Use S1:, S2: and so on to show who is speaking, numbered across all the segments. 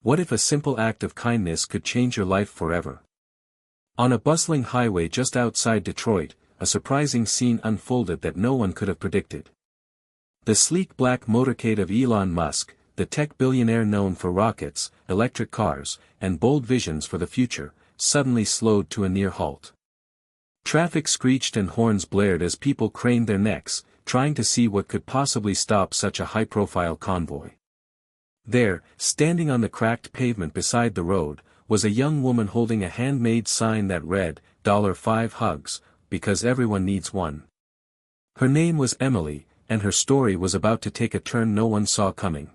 S1: What if a simple act of kindness could change your life forever? On a bustling highway just outside Detroit, a surprising scene unfolded that no one could have predicted. The sleek black motorcade of Elon Musk, the tech billionaire known for rockets, electric cars, and bold visions for the future, suddenly slowed to a near halt. Traffic screeched and horns blared as people craned their necks, trying to see what could possibly stop such a high-profile convoy. There, standing on the cracked pavement beside the road, was a young woman holding a handmade sign that read, $5 hugs, because everyone needs one. Her name was Emily, and her story was about to take a turn no one saw coming.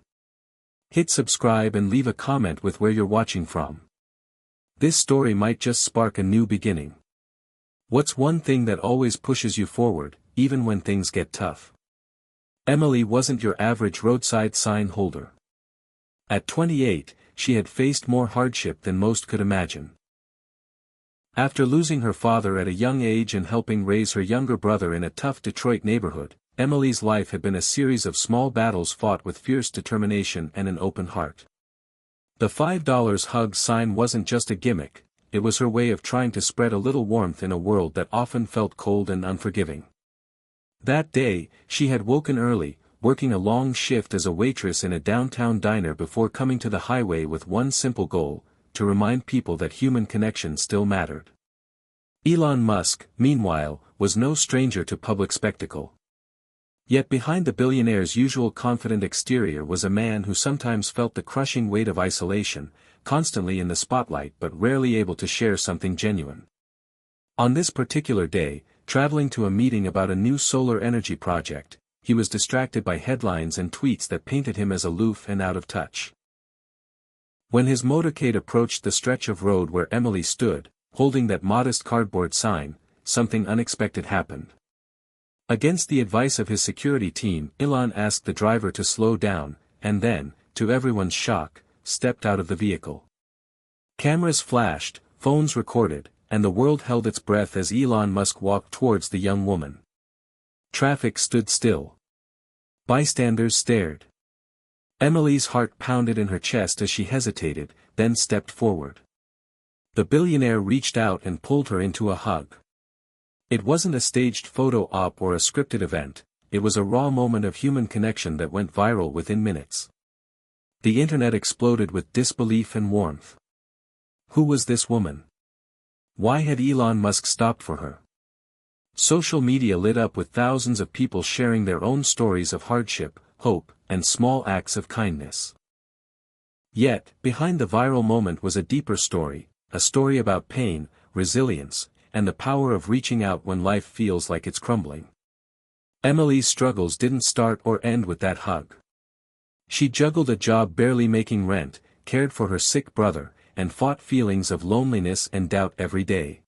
S1: Hit subscribe and leave a comment with where you're watching from. This story might just spark a new beginning. What's one thing that always pushes you forward, even when things get tough? Emily wasn't your average roadside sign holder. At 28, she had faced more hardship than most could imagine. After losing her father at a young age and helping raise her younger brother in a tough Detroit neighborhood, Emily's life had been a series of small battles fought with fierce determination and an open heart. The $5 hug sign wasn't just a gimmick, it was her way of trying to spread a little warmth in a world that often felt cold and unforgiving. That day, she had woken early, working a long shift as a waitress in a downtown diner before coming to the highway with one simple goal, to remind people that human connection still mattered. Elon Musk, meanwhile, was no stranger to public spectacle. Yet behind the billionaire's usual confident exterior was a man who sometimes felt the crushing weight of isolation, constantly in the spotlight but rarely able to share something genuine. On this particular day, traveling to a meeting about a new solar energy project, he was distracted by headlines and tweets that painted him as aloof and out of touch. When his motorcade approached the stretch of road where Emily stood, holding that modest cardboard sign, something unexpected happened. Against the advice of his security team, Elon asked the driver to slow down, and then, to everyone's shock, stepped out of the vehicle. Cameras flashed, phones recorded, and the world held its breath as Elon Musk walked towards the young woman. Traffic stood still. Bystanders stared. Emily's heart pounded in her chest as she hesitated, then stepped forward. The billionaire reached out and pulled her into a hug. It wasn't a staged photo op or a scripted event, it was a raw moment of human connection that went viral within minutes. The internet exploded with disbelief and warmth. Who was this woman? Why had Elon Musk stopped for her? Social media lit up with thousands of people sharing their own stories of hardship, hope, and small acts of kindness. Yet, behind the viral moment was a deeper story, a story about pain, resilience, and the power of reaching out when life feels like it's crumbling. Emily's struggles didn't start or end with that hug. She juggled a job barely making rent, cared for her sick brother, and fought feelings of loneliness and doubt every day.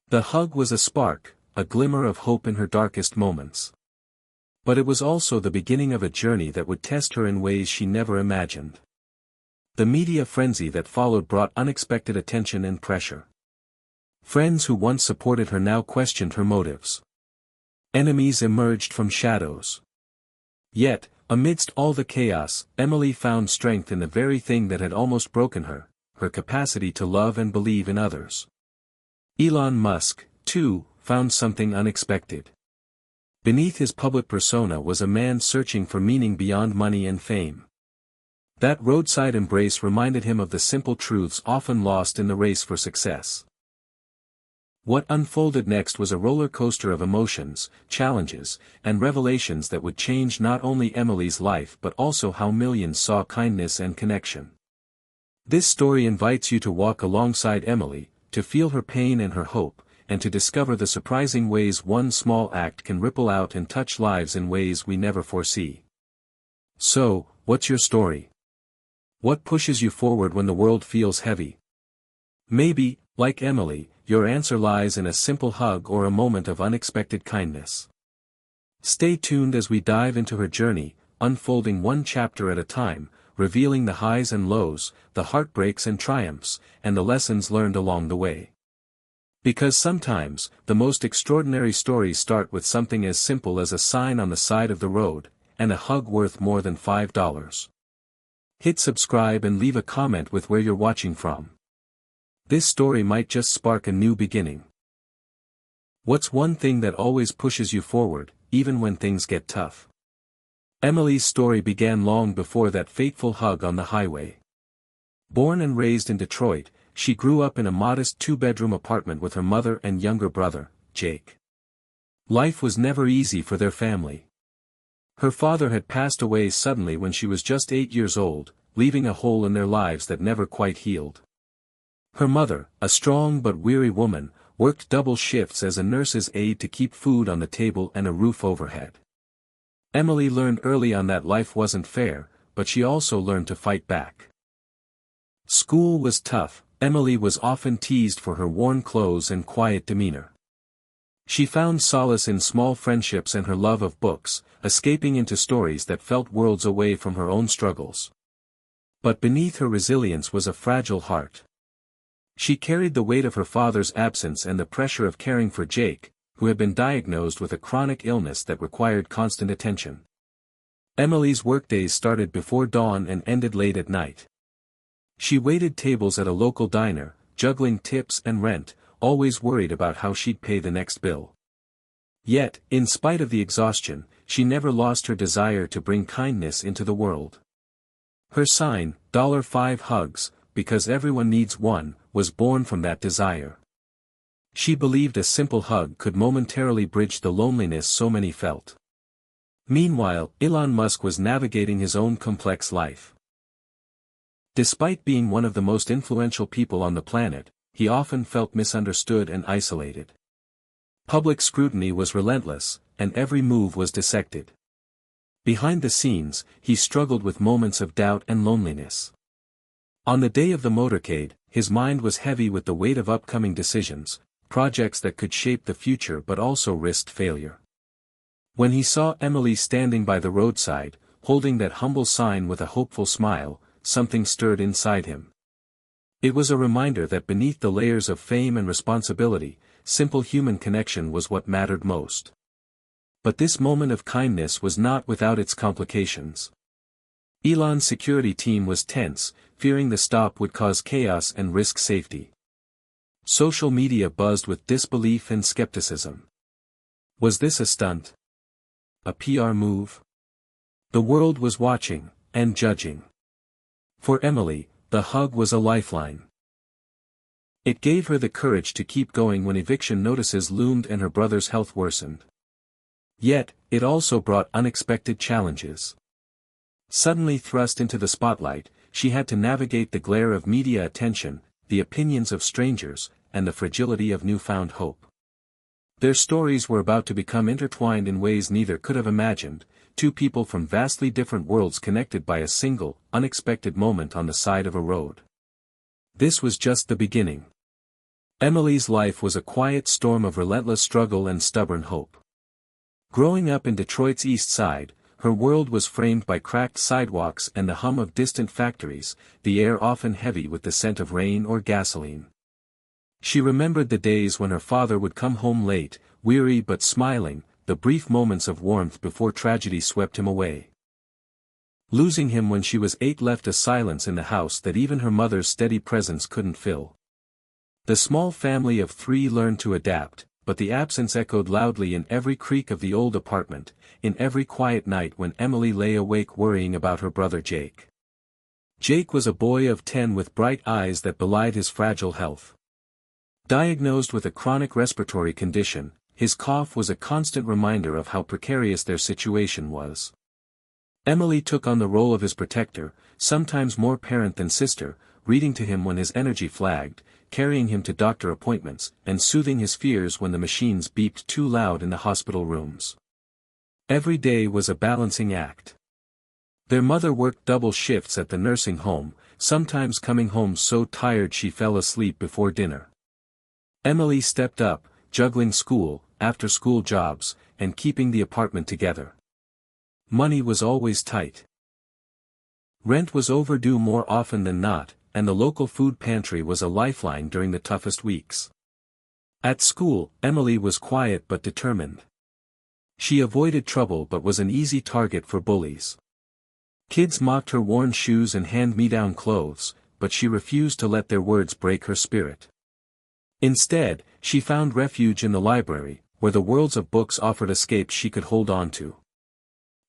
S1: The hug was a spark, a glimmer of hope in her darkest moments. But it was also the beginning of a journey that would test her in ways she never imagined. The media frenzy that followed brought unexpected attention and pressure. Friends who once supported her now questioned her motives. Enemies emerged from shadows. Yet, amidst all the chaos, Emily found strength in the very thing that had almost broken her, her capacity to love and believe in others. Elon Musk, too, found something unexpected. Beneath his public persona was a man searching for meaning beyond money and fame. That roadside embrace reminded him of the simple truths often lost in the race for success. What unfolded next was a roller coaster of emotions, challenges, and revelations that would change not only Emily's life but also how millions saw kindness and connection. This story invites you to walk alongside Emily, to feel her pain and her hope, and to discover the surprising ways one small act can ripple out and touch lives in ways we never foresee. So, what's your story? What pushes you forward when the world feels heavy? Maybe, like Emily, your answer lies in a simple hug or a moment of unexpected kindness. Stay tuned as we dive into her journey, unfolding one chapter at a time, revealing the highs and lows, the heartbreaks and triumphs, and the lessons learned along the way. Because sometimes, the most extraordinary stories start with something as simple as a sign on the side of the road, and a hug worth more than $5. Hit subscribe and leave a comment with where you're watching from. This story might just spark a new beginning. What's one thing that always pushes you forward, even when things get tough? Emily's story began long before that fateful hug on the highway. Born and raised in Detroit, she grew up in a modest two-bedroom apartment with her mother and younger brother, Jake. Life was never easy for their family. Her father had passed away suddenly when she was just 8 years old, leaving a hole in their lives that never quite healed. Her mother, a strong but weary woman, worked double shifts as a nurse's aide to keep food on the table and a roof overhead. Emily learned early on that life wasn't fair, but she also learned to fight back. School was tough. Emily was often teased for her worn clothes and quiet demeanor. She found solace in small friendships and her love of books, escaping into stories that felt worlds away from her own struggles. But beneath her resilience was a fragile heart. She carried the weight of her father's absence and the pressure of caring for Jake, who had been diagnosed with a chronic illness that required constant attention. Emily's workdays started before dawn and ended late at night. She waited tables at a local diner, juggling tips and rent, always worried about how she'd pay the next bill. Yet, in spite of the exhaustion, she never lost her desire to bring kindness into the world. Her sign, $5 hugs, because everyone needs one, was born from that desire. She believed a simple hug could momentarily bridge the loneliness so many felt. Meanwhile, Elon Musk was navigating his own complex life. Despite being one of the most influential people on the planet, he often felt misunderstood and isolated. Public scrutiny was relentless, and every move was dissected. Behind the scenes, he struggled with moments of doubt and loneliness. On the day of the motorcade, his mind was heavy with the weight of upcoming decisions, projects that could shape the future but also risked failure. When he saw Emily standing by the roadside, holding that humble sign with a hopeful smile, something stirred inside him. It was a reminder that beneath the layers of fame and responsibility, simple human connection was what mattered most. But this moment of kindness was not without its complications. Elon's security team was tense, fearing the stop would cause chaos and risk safety. Social media buzzed with disbelief and skepticism. Was this a stunt? A PR move? The world was watching, and judging. For Emily, the hug was a lifeline. It gave her the courage to keep going when eviction notices loomed and her brother's health worsened. Yet, it also brought unexpected challenges. Suddenly thrust into the spotlight, she had to navigate the glare of media attention, the opinions of strangers, and the fragility of newfound hope. Their stories were about to become intertwined in ways neither could have imagined, two people from vastly different worlds connected by a single, unexpected moment on the side of a road. This was just the beginning. Emily's life was a quiet storm of relentless struggle and stubborn hope. Growing up in Detroit's East Side, her world was framed by cracked sidewalks and the hum of distant factories, the air often heavy with the scent of rain or gasoline. She remembered the days when her father would come home late, weary but smiling, the brief moments of warmth before tragedy swept him away. Losing him when she was 8 left a silence in the house that even her mother's steady presence couldn't fill. The small family of 3 learned to adapt, but the absence echoed loudly in every creak of the old apartment, in every quiet night when Emily lay awake worrying about her brother Jake. Jake was a boy of 10 with bright eyes that belied his fragile health. Diagnosed with a chronic respiratory condition, his cough was a constant reminder of how precarious their situation was. Emily took on the role of his protector, sometimes more parent than sister, reading to him when his energy flagged, carrying him to doctor appointments, and soothing his fears when the machines beeped too loud in the hospital rooms. Every day was a balancing act. Their mother worked double shifts at the nursing home, sometimes coming home so tired she fell asleep before dinner. Emily stepped up, juggling school, after-school jobs, and keeping the apartment together. Money was always tight. Rent was overdue more often than not, and the local food pantry was a lifeline during the toughest weeks. At school, Emily was quiet but determined. She avoided trouble but was an easy target for bullies. Kids mocked her worn shoes and hand-me-down clothes, but she refused to let their words break her spirit. Instead, she found refuge in the library, where the worlds of books offered escapes she could hold on to.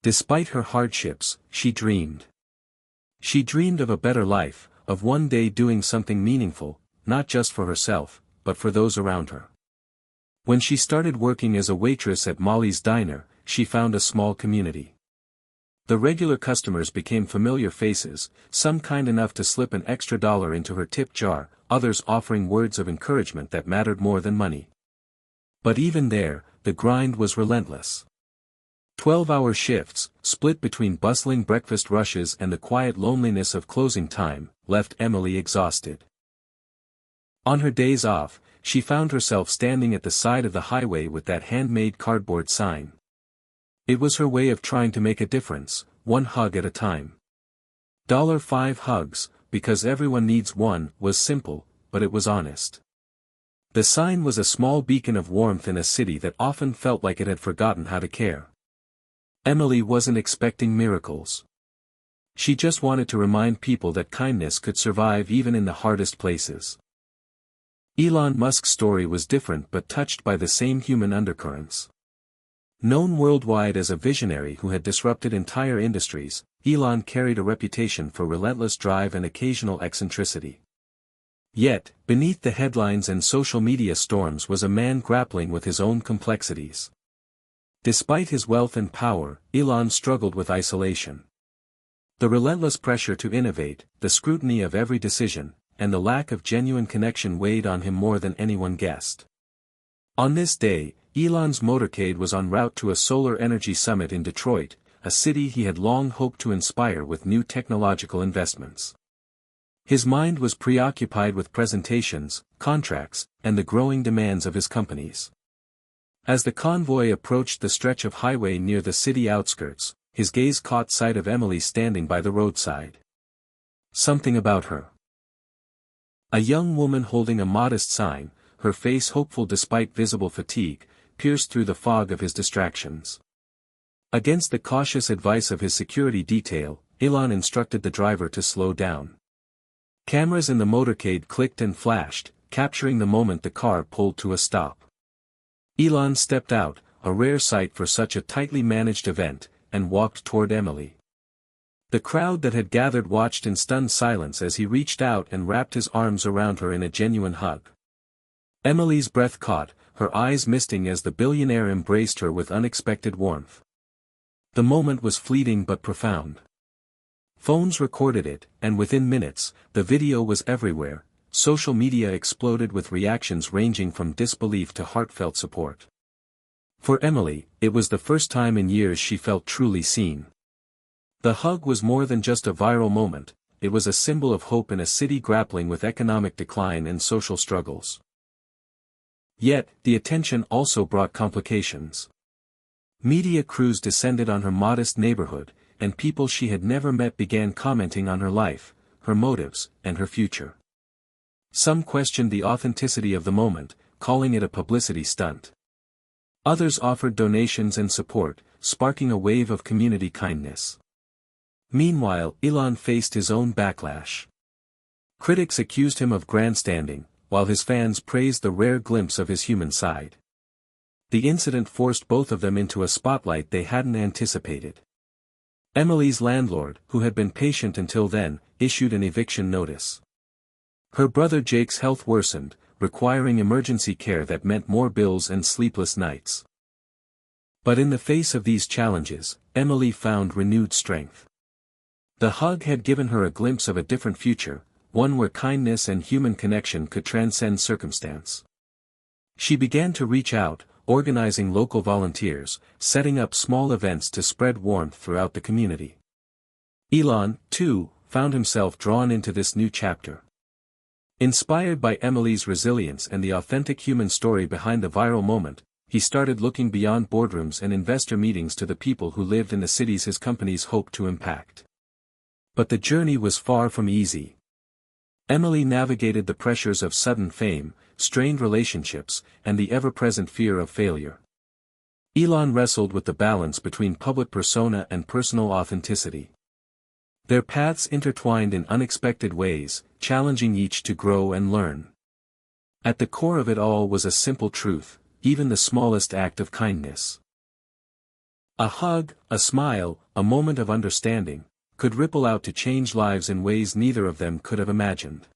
S1: Despite her hardships, she dreamed. She dreamed of a better life, of one day doing something meaningful, not just for herself, but for those around her. When she started working as a waitress at Molly's Diner, she found a small community. The regular customers became familiar faces, some kind enough to slip an extra $1 into her tip jar, others offering words of encouragement that mattered more than money. But even there, the grind was relentless. 12-hour shifts, split between bustling breakfast rushes and the quiet loneliness of closing time, left Emily exhausted. On her days off, she found herself standing at the side of the highway with that handmade cardboard sign. It was her way of trying to make a difference, one hug at a time. $5 hugs, because everyone needs one, was simple, but it was honest. The sign was a small beacon of warmth in a city that often felt like it had forgotten how to care. Emily wasn't expecting miracles. She just wanted to remind people that kindness could survive even in the hardest places. Elon Musk's story was different but touched by the same human undercurrents. Known worldwide as a visionary who had disrupted entire industries, Elon carried a reputation for relentless drive and occasional eccentricity. Yet, beneath the headlines and social media storms was a man grappling with his own complexities. Despite his wealth and power, Elon struggled with isolation. The relentless pressure to innovate, the scrutiny of every decision, and the lack of genuine connection weighed on him more than anyone guessed. On this day, Elon's Motorcade was en route to a solar energy summit in Detroit, a city he had long hoped to inspire with new technological investments. His mind was preoccupied with presentations, contracts, and the growing demands of his companies. As the convoy approached the stretch of highway near the city outskirts, his gaze caught sight of Emily standing by the roadside. Something about her. A young woman holding a modest sign, her face hopeful despite visible fatigue, pierced through the fog of his distractions. Against the cautious advice of his security detail, Elon instructed the driver to slow down. Cameras in the motorcade clicked and flashed, capturing the moment the car pulled to a stop. Elon stepped out, a rare sight for such a tightly managed event, and walked toward Emily. The crowd that had gathered watched in stunned silence as he reached out and wrapped his arms around her in a genuine hug. Emily's breath caught, her eyes misting as the billionaire embraced her with unexpected warmth. The moment was fleeting but profound. Phones recorded it, and within minutes, the video was everywhere. Social media exploded with reactions ranging from disbelief to heartfelt support. For Emily, it was the first time in years she felt truly seen. The hug was more than just a viral moment, it was a symbol of hope in a city grappling with economic decline and social struggles. Yet, the attention also brought complications. Media crews descended on her modest neighborhood, and people she had never met began commenting on her life, her motives, and her future. Some questioned the authenticity of the moment, calling it a publicity stunt. Others offered donations and support, sparking a wave of community kindness. Meanwhile, Elon faced his own backlash. Critics accused him of grandstanding, while his fans praised the rare glimpse of his human side. The incident forced both of them into a spotlight they hadn't anticipated. Emily's landlord, who had been patient until then, issued an eviction notice. Her brother Jake's health worsened, requiring emergency care that meant more bills and sleepless nights. But in the face of these challenges, Emily found renewed strength. The hug had given her a glimpse of a different future, one where kindness and human connection could transcend circumstance. She began to reach out, organizing local volunteers, setting up small events to spread warmth throughout the community. Elon, too, found himself drawn into this new chapter. Inspired by Emily's resilience and the authentic human story behind the viral moment, he started looking beyond boardrooms and investor meetings to the people who lived in the cities his companies hoped to impact. But the journey was far from easy. Emily navigated the pressures of sudden fame, strained relationships, and the ever-present fear of failure. Elon wrestled with the balance between public persona and personal authenticity. Their paths intertwined in unexpected ways, challenging each to grow and learn. At the core of it all was a simple truth: even the smallest act of kindness, a hug, a smile, a moment of understanding, could ripple out to change lives in ways neither of them could have imagined.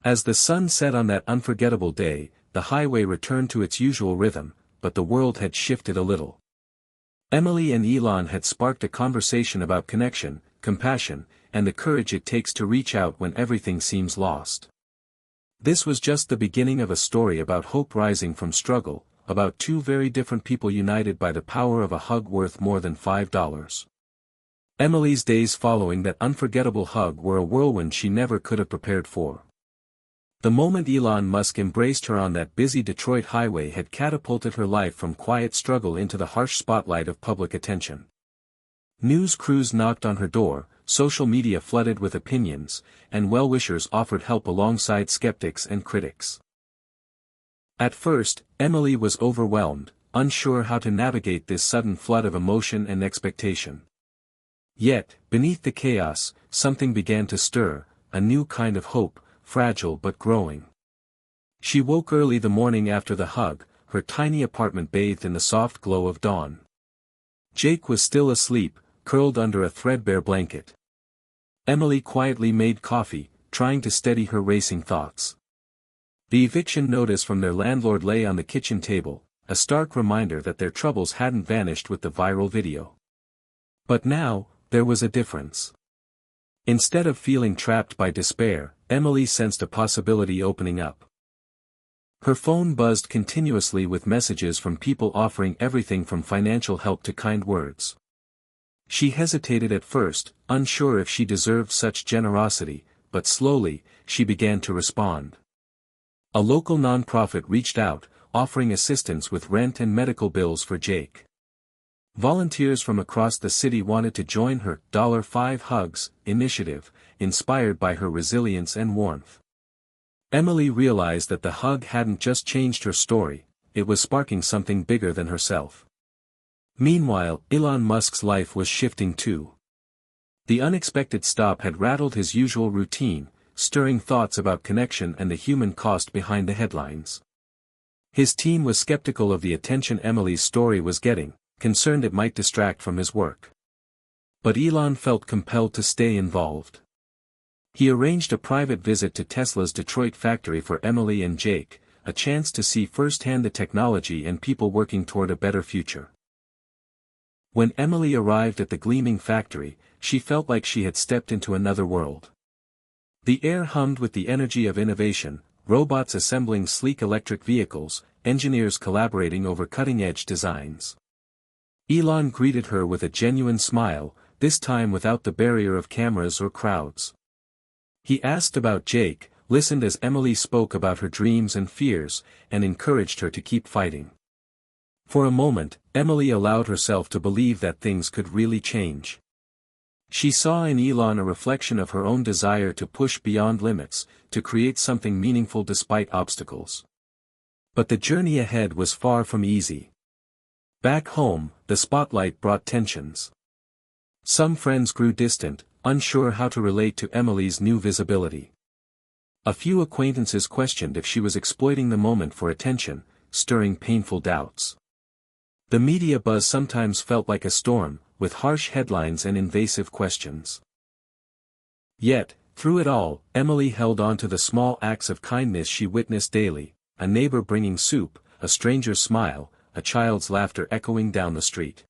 S1: As the sun set on that unforgettable day, the highway returned to its usual rhythm, but the world had shifted a little. Emily and Elon had sparked a conversation about connection, compassion, and the courage it takes to reach out when everything seems lost. This was just the beginning of a story about hope rising from struggle, about two very different people united by the power of a hug worth more than $5. Emily's days following that unforgettable hug were a whirlwind she never could have prepared for. The moment Elon Musk embraced her on that busy Detroit highway had catapulted her life from quiet struggle into the harsh spotlight of public attention. News crews knocked on her door, social media flooded with opinions, and well-wishers offered help alongside skeptics and critics. At first, Emily was overwhelmed, unsure how to navigate this sudden flood of emotion and expectation. Yet, beneath the chaos, something began to stir, a new kind of hope, fragile but growing. She woke early the morning after the hug, her tiny apartment bathed in the soft glow of dawn. Jake was still asleep, curled under a threadbare blanket. Emily quietly made coffee, trying to steady her racing thoughts. The eviction notice from their landlord lay on the kitchen table, a stark reminder that their troubles hadn't vanished with the viral video. But now, there was a difference. Instead of feeling trapped by despair, Emily sensed a possibility opening up. Her phone buzzed continuously with messages from people offering everything from financial help to kind words. She hesitated at first, unsure if she deserved such generosity, but slowly, she began to respond. A local nonprofit reached out, offering assistance with rent and medical bills for Jake. Volunteers from across the city wanted to join her $5 Hugs initiative, inspired by her resilience and warmth. Emily realized that the hug hadn't just changed her story, it was sparking something bigger than herself. Meanwhile, Elon Musk's life was shifting too. The unexpected stop had rattled his usual routine, stirring thoughts about connection and the human cost behind the headlines. His team was skeptical of the attention Emily's story was getting, concerned it might distract from his work. But Elon felt compelled to stay involved. He arranged a private visit to Tesla's Detroit factory for Emily and Jake, a chance to see firsthand the technology and people working toward a better future. When Emily arrived at the gleaming factory, she felt like she had stepped into another world. The air hummed with the energy of innovation, robots assembling sleek electric vehicles, engineers collaborating over cutting-edge designs. Elon greeted her with a genuine smile, this time without the barrier of cameras or crowds. He asked about Jake, listened as Emily spoke about her dreams and fears, and encouraged her to keep fighting. For a moment, Emily allowed herself to believe that things could really change. She saw in Elon a reflection of her own desire to push beyond limits, to create something meaningful despite obstacles. But the journey ahead was far from easy. Back home, the spotlight brought tensions. Some friends grew distant, unsure how to relate to Emily's new visibility. A few acquaintances questioned if she was exploiting the moment for attention, stirring painful doubts. The media buzz sometimes felt like a storm, with harsh headlines and invasive questions. Yet, through it all, Emily held on to the small acts of kindness she witnessed daily, a neighbor bringing soup, a stranger's smile, a child's laughter echoing down the street.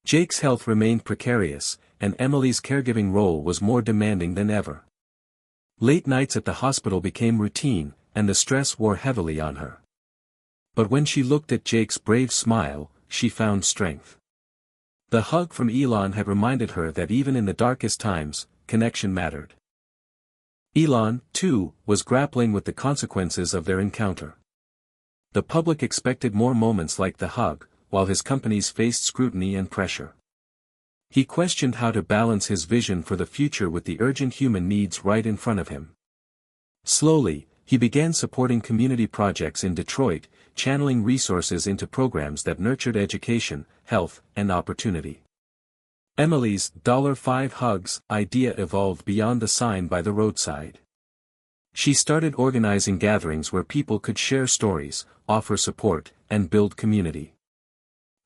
S1: Jake's health remained precarious, and Emily's caregiving role was more demanding than ever. Late nights at the hospital became routine, and the stress wore heavily on her. But when she looked at Jake's brave smile, she found strength. The hug from Elon had reminded her that even in the darkest times, connection mattered. Elon, too, was grappling with the consequences of their encounter. The public expected more moments like the hug, while his companies faced scrutiny and pressure. He questioned how to balance his vision for the future with the urgent human needs right in front of him. Slowly, he began supporting community projects in Detroit, channeling resources into programs that nurtured education, health, and opportunity. Emily's $5 hugs idea evolved beyond the sign by the roadside. She started organizing gatherings where people could share stories, offer support, and build community.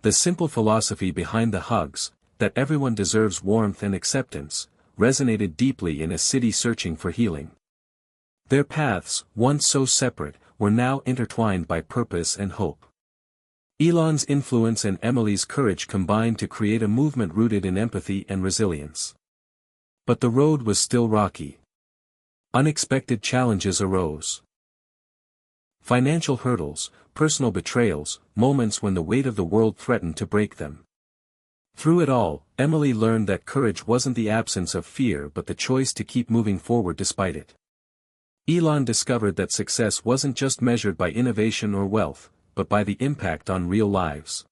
S1: The simple philosophy behind the hugs, that everyone deserves warmth and acceptance, resonated deeply in a city searching for healing. Their paths, once so separate, were now intertwined by purpose and hope. Elon's influence and Emily's courage combined to create a movement rooted in empathy and resilience. But the road was still rocky. Unexpected challenges arose. Financial hurdles, personal betrayals, moments when the weight of the world threatened to break them. Through it all, Emily learned that courage wasn't the absence of fear but the choice to keep moving forward despite it. Elon discovered that success wasn't just measured by innovation or wealth, but by the impact on real lives.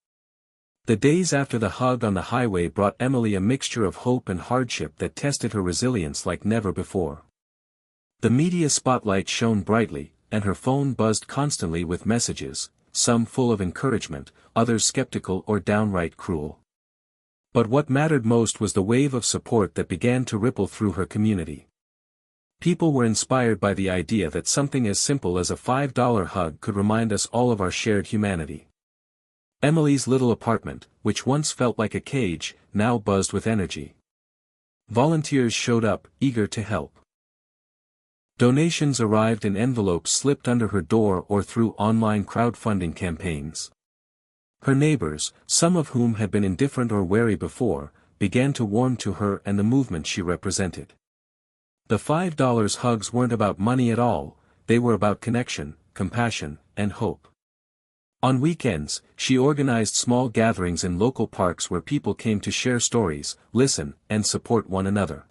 S1: The days after the hug on the highway brought Emily a mixture of hope and hardship that tested her resilience like never before. The media spotlight shone brightly, and her phone buzzed constantly with messages, some full of encouragement, others skeptical or downright cruel. But what mattered most was the wave of support that began to ripple through her community. People were inspired by the idea that something as simple as a $5 hug could remind us all of our shared humanity. Emily's little apartment, which once felt like a cage, now buzzed with energy. Volunteers showed up, eager to help. Donations arrived in envelopes slipped under her door or through online crowdfunding campaigns. Her neighbors, some of whom had been indifferent or wary before, began to warm to her and the movement she represented. The $5 hugs weren't about money at all, they were about connection, compassion, and hope. On weekends, she organized small gatherings in local parks where people came to share stories, listen, and support one another.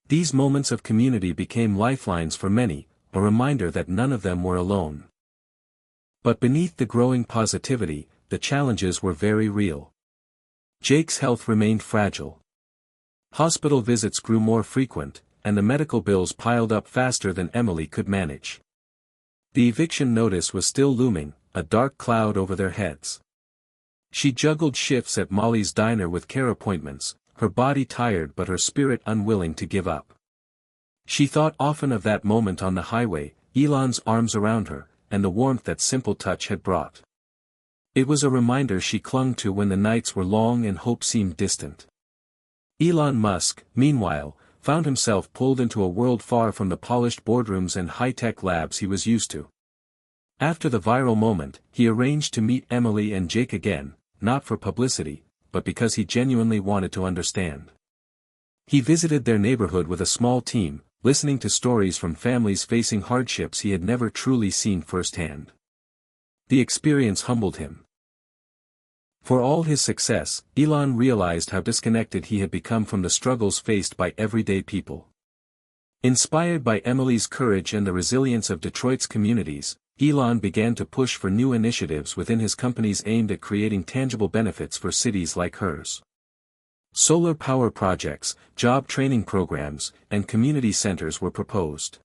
S1: These moments of community became lifelines for many, a reminder that none of them were alone. But beneath the growing positivity, the challenges were very real. Jake's health remained fragile. Hospital visits grew more frequent, and the medical bills piled up faster than Emily could manage. The eviction notice was still looming, a dark cloud over their heads. She juggled shifts at Molly's diner with care appointments, her body tired but her spirit unwilling to give up. She thought often of that moment on the highway, Elon's arms around her, and the warmth that simple touch had brought. It was a reminder she clung to when the nights were long and hope seemed distant. Elon Musk, meanwhile, found himself pulled into a world far from the polished boardrooms and high-tech labs he was used to. After the viral moment, he arranged to meet Emily and Jake again, not for publicity, but because he genuinely wanted to understand. He visited their neighborhood with a small team, listening to stories from families facing hardships he had never truly seen firsthand. The experience humbled him. For all his success, Elon realized how disconnected he had become from the struggles faced by everyday people. Inspired by Emily's courage and the resilience of Detroit's communities, Elon began to push for new initiatives within his companies aimed at creating tangible benefits for cities like hers. Solar power projects, job training programs, and community centers were proposed.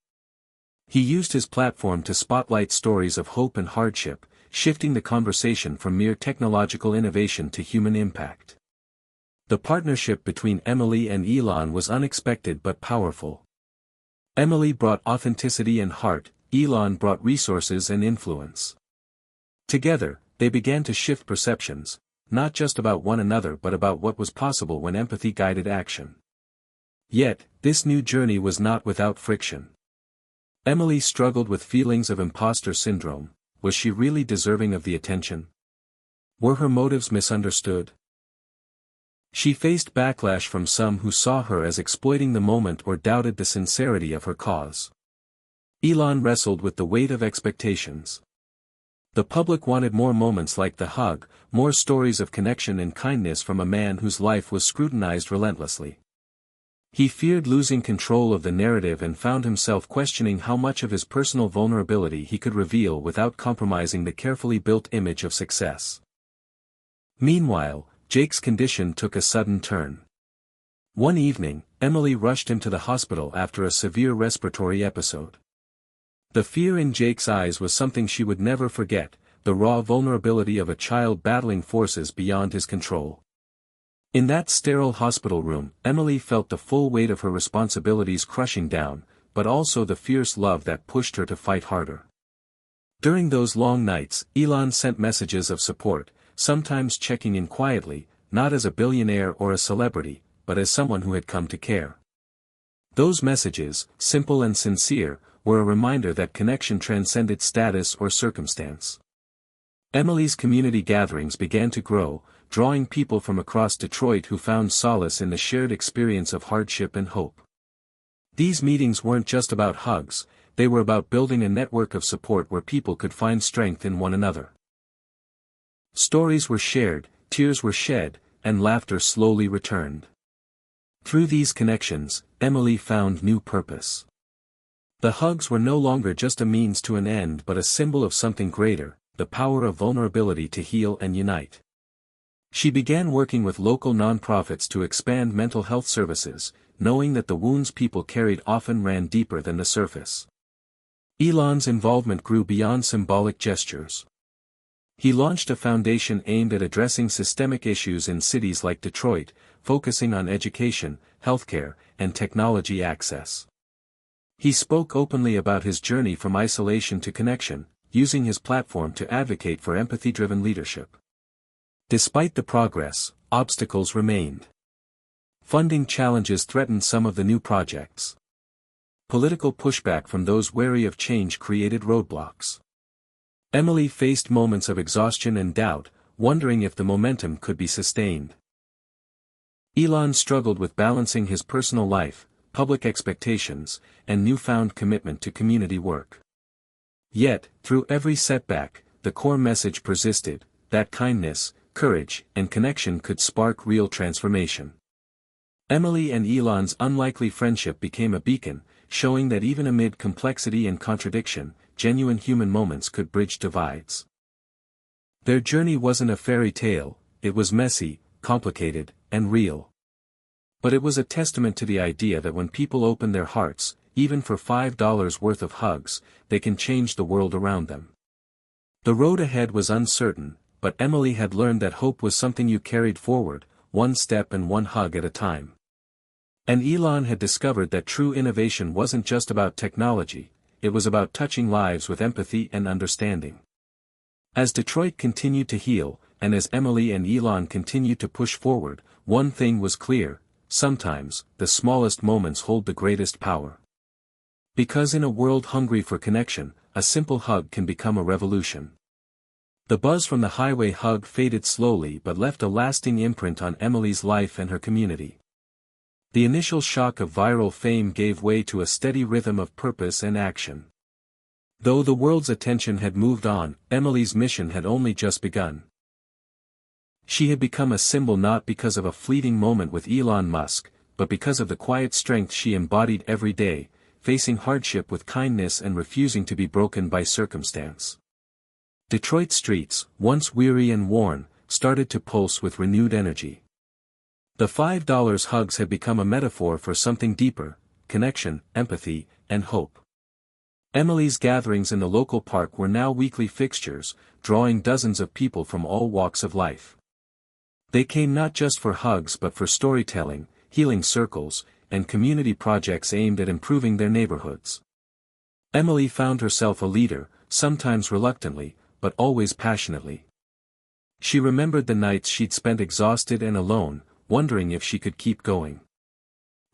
S1: He used his platform to spotlight stories of hope and hardship, shifting the conversation from mere technological innovation to human impact. The partnership between Emily and Elon was unexpected but powerful. Emily brought authenticity and heart, Elon brought resources and influence. Together, they began to shift perceptions, not just about one another but about what was possible when empathy guided action. Yet, this new journey was not without friction. Emily struggled with feelings of imposter syndrome. Was she really deserving of the attention? Were her motives misunderstood? She faced backlash from some who saw her as exploiting the moment or doubted the sincerity of her cause. Elon wrestled with the weight of expectations. The public wanted more moments like the hug, more stories of connection and kindness from a man whose life was scrutinized relentlessly. He feared losing control of the narrative and found himself questioning how much of his personal vulnerability he could reveal without compromising the carefully built image of success. Meanwhile, Jake's condition took a sudden turn. One evening, Emily rushed him to the hospital after a severe respiratory episode. The fear in Jake's eyes was something she would never forget, the raw vulnerability of a child battling forces beyond his control. In that sterile hospital room, Emily felt the full weight of her responsibilities crushing down, but also the fierce love that pushed her to fight harder. During those long nights, Elon sent messages of support, sometimes checking in quietly, not as a billionaire or a celebrity, but as someone who had come to care. Those messages, simple and sincere, were a reminder that connection transcended status or circumstance. Emily's community gatherings began to grow, drawing people from across Detroit who found solace in the shared experience of hardship and hope. These meetings weren't just about hugs, they were about building a network of support where people could find strength in one another. Stories were shared, tears were shed, and laughter slowly returned. Through these connections, Emily found new purpose. The hugs were no longer just a means to an end but a symbol of something greater, the power of vulnerability to heal and unite. She began working with local nonprofits to expand mental health services, knowing that the wounds people carried often ran deeper than the surface. Elon's involvement grew beyond symbolic gestures. He launched a foundation aimed at addressing systemic issues in cities like Detroit, focusing on education, healthcare, and technology access. He spoke openly about his journey from isolation to connection, using his platform to advocate for empathy-driven leadership. Despite the progress, obstacles remained. Funding challenges threatened some of the new projects. Political pushback from those wary of change created roadblocks. Emily faced moments of exhaustion and doubt, wondering if the momentum could be sustained. Elon struggled with balancing his personal life, public expectations, and newfound commitment to community work. Yet, through every setback, the core message persisted, that kindness, courage, and connection could spark real transformation. Emily and Elon's unlikely friendship became a beacon, showing that even amid complexity and contradiction, genuine human moments could bridge divides. Their journey wasn't a fairy tale, it was messy, complicated, and real. But it was a testament to the idea that when people open their hearts, even for $5 worth of hugs, they can change the world around them. The road ahead was uncertain, but Emily had learned that hope was something you carried forward, one step and one hug at a time. And Elon had discovered that true innovation wasn't just about technology, it was about touching lives with empathy and understanding. As Detroit continued to heal, and as Emily and Elon continued to push forward, one thing was clear: sometimes, the smallest moments hold the greatest power. Because in a world hungry for connection, a simple hug can become a revolution. The buzz from the highway hug faded slowly but left a lasting imprint on Emily's life and her community. The initial shock of viral fame gave way to a steady rhythm of purpose and action. Though the world's attention had moved on, Emily's mission had only just begun. She had become a symbol not because of a fleeting moment with Elon Musk, but because of the quiet strength she embodied every day, facing hardship with kindness and refusing to be broken by circumstance. Detroit streets, once weary and worn, started to pulse with renewed energy. The $5 hugs had become a metaphor for something deeper: connection, empathy, and hope. Emily's gatherings in the local park were now weekly fixtures, drawing dozens of people from all walks of life. They came not just for hugs but for storytelling, healing circles, and community projects aimed at improving their neighborhoods. Emily found herself a leader, sometimes reluctantly, but always passionately. She remembered the nights she'd spent exhausted and alone, wondering if she could keep going.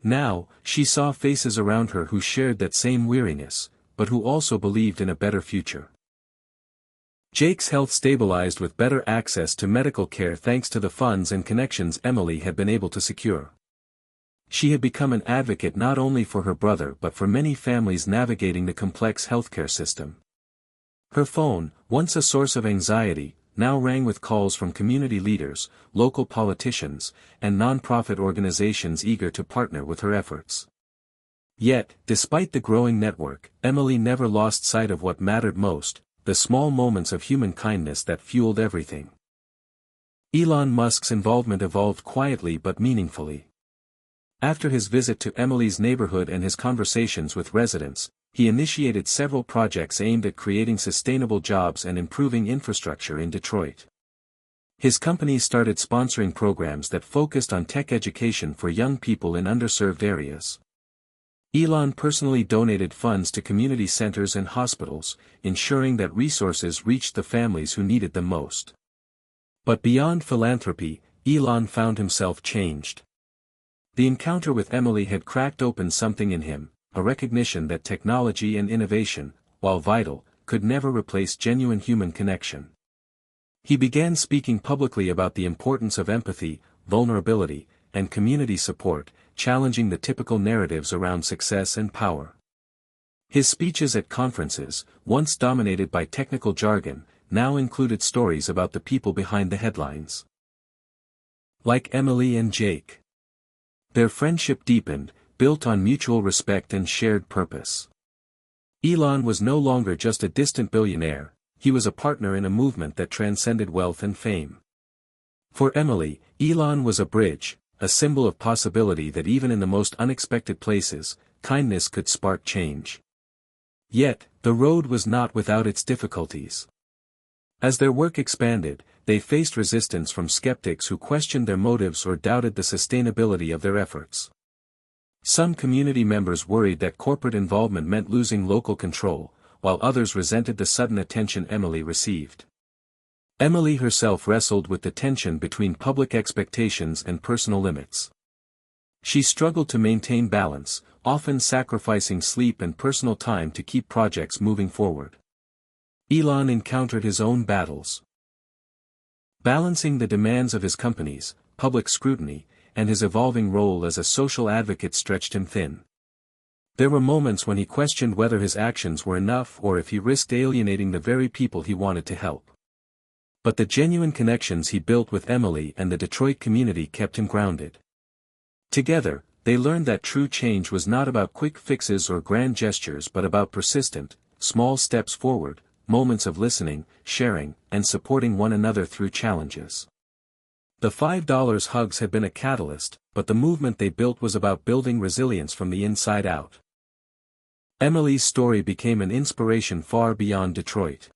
S1: Now, she saw faces around her who shared that same weariness, but who also believed in a better future. Jake's health stabilized with better access to medical care thanks to the funds and connections Emily had been able to secure. She had become an advocate not only for her brother but for many families navigating the complex healthcare system. Her phone, once a source of anxiety, now rang with calls from community leaders, local politicians, and nonprofit organizations eager to partner with her efforts. Yet, despite the growing network, Emily never lost sight of what mattered most: the small moments of human kindness that fueled everything. Elon Musk's involvement evolved quietly but meaningfully. After his visit to Emily's neighborhood and his conversations with residents, he initiated several projects aimed at creating sustainable jobs and improving infrastructure in Detroit. His company started sponsoring programs that focused on tech education for young people in underserved areas. Elon personally donated funds to community centers and hospitals, ensuring that resources reached the families who needed them most. But beyond philanthropy, Elon found himself changed. The encounter with Emily had cracked open something in him, a recognition that technology and innovation, while vital, could never replace genuine human connection. He began speaking publicly about the importance of empathy, vulnerability, and community support, challenging the typical narratives around success and power. His speeches at conferences, once dominated by technical jargon, now included stories about the people behind the headlines. Like Emily and Jake. Their friendship deepened, built on mutual respect and shared purpose. Elon was no longer just a distant billionaire, he was a partner in a movement that transcended wealth and fame. For Emily, Elon was a bridge, a symbol of possibility that even in the most unexpected places, kindness could spark change. Yet, the road was not without its difficulties. As their work expanded, they faced resistance from skeptics who questioned their motives or doubted the sustainability of their efforts. Some community members worried that corporate involvement meant losing local control, while others resented the sudden attention Emily received. Emily herself wrestled with the tension between public expectations and personal limits. She struggled to maintain balance, often sacrificing sleep and personal time to keep projects moving forward. Elon encountered his own battles. Balancing the demands of his companies, public scrutiny, and his evolving role as a social advocate stretched him thin. There were moments when he questioned whether his actions were enough or if he risked alienating the very people he wanted to help. But the genuine connections he built with Emily and the Detroit community kept him grounded. Together, they learned that true change was not about quick fixes or grand gestures but about persistent, small steps forward, moments of listening, sharing, and supporting one another through challenges. The $5 hugs had been a catalyst, but the movement they built was about building resilience from the inside out. Emily's story became an inspiration far beyond Detroit.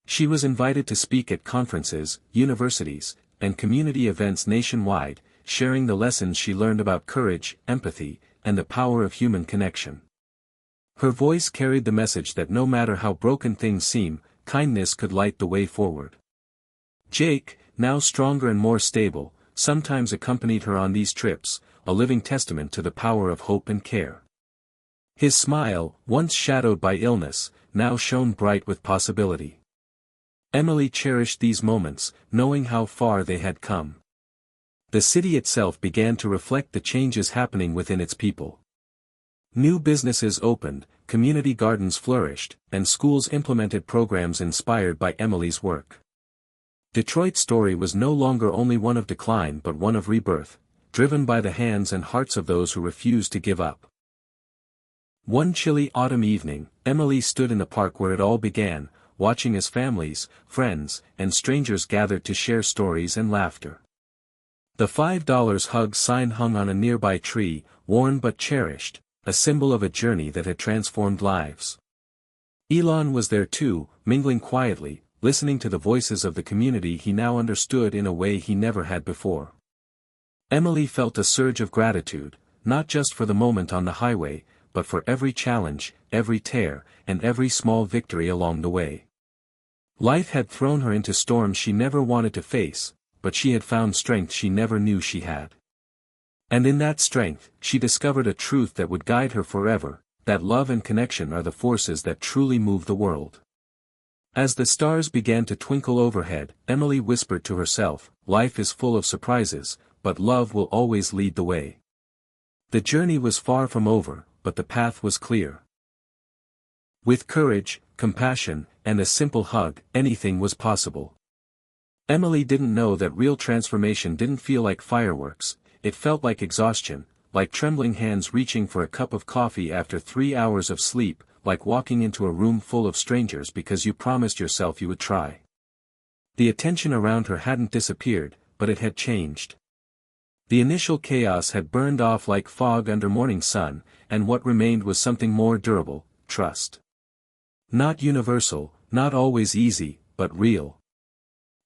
S1: She was invited to speak at conferences, universities, and community events nationwide, sharing the lessons she learned about courage, empathy, and the power of human connection. Her voice carried the message that no matter how broken things seem, kindness could light the way forward. Jake, now stronger and more stable, sometimes accompanied her on these trips, a living testament to the power of hope and care. His smile, once shadowed by illness, now shone bright with possibility. Emily cherished these moments, knowing how far they had come. The city itself began to reflect the changes happening within its people. New businesses opened, community gardens flourished, and schools implemented programs inspired by Emily's work. Detroit's story was no longer only one of decline but one of rebirth, driven by the hands and hearts of those who refused to give up. One chilly autumn evening, Emily stood in the park where it all began, watching as families, friends, and strangers gathered to share stories and laughter. The $5 hug sign hung on a nearby tree, worn but cherished, a symbol of a journey that had transformed lives. Elon was there too, mingling quietly, listening to the voices of the community he now understood in a way he never had before. Emily felt a surge of gratitude, not just for the moment on the highway, but for every challenge, every tear, and every small victory along the way. Life had thrown her into storms she never wanted to face, but she had found strength she never knew she had. And in that strength, she discovered a truth that would guide her forever, that love and connection are the forces that truly move the world. As the stars began to twinkle overhead, Emily whispered to herself, "Life is full of surprises, but love will always lead the way." The journey was far from over, but the path was clear. With courage, compassion, and a simple hug, anything was possible. Emily didn't know that real transformation didn't feel like fireworks, it felt like exhaustion, like trembling hands reaching for a cup of coffee after 3 hours of sleep, like walking into a room full of strangers because you promised yourself you would try. The attention around her hadn't disappeared, but it had changed. The initial chaos had burned off like fog under morning sun, and what remained was something more durable, trust. Not universal, not always easy, but real.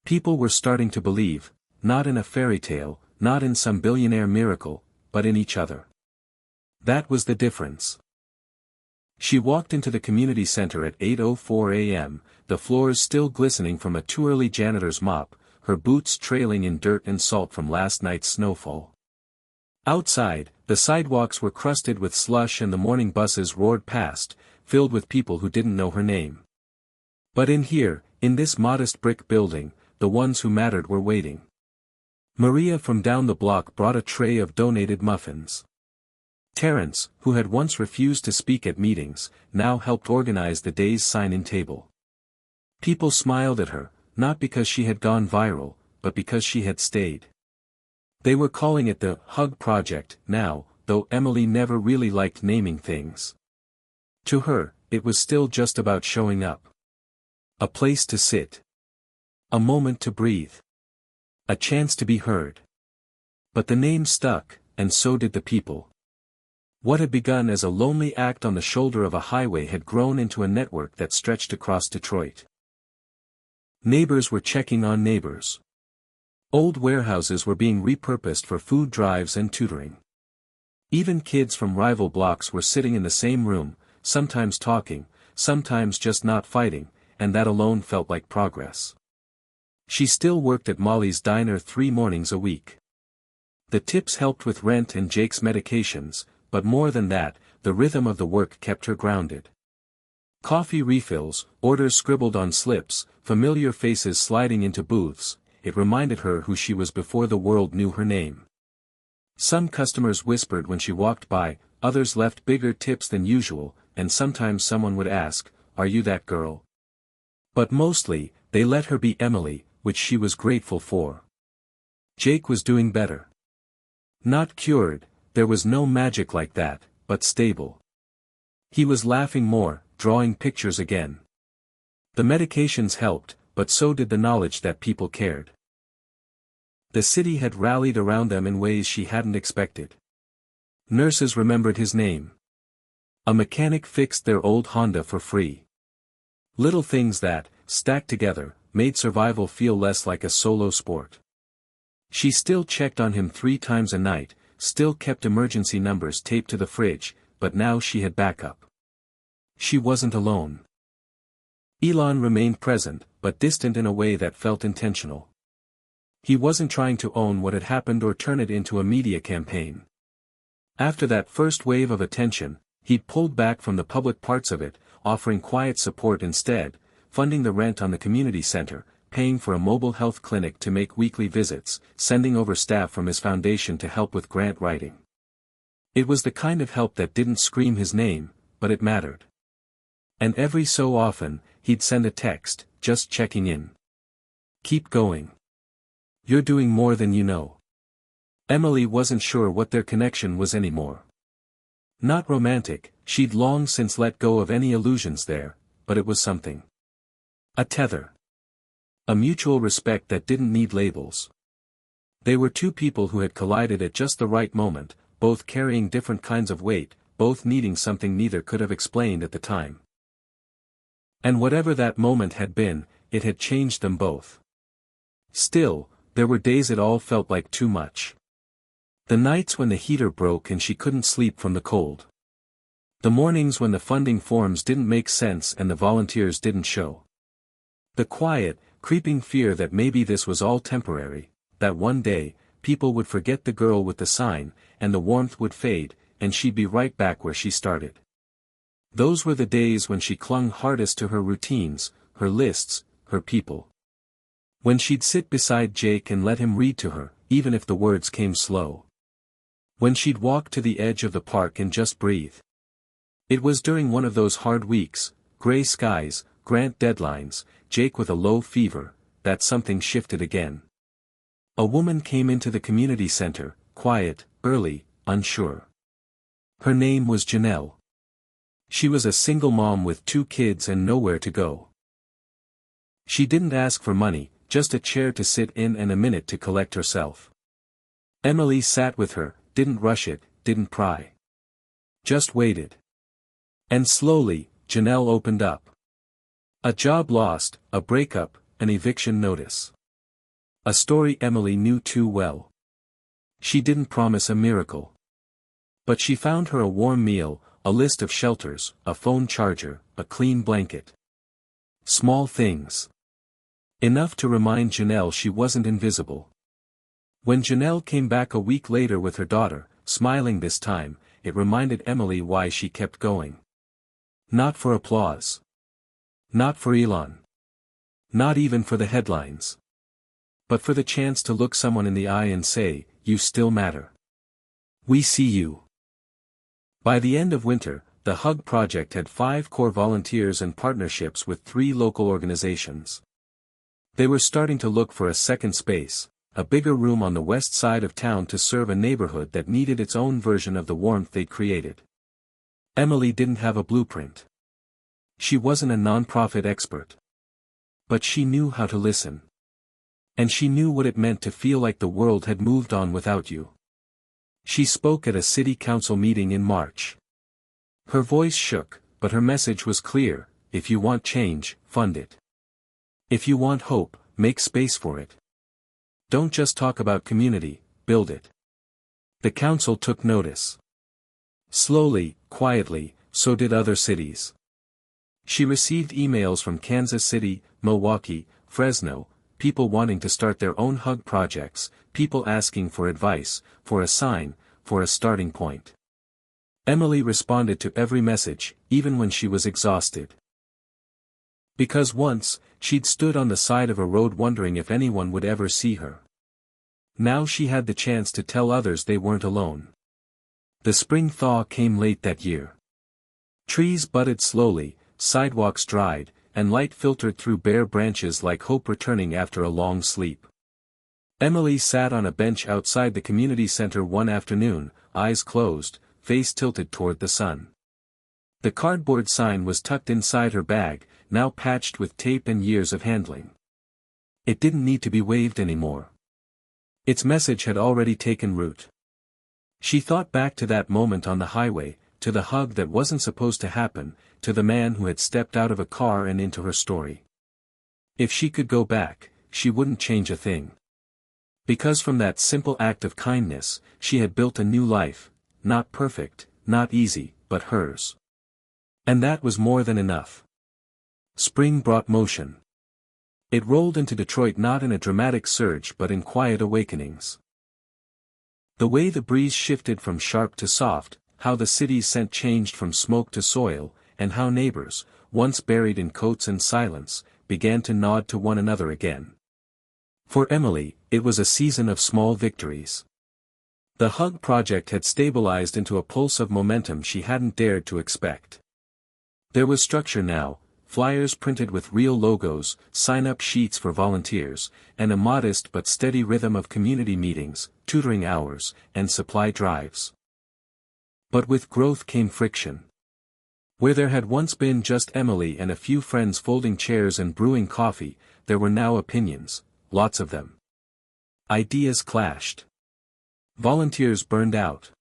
S1: People were starting to believe, not in a fairy tale, not in some billionaire miracle, but in each other. That was the difference. She walked into the community center at 8:04 a.m., the floors still glistening from a too-early janitor's mop, her boots trailing in dirt and salt from last night's snowfall. Outside, the sidewalks were crusted with slush and the morning buses roared past, filled with people who didn't know her name. But in here, in this modest brick building, the ones who mattered were waiting. Maria from down the block brought a tray of donated muffins. Terence, who had once refused to speak at meetings, now helped organize the day's sign-in table. People smiled at her, not because she had gone viral, but because she had stayed. They were calling it the Hug Project now, though Emily never really liked naming things. To her, it was still just about showing up. A place to sit. A moment to breathe. A chance to be heard. But the name stuck, and so did the people. What had begun as a lonely act on the shoulder of a highway had grown into a network that stretched across Detroit. Neighbors were checking on neighbors. Old warehouses were being repurposed for food drives and tutoring. Even kids from rival blocks were sitting in the same room, sometimes talking, sometimes just not fighting, and that alone felt like progress. She still worked at Molly's diner 3 mornings a week. The tips helped with rent and Jake's medications, but more than that, the rhythm of the work kept her grounded. Coffee refills, orders scribbled on slips, familiar faces sliding into booths, it reminded her who she was before the world knew her name. Some customers whispered when she walked by, others left bigger tips than usual, and sometimes someone would ask, "Are you that girl?" But mostly, they let her be Emily, which she was grateful for. Jake was doing better. Not cured, there was no magic like that, but stable. He was laughing more, drawing pictures again. The medications helped, but so did the knowledge that people cared. The city had rallied around them in ways she hadn't expected. Nurses remembered his name. A mechanic fixed their old Honda for free. Little things that, stacked together, made survival feel less like a solo sport. She still checked on him 3 times a night, still kept emergency numbers taped to the fridge, but now she had backup. She wasn't alone. Elon remained present, but distant in a way that felt intentional. He wasn't trying to own what had happened or turn it into a media campaign. After that first wave of attention, he'd pulled back from the public parts of it, offering quiet support instead, funding the rent on the community center, paying for a mobile health clinic to make weekly visits, sending over staff from his foundation to help with grant writing. It was the kind of help that didn't scream his name, but it mattered. And every so often, he'd send a text, just checking in. "Keep going. You're doing more than you know." Emily wasn't sure what their connection was anymore. Not romantic, she'd long since let go of any illusions there, but it was something. A tether. A mutual respect that didn't need labels. They were 2 people who had collided at just the right moment, both carrying different kinds of weight, both needing something neither could have explained at the time. And whatever that moment had been, it had changed them both. Still, there were days it all felt like too much. The nights when the heater broke and she couldn't sleep from the cold. The mornings when the funding forms didn't make sense and the volunteers didn't show. The quiet, creeping fear that maybe this was all temporary, that one day, people would forget the girl with the sign, and the warmth would fade, and she'd be right back where she started. Those were the days when she clung hardest to her routines, her lists, her people. When she'd sit beside Jake and let him read to her, even if the words came slow. When she'd walk to the edge of the park and just breathe. It was during one of those hard weeks, gray skies, grant deadlines, Jake with a low fever, that something shifted again. A woman came into the community center, quiet, early, unsure. Her name was Janelle. She was a single mom with 2 kids and nowhere to go. She didn't ask for money, just a chair to sit in and a minute to collect herself. Emily sat with her, didn't rush it, didn't pry. Just waited. And slowly, Janelle opened up. A job lost, a breakup, an eviction notice. A story Emily knew too well. She didn't promise a miracle. But she found her a warm meal, a list of shelters, a phone charger, a clean blanket. Small things. Enough to remind Janelle she wasn't invisible. When Janelle came back a week later with her daughter, smiling this time, it reminded Emily why she kept going. Not for applause. Not for Elon. Not even for the headlines. But for the chance to look someone in the eye and say, "You still matter. We see you." By the end of winter, the Hug Project had 5 core volunteers and partnerships with 3 local organizations. They were starting to look for a second space, a bigger room on the west side of town to serve a neighborhood that needed its own version of the warmth they'd created. Emily didn't have a blueprint. She wasn't a non-profit expert. But she knew how to listen. And she knew what it meant to feel like the world had moved on without you. She spoke at a city council meeting in March. Her voice shook, but her message was clear: if you want change, fund it. If you want hope, make space for it. Don't just talk about community, build it. The council took notice. Slowly, quietly, so did other cities. She received emails from Kansas City, Milwaukee, Fresno, people wanting to start their own Hug projects, people asking for advice, for a sign, for a starting point. Emily responded to every message, even when she was exhausted. Because once, she'd stood on the side of a road wondering if anyone would ever see her. Now she had the chance to tell others they weren't alone. The spring thaw came late that year. Trees budded slowly, sidewalks dried, and light filtered through bare branches like hope returning after a long sleep. Emily sat on a bench outside the community center one afternoon, eyes closed, face tilted toward the sun. The cardboard sign was tucked inside her bag, now patched with tape and years of handling. It didn't need to be waved anymore. Its message had already taken root. She thought back to that moment on the highway, to the hug that wasn't supposed to happen, to the man who had stepped out of a car and into her story. If she could go back, she wouldn't change a thing. Because from that simple act of kindness, she had built a new life, not perfect, not easy, but hers. And that was more than enough. Spring brought motion. It rolled into Detroit not in a dramatic surge but in quiet awakenings. The way the breeze shifted from sharp to soft, how the city's scent changed from smoke to soil, and how neighbors, once buried in coats and silence, began to nod to one another again. For Emily, it was a season of small victories. The Hug Project had stabilized into a pulse of momentum she hadn't dared to expect. There was structure now, flyers printed with real logos, sign-up sheets for volunteers, and a modest but steady rhythm of community meetings, tutoring hours, and supply drives. But with growth came friction. Where there had once been just Emily and a few friends folding chairs and brewing coffee, there were now opinions, lots of them. Ideas clashed. Volunteers burned out.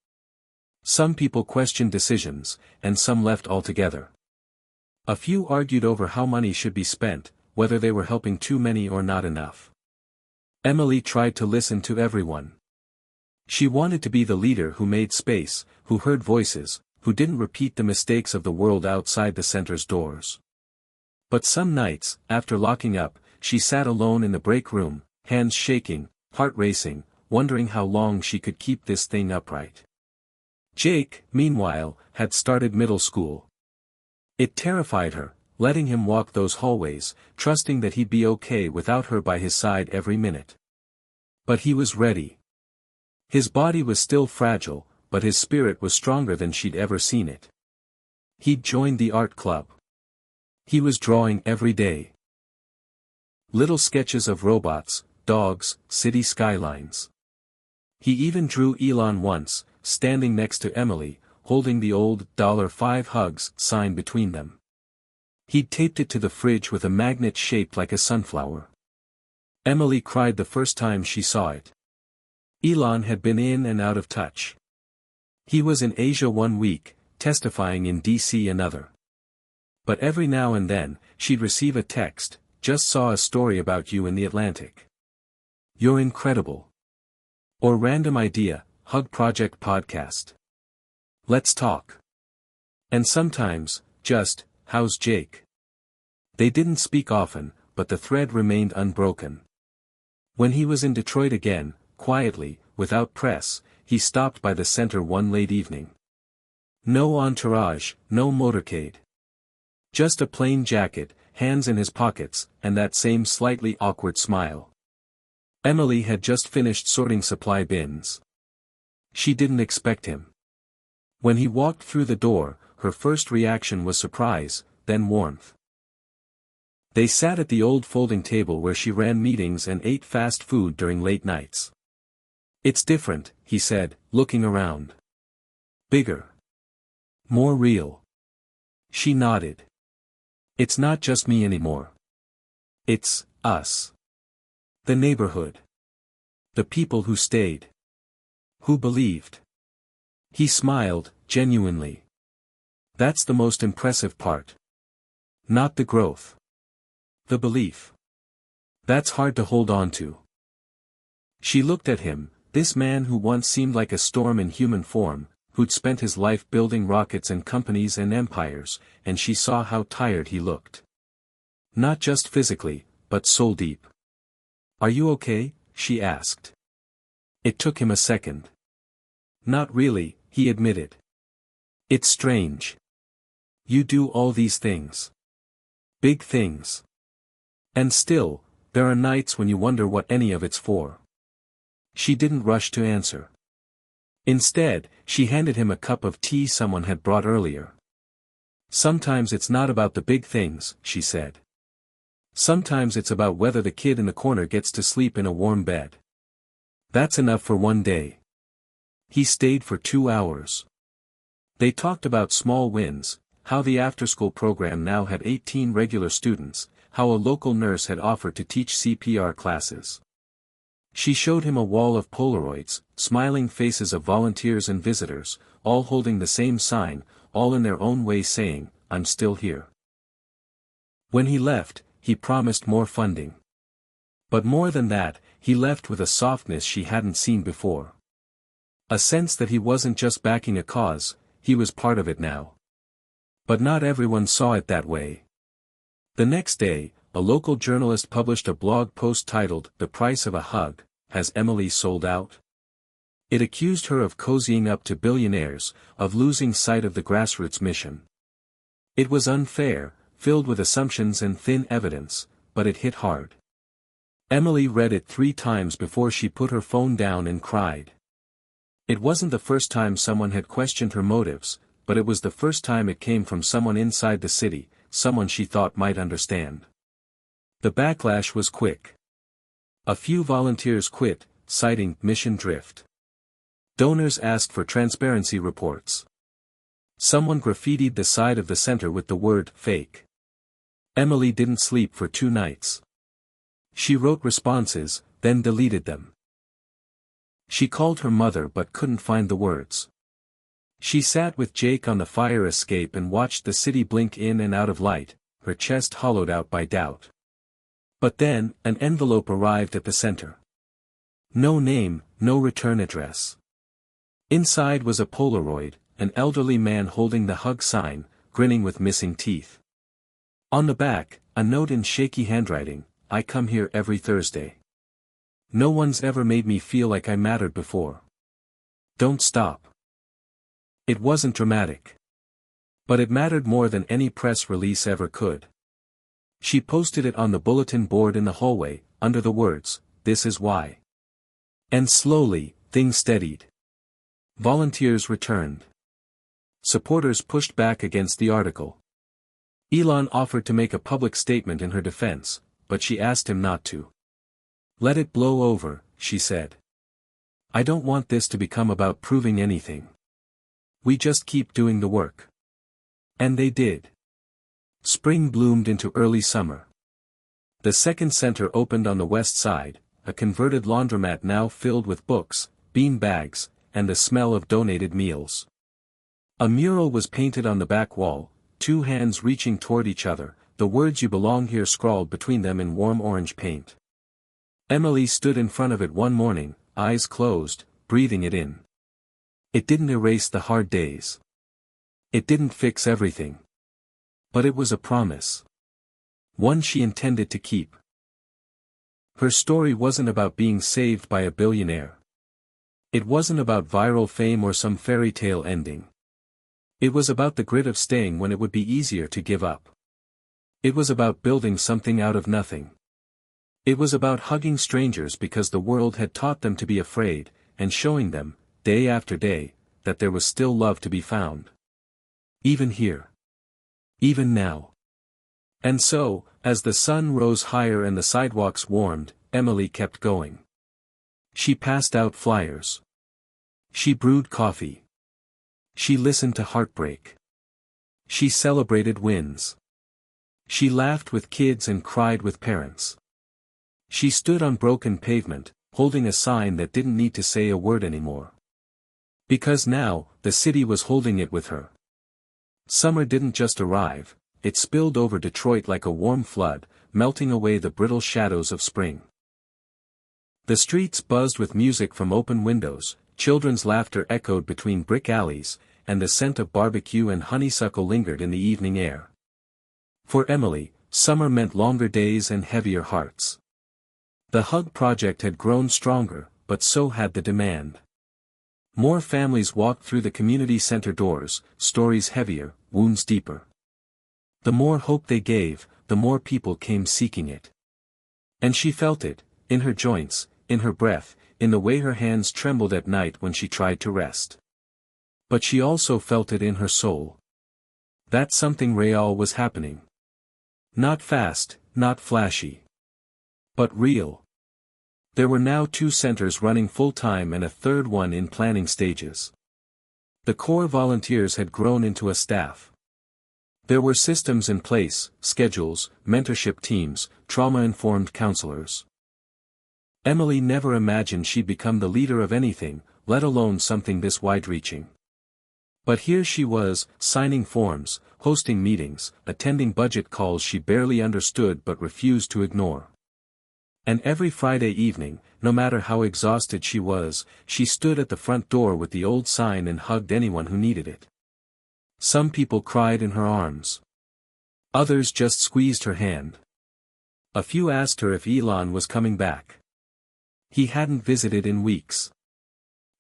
S1: Some people questioned decisions, and some left altogether. A few argued over how money should be spent, whether they were helping too many or not enough. Emily tried to listen to everyone. She wanted to be the leader who made space, who heard voices, who didn't repeat the mistakes of the world outside the center's doors. But some nights, after locking up, she sat alone in the break room, hands shaking, heart racing, wondering how long she could keep this thing upright. Jake, meanwhile, had started middle school. It terrified her, letting him walk those hallways, trusting that he'd be okay without her by his side every minute. But he was ready. His body was still fragile, but his spirit was stronger than she'd ever seen it. He'd joined the art club. He was drawing every day. Little sketches of robots, dogs, city skylines. He even drew Elon once, standing next to Emily, holding the old $5 hugs sign between them. He'd taped it to the fridge with a magnet shaped like a sunflower. Emily cried the first time she saw it. Elon had been in and out of touch. He was in Asia one week, testifying in DC another. But every now and then, she'd receive a text, "Just saw a story about you in the Atlantic." You're incredible. Or random idea, Hug Project podcast. Let's talk. And sometimes, just, how's Jake? They didn't speak often, but the thread remained unbroken. When he was in Detroit again, quietly, without press, he stopped by the center one late evening. No entourage, no motorcade. Just a plain jacket, hands in his pockets, and that same slightly awkward smile. Emily had just finished sorting supply bins. She didn't expect him. When he walked through the door, her first reaction was surprise, then warmth. They sat at the old folding table where she ran meetings and ate fast food during late nights. It's different, he said, looking around. Bigger. More real. She nodded. It's not just me anymore. It's us. The neighborhood. The people who stayed. Who believed. He smiled, genuinely. That's the most impressive part. Not the growth. The belief. That's hard to hold on to. She looked at him, this man who once seemed like a storm in human form, who'd spent his life building rockets and companies and empires, and she saw how tired he looked. Not just physically, but soul deep. Are you okay? She asked. It took him a second. Not really, he admitted. It's strange. You do all these things. Big things. And still, there are nights when you wonder what any of it's for. She didn't rush to answer. Instead, she handed him a cup of tea someone had brought earlier. Sometimes it's not about the big things, she said. Sometimes it's about whether the kid in the corner gets to sleep in a warm bed. That's enough for one day. He stayed for 2 hours. They talked about small wins, how the after-school program now had 18 regular students, how a local nurse had offered to teach CPR classes. She showed him a wall of Polaroids, smiling faces of volunteers and visitors, all holding the same sign, all in their own way saying, I'm still here. When he left, he promised more funding. But more than that, he left with a softness she hadn't seen before. A sense that he wasn't just backing a cause, he was part of it now. But not everyone saw it that way. The next day, a local journalist published a blog post titled, The Price of a Hug, Has Emily Sold Out? It accused her of cozying up to billionaires, of losing sight of the grassroots mission. It was unfair, filled with assumptions and thin evidence, but it hit hard. Emily read it 3 times before she put her phone down and cried. It wasn't the first time someone had questioned her motives, but it was the first time it came from someone inside the city, someone she thought might understand. The backlash was quick. A few volunteers quit, citing mission drift. Donors asked for transparency reports. Someone graffitied the side of the center with the word fake. Emily didn't sleep for 2 nights. She wrote responses, then deleted them. She called her mother but couldn't find the words. She sat with Jake on the fire escape and watched the city blink in and out of light, her chest hollowed out by doubt. But then, an envelope arrived at the center. No name, no return address. Inside was a Polaroid, an elderly man holding the hug sign, grinning with missing teeth. On the back, a note in shaky handwriting, I come here every Thursday. No one's ever made me feel like I mattered before. Don't stop. It wasn't dramatic. But it mattered more than any press release ever could. She posted it on the bulletin board in the hallway, under the words, This is why. And slowly, things steadied. Volunteers returned. Supporters pushed back against the article. Elon offered to make a public statement in her defense, but she asked him not to. Let it blow over, she said. I don't want this to become about proving anything. We just keep doing the work. And they did. Spring bloomed into early summer. The second center opened on the west side, a converted laundromat now filled with books, bean bags, and the smell of donated meals. A mural was painted on the back wall, 2 hands reaching toward each other, the words You Belong Here scrawled between them in warm orange paint. Emily stood in front of it one morning, eyes closed, breathing it in. It didn't erase the hard days. It didn't fix everything. But it was a promise. One she intended to keep. Her story wasn't about being saved by a billionaire. It wasn't about viral fame or some fairy tale ending. It was about the grit of staying when it would be easier to give up. It was about building something out of nothing. It was about hugging strangers because the world had taught them to be afraid, and showing them, day after day, that there was still love to be found. Even here. Even now. And so, as the sun rose higher and the sidewalks warmed, Emily kept going. She passed out flyers. She brewed coffee. She listened to heartbreak. She celebrated wins. She laughed with kids and cried with parents. She stood on broken pavement, holding a sign that didn't need to say a word anymore. Because now, the city was holding it with her. Summer didn't just arrive, it spilled over Detroit like a warm flood, melting away the brittle shadows of spring. The streets buzzed with music from open windows, children's laughter echoed between brick alleys, and the scent of barbecue and honeysuckle lingered in the evening air. For Emily, summer meant longer days and heavier hearts. The Hug Project had grown stronger, but so had the demand. More families walked through the community center doors, stories heavier, wounds deeper. The more hope they gave, the more people came seeking it. And she felt it, in her joints, in her breath, in the way her hands trembled at night when she tried to rest. But she also felt it in her soul. That something real was happening. Not fast, not flashy. But real. There were now 2 centers running full-time and a third one in planning stages. The core volunteers had grown into a staff. There were systems in place, schedules, mentorship teams, trauma-informed counselors. Emily never imagined she'd become the leader of anything, let alone something this wide-reaching. But here she was, signing forms, hosting meetings, attending budget calls she barely understood but refused to ignore. And every Friday evening, no matter how exhausted she was, she stood at the front door with the old sign and hugged anyone who needed it. Some people cried in her arms. Others just squeezed her hand. A few asked her if Elon was coming back. He hadn't visited in weeks.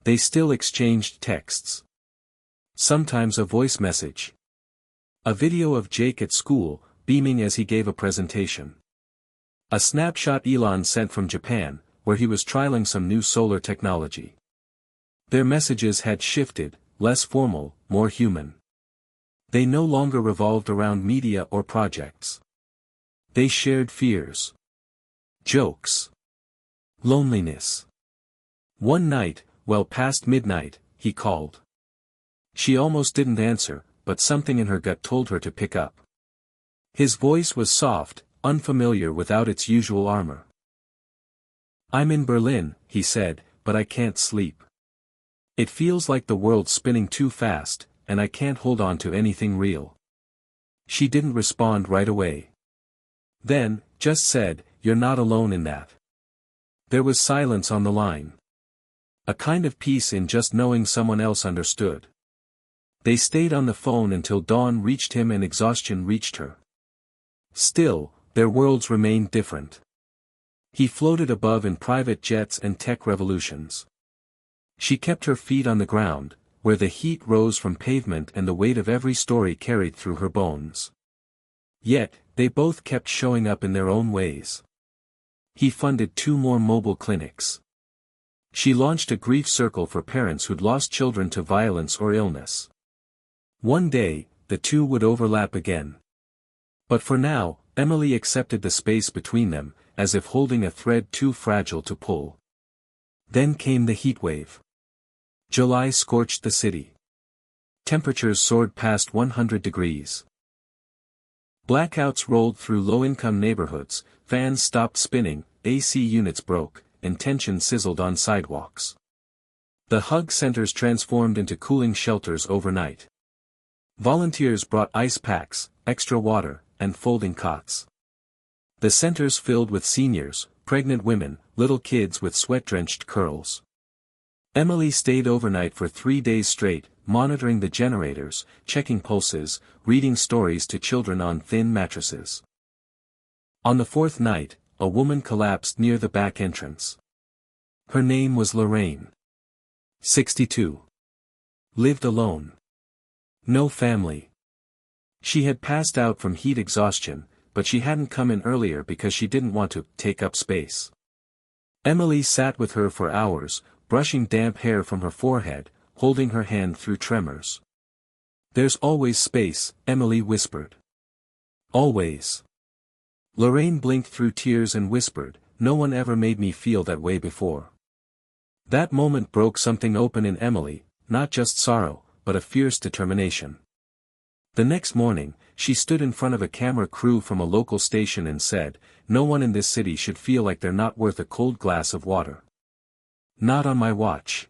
S1: They still exchanged texts. Sometimes a voice message. A video of Jake at school, beaming as he gave a presentation. A snapshot Elon sent from Japan, where he was trialing some new solar technology. Their messages had shifted, less formal, more human. They no longer revolved around media or projects. They shared fears. Jokes. Loneliness. One night, well past midnight, he called. She almost didn't answer, but something in her gut told her to pick up. His voice was soft, unfamiliar without its usual armor. "I'm in Berlin," he said, "but I can't sleep. It feels like the world's spinning too fast, and I can't hold on to anything real." She didn't respond right away. Then, just said, "You're not alone in that." There was silence on the line. A kind of peace in just knowing someone else understood. They stayed on the phone until dawn reached him and exhaustion reached her. Still, their worlds remained different. He floated above in private jets and tech revolutions. She kept her feet on the ground, where the heat rose from pavement and the weight of every story carried through her bones. Yet, they both kept showing up in their own ways. He funded 2 more mobile clinics. She launched a grief circle for parents who'd lost children to violence or illness. One day, the 2 would overlap again. But for now, Emily accepted the space between them, as if holding a thread too fragile to pull. Then came the heatwave. July scorched the city. Temperatures soared past 100 degrees. Blackouts rolled through low-income neighborhoods, fans stopped spinning, AC units broke, and tension sizzled on sidewalks. The hug centers transformed into cooling shelters overnight. Volunteers brought ice packs, extra water, and folding cots. The centers filled with seniors, pregnant women, little kids with sweat-drenched curls. Emily stayed overnight for 3 days straight, monitoring the generators, checking pulses, reading stories to children on thin mattresses. On the 4th night, a woman collapsed near the back entrance. Her name was Lorraine. 62. Lived alone. No family. She had passed out from heat exhaustion, but she hadn't come in earlier because she didn't want to take up space. Emily sat with her for hours, brushing damp hair from her forehead, holding her hand through tremors. "There's always space," Emily whispered. "Always." Lorraine blinked through tears and whispered, "No one ever made me feel that way before." That moment broke something open in Emily, not just sorrow, but a fierce determination. The next morning, she stood in front of a camera crew from a local station and said, "No one in this city should feel like they're not worth a cold glass of water. Not on my watch.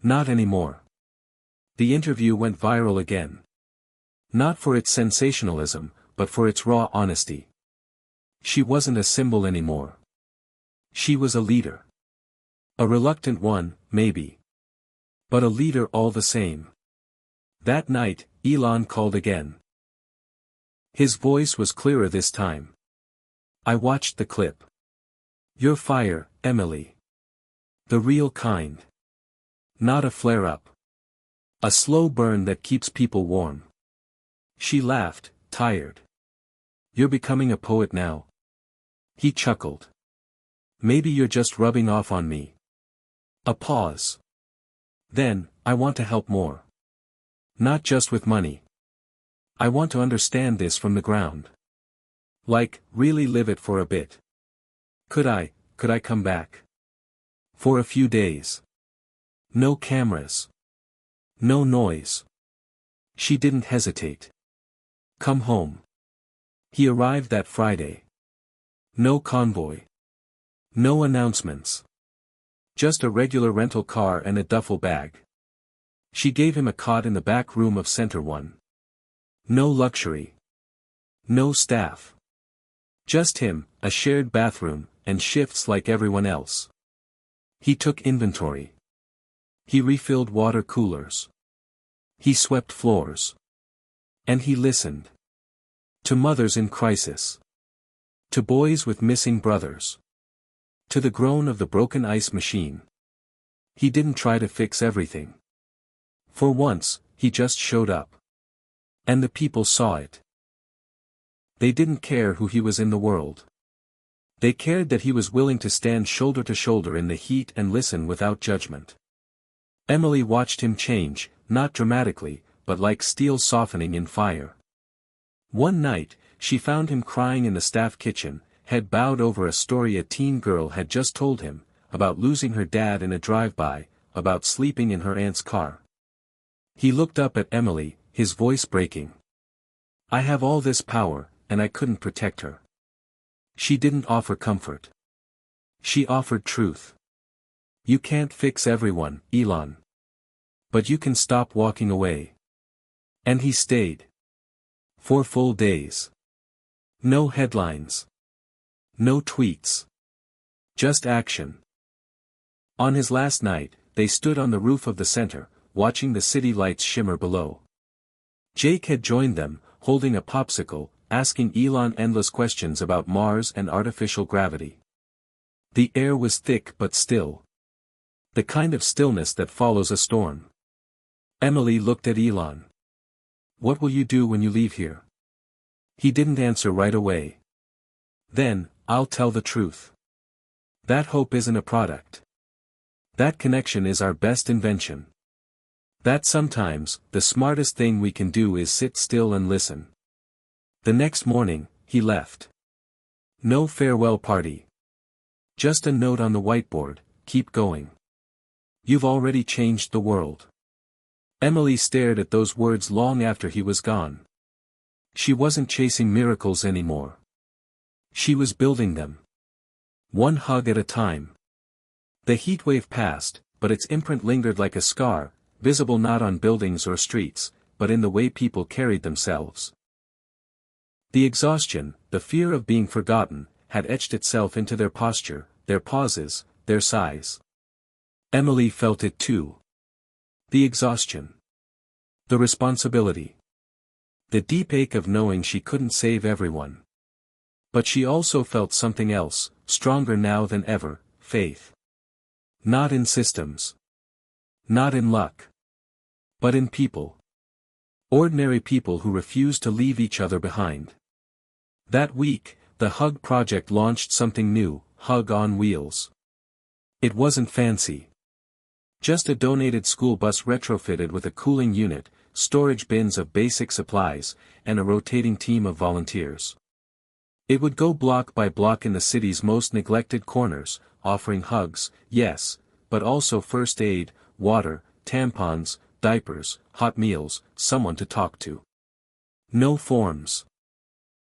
S1: Not anymore." The interview went viral again. Not for its sensationalism, but for its raw honesty. She wasn't a symbol anymore. She was a leader. A reluctant one, maybe. But a leader all the same. That night, Elon called again. His voice was clearer this time. "I watched the clip. You're fire, Emily. The real kind. Not a flare-up. A slow burn that keeps people warm." She laughed, tired. "You're becoming a poet now." He chuckled. "Maybe you're just rubbing off on me." A pause. Then, "I want to help more. Not just with money. I want to understand this from the ground. Like, really live it for a bit. Could I come back? For a few days. No cameras. No noise." She didn't hesitate. "Come home." He arrived that Friday. No convoy. No announcements. Just a regular rental car and a duffel bag. She gave him a cot in the back room of Center 1. No luxury. No staff. Just him, a shared bathroom, and shifts like everyone else. He took inventory. He refilled water coolers. He swept floors. And he listened. To mothers in crisis. To boys with missing brothers. To the groan of the broken ice machine. He didn't try to fix everything. For once, he just showed up. And the people saw it. They didn't care who he was in the world. They cared that he was willing to stand shoulder to shoulder in the heat and listen without judgment. Emily watched him change, not dramatically, but like steel softening in fire. One night, she found him crying in the staff kitchen, head bowed over a story a teen girl had just told him, about losing her dad in a drive-by, about sleeping in her aunt's car. He looked up at Emily, his voice breaking. "I have all this power, and I couldn't protect her." She didn't offer comfort. She offered truth. "You can't fix everyone, Elon. But you can stop walking away." And he stayed. 4 full days. No headlines. No tweets. Just action. On his last night, they stood on the roof of the center, watching the city lights shimmer below. Jake had joined them, holding a popsicle, asking Elon endless questions about Mars and artificial gravity. The air was thick but still. The kind of stillness that follows a storm. Emily looked at Elon. "What will you do when you leave here?" He didn't answer right away. "Then, I'll tell the truth. That hope isn't a product. That connection is our best invention. That sometimes, the smartest thing we can do is sit still and listen." The next morning, he left. No farewell party. Just a note on the whiteboard, "Keep going. You've already changed the world." Emily stared at those words long after he was gone. She wasn't chasing miracles anymore. She was building them. One hug at a time. The heatwave passed, but its imprint lingered like a scar, visible not on buildings or streets, but in the way people carried themselves. The exhaustion, the fear of being forgotten, had etched itself into their posture, their pauses, their sighs. Emily felt it too. The exhaustion. The responsibility. The deep ache of knowing she couldn't save everyone. But she also felt something else, stronger now than ever, faith. Not in systems. Not in luck. But in people. Ordinary people who refuse to leave each other behind. That week, the Hug Project launched something new, Hug on Wheels. It wasn't fancy. Just a donated school bus retrofitted with a cooling unit, storage bins of basic supplies, and a rotating team of volunteers. It would go block by block in the city's most neglected corners, offering hugs, yes, but also first aid, water, tampons, diapers, hot meals, someone to talk to. No forms.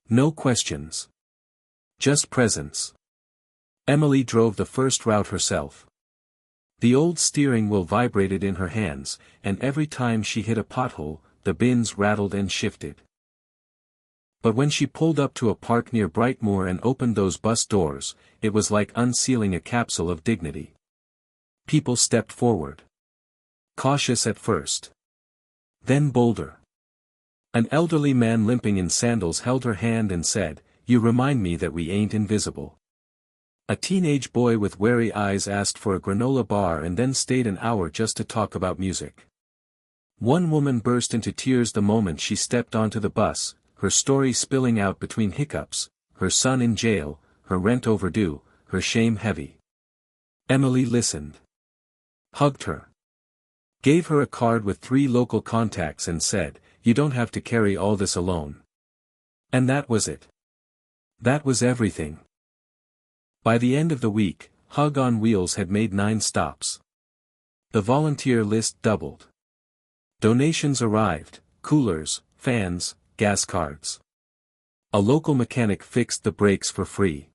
S1: No questions. Just presence. Emily drove the first route herself. The old steering wheel vibrated in her hands, and every time she hit a pothole, the bins rattled and shifted. But when she pulled up to a park near Brightmoor and opened those bus doors, it was like unsealing a capsule of dignity. People stepped forward. Cautious at first. Then bolder. An elderly man limping in sandals held her hand and said, "You remind me that we ain't invisible." A teenage boy with wary eyes asked for a granola bar and then stayed an hour just to talk about music. One woman burst into tears the moment she stepped onto the bus, her story spilling out between hiccups, her son in jail, her rent overdue, her shame heavy. Emily listened. Hugged her. Gave her a card with 3 local contacts and said, "You don't have to carry all this alone." And that was it. That was everything. By the end of the week, Hug on Wheels had made 9 stops. The volunteer list doubled. Donations arrived, coolers, fans, gas cards. A local mechanic fixed the brakes for free.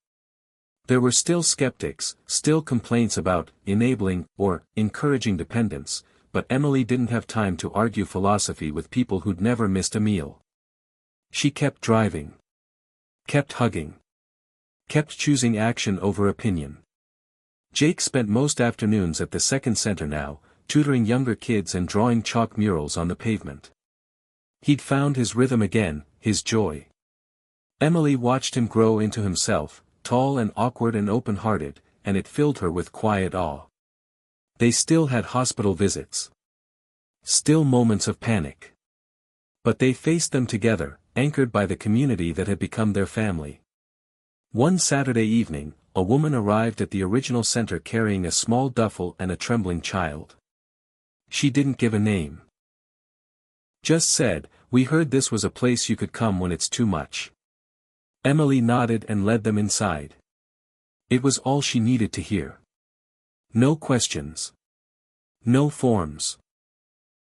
S1: There were still skeptics, still complaints about enabling or encouraging dependence, but Emily didn't have time to argue philosophy with people who'd never missed a meal. She kept driving. Kept hugging. Kept choosing action over opinion. Jake spent most afternoons at the second center now, tutoring younger kids and drawing chalk murals on the pavement. He'd found his rhythm again, his joy. Emily watched him grow into himself, tall and awkward and open-hearted, and it filled her with quiet awe. They still had hospital visits. Still moments of panic. But they faced them together, anchored by the community that had become their family. One Saturday evening, a woman arrived at the original center carrying a small duffel and a trembling child. She didn't give a name. Just said, "We heard this was a place you could come when it's too much." Emily nodded and led them inside. It was all she needed to hear. No questions. No forms.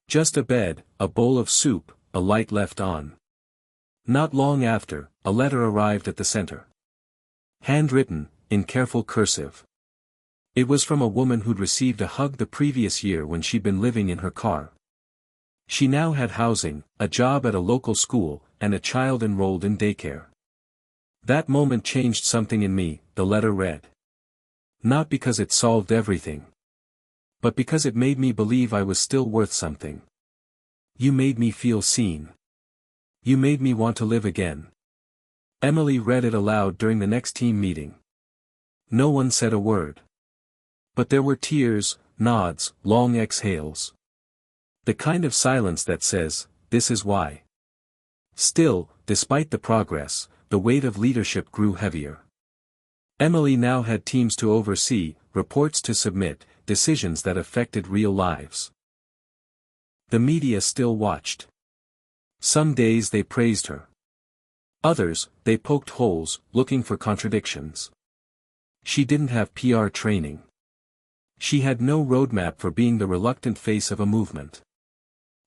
S1: Just a bed, a bowl of soup, a light left on. Not long after, a letter arrived at the center. Handwritten, in careful cursive. It was from a woman who'd received a hug the previous year when she'd been living in her car. She now had housing, a job at a local school, and a child enrolled in daycare. "That moment changed something in me," the letter read. "Not because it solved everything. But because it made me believe I was still worth something. You made me feel seen. You made me want to live again." Emily read it aloud during the next team meeting. No one said a word. But there were tears, nods, long exhales. The kind of silence that says, "This is why." Still, despite the progress, the weight of leadership grew heavier. Emily now had teams to oversee, reports to submit, decisions that affected real lives. The media still watched. Some days they praised her. Others, they poked holes, looking for contradictions. She didn't have PR training. She had no roadmap for being the reluctant face of a movement.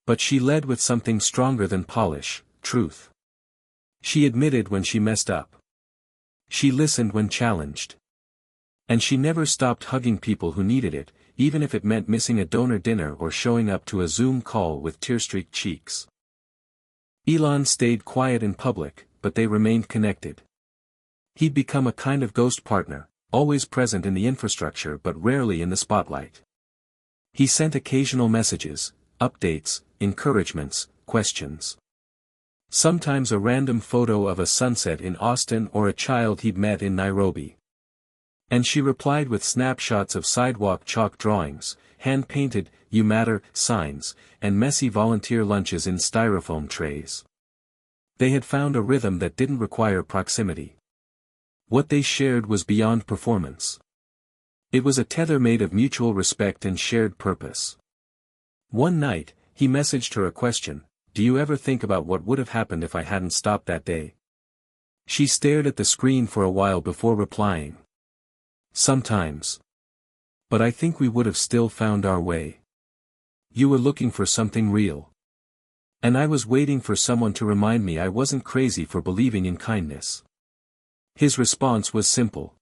S1: But she led with something stronger than polish, truth. She admitted when she messed up. She listened when challenged. And she never stopped hugging people who needed it, even if it meant missing a donor dinner or showing up to a Zoom call with tear-streaked cheeks. Elon stayed quiet in public, but they remained connected. He'd become a kind of ghost partner, always present in the infrastructure but rarely in the spotlight. He sent occasional messages, updates, encouragements, questions. Sometimes a random photo of a sunset in Austin or a child he'd met in Nairobi. And she replied with snapshots of sidewalk chalk drawings, hand-painted, "You Matter" signs, and messy volunteer lunches in styrofoam trays. They had found a rhythm that didn't require proximity. What they shared was beyond performance. It was a tether made of mutual respect and shared purpose. One night, he messaged her a question: "Do you ever think about what would have happened if I hadn't stopped that day?" She stared at the screen for a while before replying. "Sometimes. But I think we would have still found our way. You were looking for something real. And I was waiting for someone to remind me I wasn't crazy for believing in kindness." His response was simple.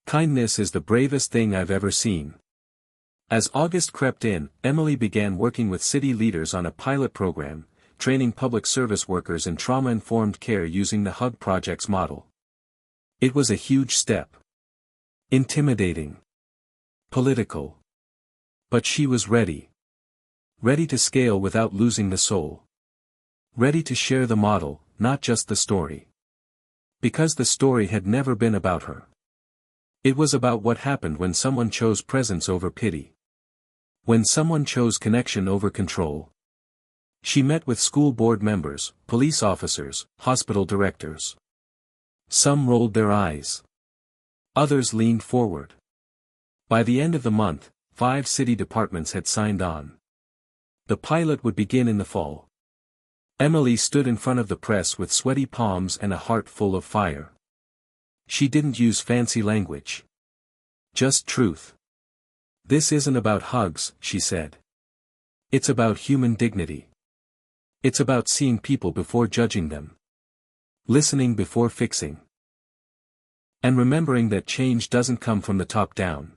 S1: "Kindness is the bravest thing I've ever seen." As August crept in, Emily began working with city leaders on a pilot program, training public service workers in trauma-informed care using the Hug Project's model. It was a huge step. Intimidating. Political. But she was ready. Ready to scale without losing the soul. Ready to share the model, not just the story. Because the story had never been about her. It was about what happened when someone chose presence over pity. When someone chose connection over control. She met with school board members, police officers, hospital directors. Some rolled their eyes. Others leaned forward. By the end of the month, 5 city departments had signed on. The pilot would begin in the fall. Emily stood in front of the press with sweaty palms and a heart full of fire. She didn't use fancy language. Just truth. "This isn't about hugs," she said. "It's about human dignity. It's about seeing people before judging them. Listening before fixing. And remembering that change doesn't come from the top down.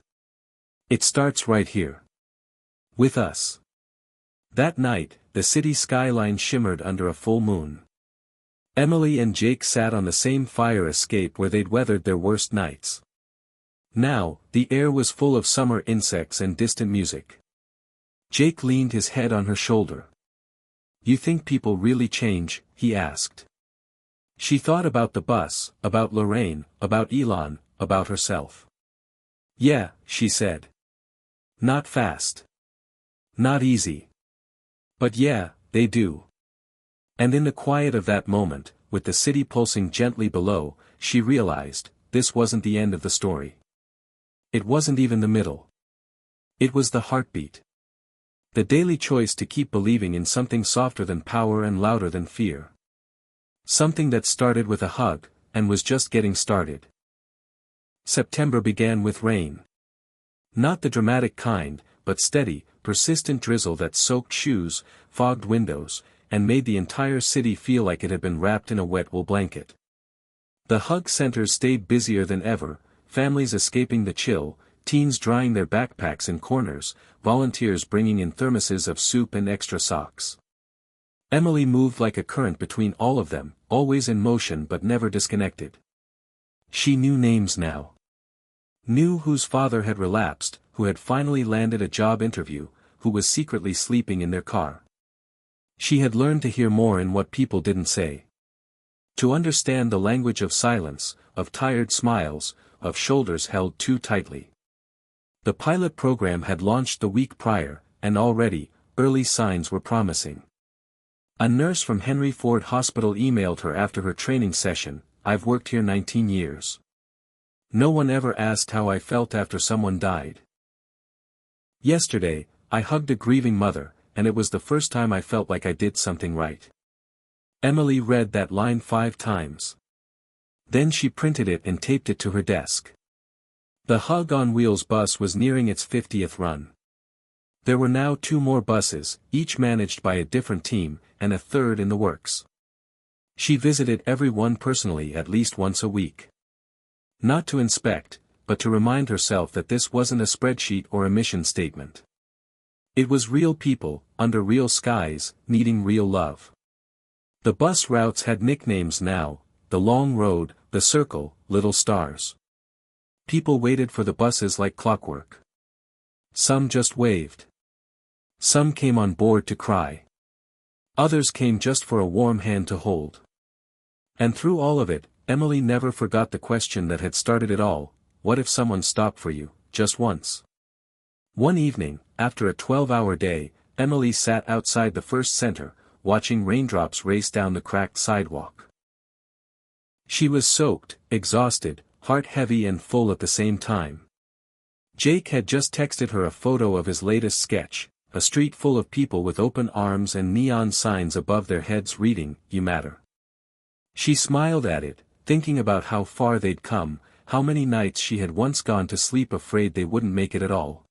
S1: It starts right here. With us." That night, the city skyline shimmered under a full moon. Emily and Jake sat on the same fire escape where they'd weathered their worst nights. Now, the air was full of summer insects and distant music. Jake leaned his head on her shoulder. "You think people really change?" he asked. She thought about the bus, about Lorraine, about Elon, about herself. "Yeah," she said. "Not fast. Not easy. But yeah, they do." And in the quiet of that moment, with the city pulsing gently below, she realized, this wasn't the end of the story. It wasn't even the middle. It was the heartbeat. The daily choice to keep believing in something softer than power and louder than fear. Something that started with a hug, and was just getting started. September began with rain. Not the dramatic kind, but steady, persistent drizzle that soaked shoes, fogged windows, and made the entire city feel like it had been wrapped in a wet wool blanket. The hug centers stayed busier than ever, families escaping the chill, teens drying their backpacks in corners, volunteers bringing in thermoses of soup and extra socks. Emily moved like a current between all of them, always in motion but never disconnected. She knew names now. Knew whose father had relapsed, who had finally landed a job interview, who was secretly sleeping in their car. She had learned to hear more in what people didn't say. To understand the language of silence, of tired smiles, of shoulders held too tightly. The pilot program had launched the week prior, and already, early signs were promising. A nurse from Henry Ford Hospital emailed her after her training session, "I've worked here 19 years. No one ever asked how I felt after someone died. Yesterday, I hugged a grieving mother, and it was the first time I felt like I did something right." Emily read that line 5 times. Then she printed it and taped it to her desk. The Hug on Wheels bus was nearing its 50th run. There were now 2 more buses, each managed by a different team, and a third in the works. She visited every one personally at least once a week. Not to inspect, but to remind herself that this wasn't a spreadsheet or a mission statement. It was real people, under real skies, needing real love. The bus routes had nicknames now: the long road, the circle, little stars. People waited for the buses like clockwork. Some just waved. Some came on board to cry. Others came just for a warm hand to hold. And through all of it, Emily never forgot the question that had started it all: what if someone stopped for you, just once? One evening, after a 12-hour day, Emily sat outside the first center, watching raindrops race down the cracked sidewalk. She was soaked, exhausted, heart heavy and full at the same time. Jake had just texted her a photo of his latest sketch, a street full of people with open arms and neon signs above their heads reading, "You matter." She smiled at it, thinking about how far they'd come, how many nights she had once gone to sleep afraid they wouldn't make it at all.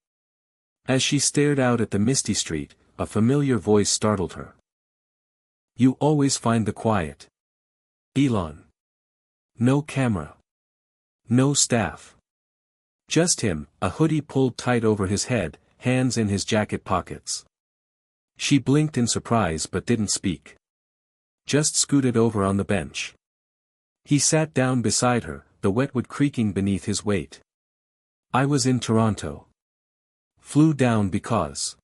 S1: As she stared out at the misty street, a familiar voice startled her. "You always find the quiet. Elon." No camera. No staff. Just him, a hoodie pulled tight over his head, hands in his jacket pockets. She blinked in surprise but didn't speak. Just scooted over on the bench. He sat down beside her, the wetwood creaking beneath his weight. "I was in Toronto. Flew down because.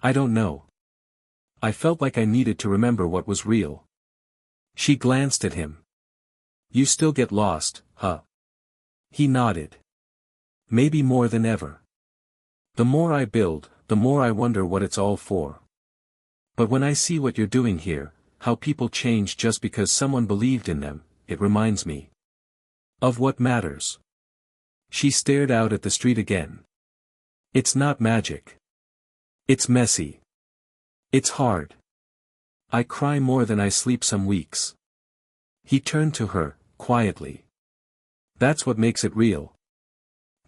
S1: I don't know. I felt like I needed to remember what was real." She glanced at him. "You still get lost, huh?" He nodded. "Maybe more than ever. The more I build, the more I wonder what it's all for. But when I see what you're doing here, how people change just because someone believed in them, it reminds me of what matters." She stared out at the street again. "It's not magic. It's messy. It's hard. I cry more than I sleep some weeks." He turned to her, quietly. "That's what makes it real."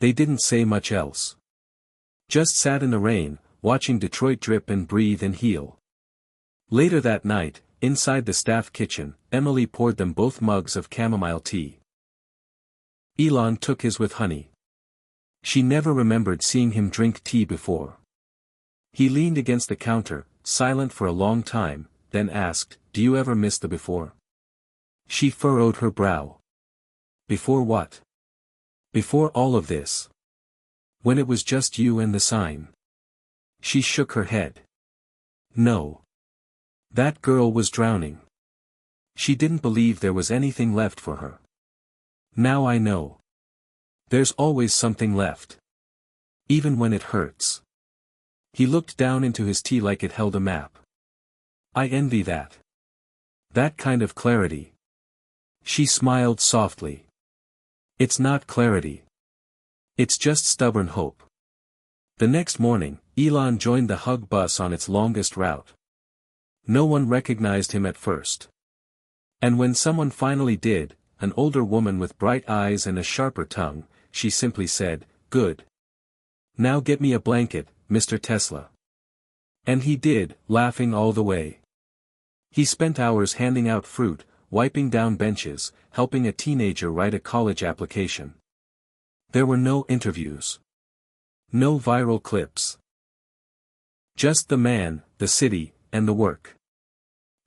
S1: They didn't say much else. Just sat in the rain, watching Detroit drip and breathe and heal. Later that night, inside the staff kitchen, Emily poured them both mugs of chamomile tea. Elon took his with honey. She never remembered seeing him drink tea before. He leaned against the counter, silent for a long time, then asked, "Do you ever miss the before?" She furrowed her brow. "Before what?" "Before all of this. When it was just you and the sign." She shook her head. "No. That girl was drowning. She didn't believe there was anything left for her. Now I know. There's always something left. Even when it hurts." He looked down into his tea like it held a map. "I envy that. That kind of clarity." She smiled softly. "It's not clarity. It's just stubborn hope." The next morning, Elon joined the Hug bus on its longest route. No one recognized him at first. And when someone finally did, an older woman with bright eyes and a sharper tongue, she simply said, "Good. Now get me a blanket, Mr. Tesla." And he did, laughing all the way. He spent hours handing out fruit, wiping down benches, helping a teenager write a college application. There were no interviews. No viral clips. Just the man, the city, and the work.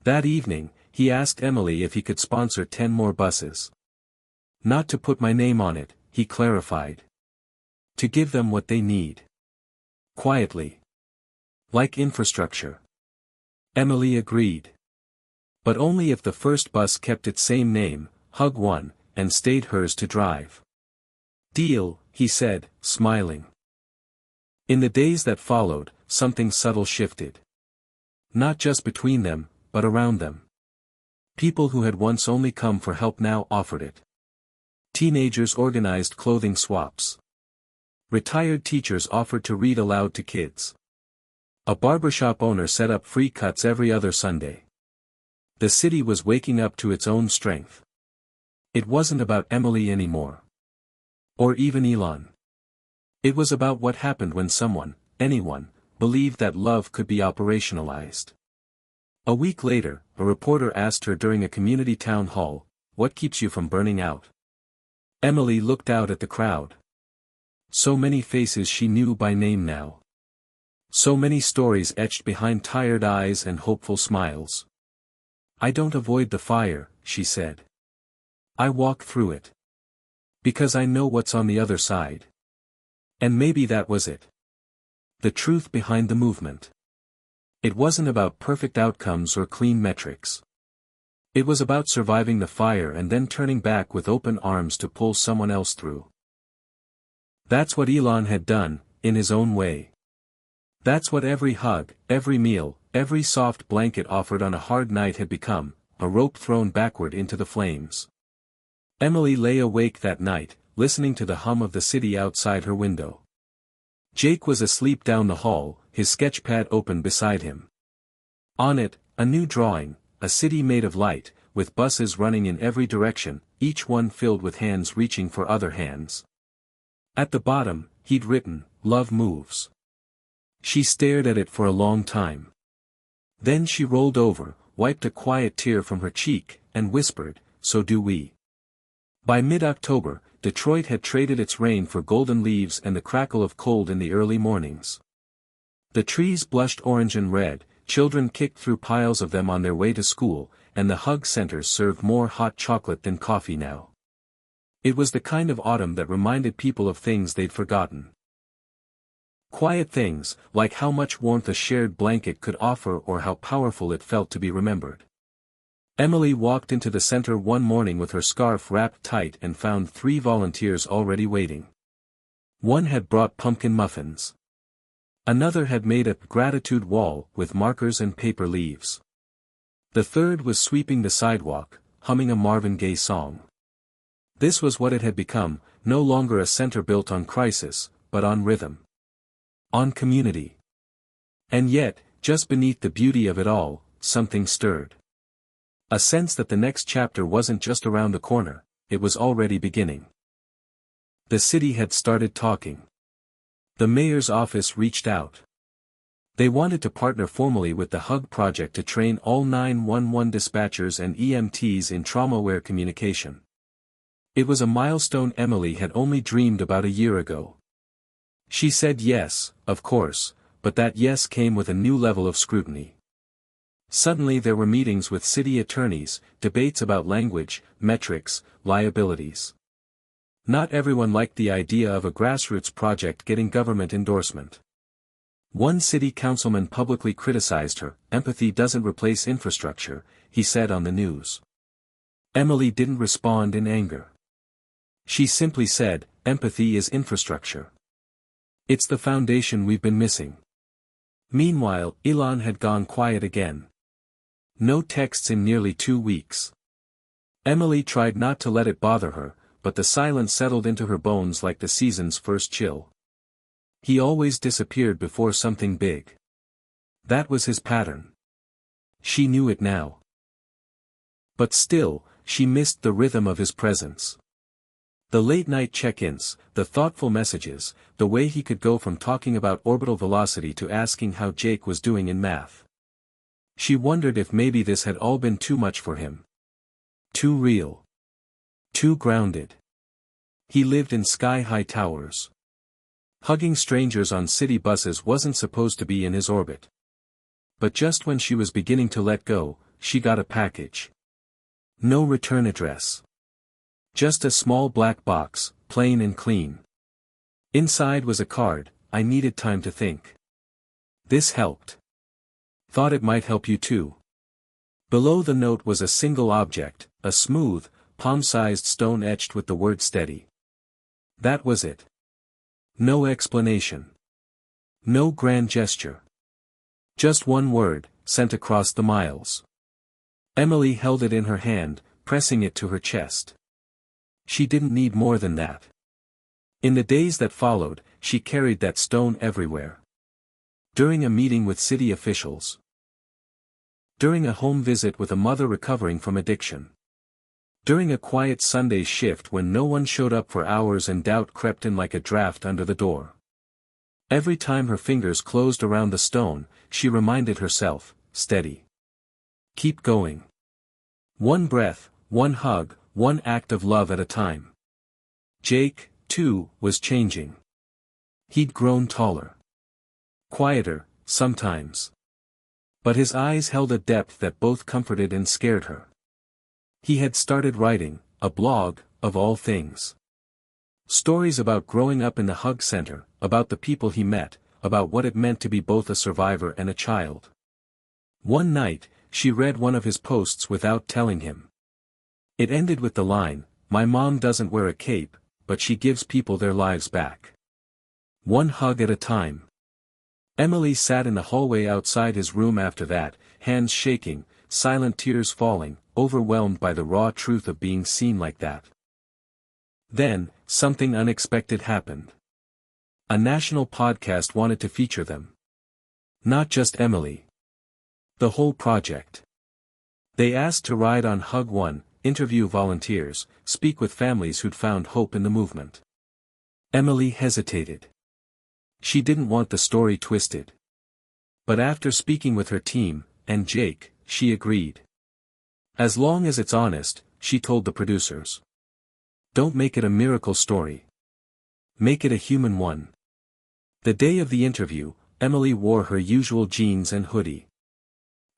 S1: That evening, he asked Emily if he could sponsor 10 more buses. "Not to put my name on it," he clarified. "To give them what they need. Quietly. Like infrastructure." Emily agreed. But only if the first bus kept its same name, Hug 1, and stayed hers to drive. "Deal," he said, smiling. In the days that followed, something subtle shifted. Not just between them, but around them. People who had once only come for help now offered it. Teenagers organized clothing swaps. Retired teachers offered to read aloud to kids. A barbershop owner set up free cuts every other Sunday. The city was waking up to its own strength. It wasn't about Emily anymore. Or even Elon. It was about what happened when someone, anyone, believed that love could be operationalized. A week later, a reporter asked her during a community town hall, "What keeps you from burning out?" Emily looked out at the crowd. So many faces she knew by name now. So many stories etched behind tired eyes and hopeful smiles. "I don't avoid the fire," she said. I walk through it. Because I know what's on the other side. And maybe that was it. The truth behind the movement. It wasn't about perfect outcomes or clean metrics. It was about surviving the fire and then turning back with open arms to pull someone else through. That's what Elon had done, in his own way. That's what every hug, every meal, every soft blanket offered on a hard night had become, a rope thrown backward into the flames. Emily lay awake that night, listening to the hum of the city outside her window. Jake was asleep down the hall, his sketchpad open beside him. On it, a new drawing, a city made of light, with buses running in every direction, each one filled with hands reaching for other hands. At the bottom, he'd written, "Love moves." She stared at it for a long time. Then she rolled over, wiped a quiet tear from her cheek, and whispered, "So do we." By mid-October, Detroit had traded its rain for golden leaves and the crackle of cold in the early mornings. The trees blushed orange and red, children kicked through piles of them on their way to school, and the hug centers served more hot chocolate than coffee now. It was the kind of autumn that reminded people of things they'd forgotten. Quiet things, like how much warmth a shared blanket could offer or how powerful it felt to be remembered. Emily walked into the center one morning with her scarf wrapped tight and found 3 volunteers already waiting. One had brought pumpkin muffins. Another had made a gratitude wall with markers and paper leaves. The third was sweeping the sidewalk, humming a Marvin Gaye song. This was what it had become, no longer a center built on crisis, but on rhythm. On community. And yet, just beneath the beauty of it all, something stirred. A sense that the next chapter wasn't just around the corner, it was already beginning. The city had started talking. The mayor's office reached out. They wanted to partner formally with the HUG project to train all 911 dispatchers and EMTs in trauma-aware communication. It was a milestone Emily had only dreamed about a year ago. She said yes, of course, but that yes came with a new level of scrutiny. Suddenly there were meetings with city attorneys, debates about language, metrics, liabilities. Not everyone liked the idea of a grassroots project getting government endorsement. One city councilman publicly criticized her. "Empathy doesn't replace infrastructure," he said on the news. Emily didn't respond in anger. She simply said, "Empathy is infrastructure. It's the foundation we've been missing." Meanwhile, Elon had gone quiet again. No texts in nearly 2 weeks. Emily tried not to let it bother her, but the silence settled into her bones like the season's first chill. He always disappeared before something big. That was his pattern. She knew it now. But still, she missed the rhythm of his presence. The late-night check-ins, the thoughtful messages, the way he could go from talking about orbital velocity to asking how Jake was doing in math. She wondered if maybe this had all been too much for him. Too real. Too grounded. He lived in sky-high towers. Hugging strangers on city buses wasn't supposed to be in his orbit. But just when she was beginning to let go, she got a package. No return address. Just a small black box, plain and clean. Inside was a card, "I needed time to think. This helped. Thought it might help you too." Below the note was a single object, a smooth, palm-sized stone etched with the word steady. That was it. No explanation. No grand gesture. Just one word, sent across the miles. Emily held it in her hand, pressing it to her chest. She didn't need more than that. In the days that followed, she carried that stone everywhere. During a meeting with city officials. During a home visit with a mother recovering from addiction. During a quiet Sunday shift when no one showed up for hours and doubt crept in like a draft under the door. Every time her fingers closed around the stone, she reminded herself, steady. Keep going. One breath, one hug, one act of love at a time. Jake, too, was changing. He'd grown taller. Quieter, sometimes. But his eyes held a depth that both comforted and scared her. He had started writing, a blog, of all things. Stories about growing up in the Hug Center, about the people he met, about what it meant to be both a survivor and a child. One night, she read one of his posts without telling him. It ended with the line, "My mom doesn't wear a cape, but she gives people their lives back. One hug at a time." Emily sat in the hallway outside his room after that, hands shaking, silent tears falling, overwhelmed by the raw truth of being seen like that. Then, something unexpected happened. A national podcast wanted to feature them. Not just Emily. The whole project. They asked to ride on Hug One, interview volunteers, speak with families who'd found hope in the movement. Emily hesitated. She didn't want the story twisted. But after speaking with her team, and Jake, she agreed. As long as it's honest, she told the producers. Don't make it a miracle story. Make it a human one. The day of the interview, Emily wore her usual jeans and hoodie.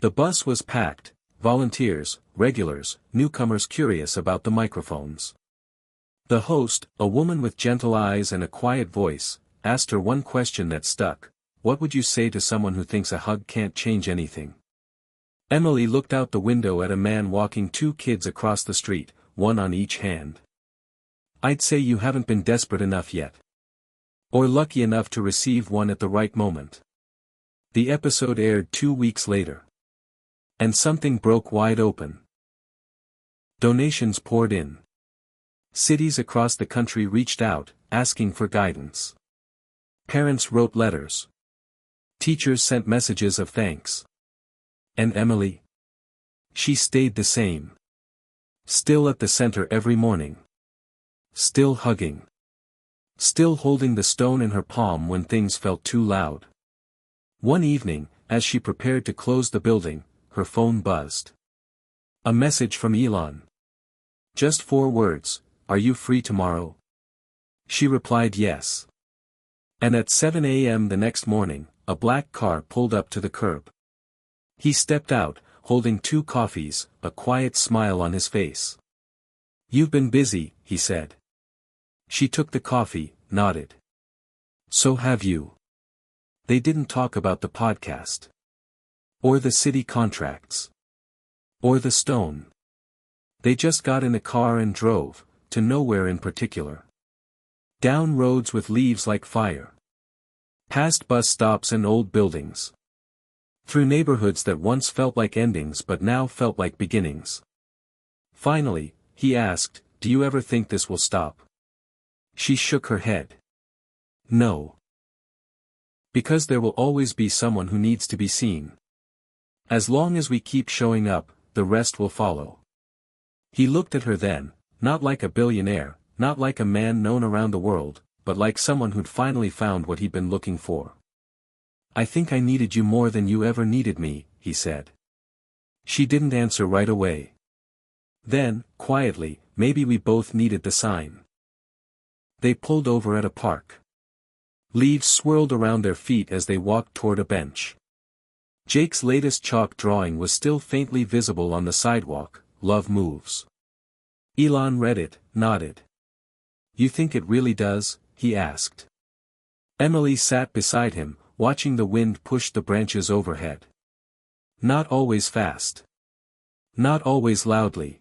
S1: The bus was packed, volunteers, regulars, newcomers curious about the microphones. The host, a woman with gentle eyes and a quiet voice, asked her one question that stuck: "What would you say to someone who thinks a hug can't change anything?" Emily looked out the window at a man walking two kids across the street, one on each hand. "I'd say you haven't been desperate enough yet. Or lucky enough to receive one at the right moment." The episode aired 2 weeks later. And something broke wide open. Donations poured in. Cities across the country reached out, asking for guidance. Parents wrote letters. Teachers sent messages of thanks. And Emily? She stayed the same. Still at the center every morning. Still hugging. Still holding the stone in her palm when things felt too loud. One evening, as she prepared to close the building, her phone buzzed. A message from Elon. Just 4 words, "Are you free tomorrow?" She replied yes. And at 7 a.m. the next morning, a black car pulled up to the curb. He stepped out, holding 2 coffees, a quiet smile on his face. "You've been busy," he said. She took the coffee, nodded. "So have you." They didn't talk about the podcast. Or the city contracts. Or the stone. They just got in a car and drove, to nowhere in particular. Down roads with leaves like fire. Past bus stops and old buildings. Through neighborhoods that once felt like endings but now felt like beginnings. Finally, he asked, "Do you ever think this will stop?" She shook her head. No. Because there will always be someone who needs to be seen. As long as we keep showing up, the rest will follow. He looked at her then, not like a billionaire, not like a man known around the world, but like someone who'd finally found what he'd been looking for. "I think I needed you more than you ever needed me," he said. She didn't answer right away. Then, quietly, "Maybe we both needed the sign." They pulled over at a park. Leaves swirled around their feet as they walked toward a bench. Jake's latest chalk drawing was still faintly visible on the sidewalk, "Love moves." Elon read it, nodded. "You think it really does?" he asked. Emily sat beside him, watching the wind push the branches overhead. Not always fast. Not always loudly.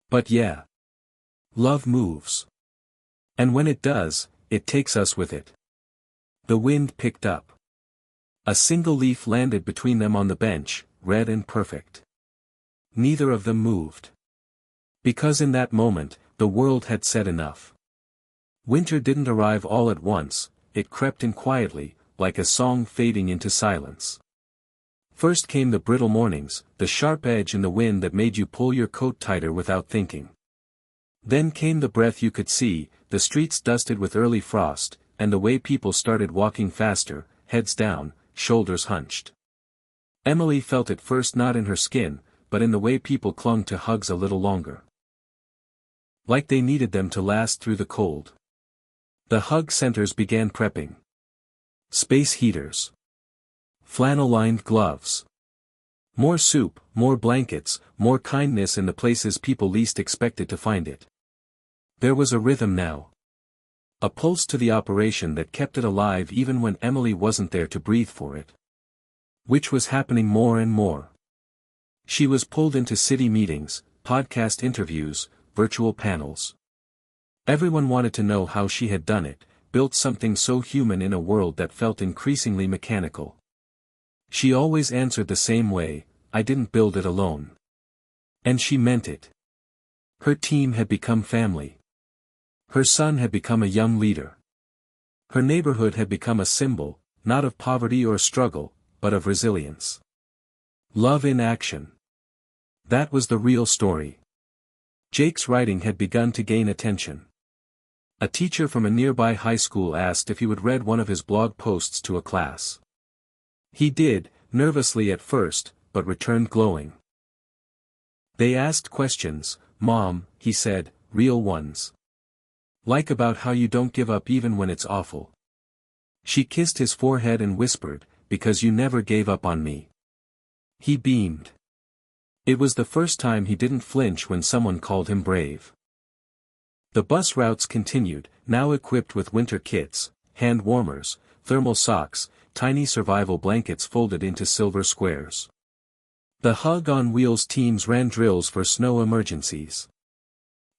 S1: But yeah. Love moves. And when it does, it takes us with it. The wind picked up. A single leaf landed between them on the bench, red and perfect. Neither of them moved. Because in that moment, the world had said enough. Winter didn't arrive all at once, it crept in quietly, like a song fading into silence. First came the brittle mornings, the sharp edge in the wind that made you pull your coat tighter without thinking. Then came the breath you could see, the streets dusted with early frost, and the way people started walking faster, heads down, shoulders hunched. Emily felt it first not in her skin, but in the way people clung to hugs a little longer. Like they needed them to last through the cold. The hug centers began prepping. Space heaters. Flannel-lined gloves. More soup, more blankets, more kindness in the places people least expected to find it. There was a rhythm now. A pulse to the operation that kept it alive even when Emily wasn't there to breathe for it. Which was happening more and more. She was pulled into city meetings, podcast interviews, virtual panels. Everyone wanted to know how she had done it, built something so human in a world that felt increasingly mechanical. She always answered the same way, I didn't build it alone. And she meant it. Her team had become family. Her son had become a young leader. Her neighborhood had become a symbol, not of poverty or struggle, but of resilience. Love in action. That was the real story. Jake's writing had begun to gain attention. A teacher from a nearby high school asked if he would read one of his blog posts to a class. He did, nervously at first, but returned glowing. They asked questions, Mom, he said, real ones. Like about how you don't give up even when it's awful. She kissed his forehead and whispered, because you never gave up on me. He beamed. It was the first time he didn't flinch when someone called him brave. The bus routes continued, now equipped with winter kits, hand warmers, thermal socks, tiny survival blankets folded into silver squares. The Hug on Wheels teams ran drills for snow emergencies.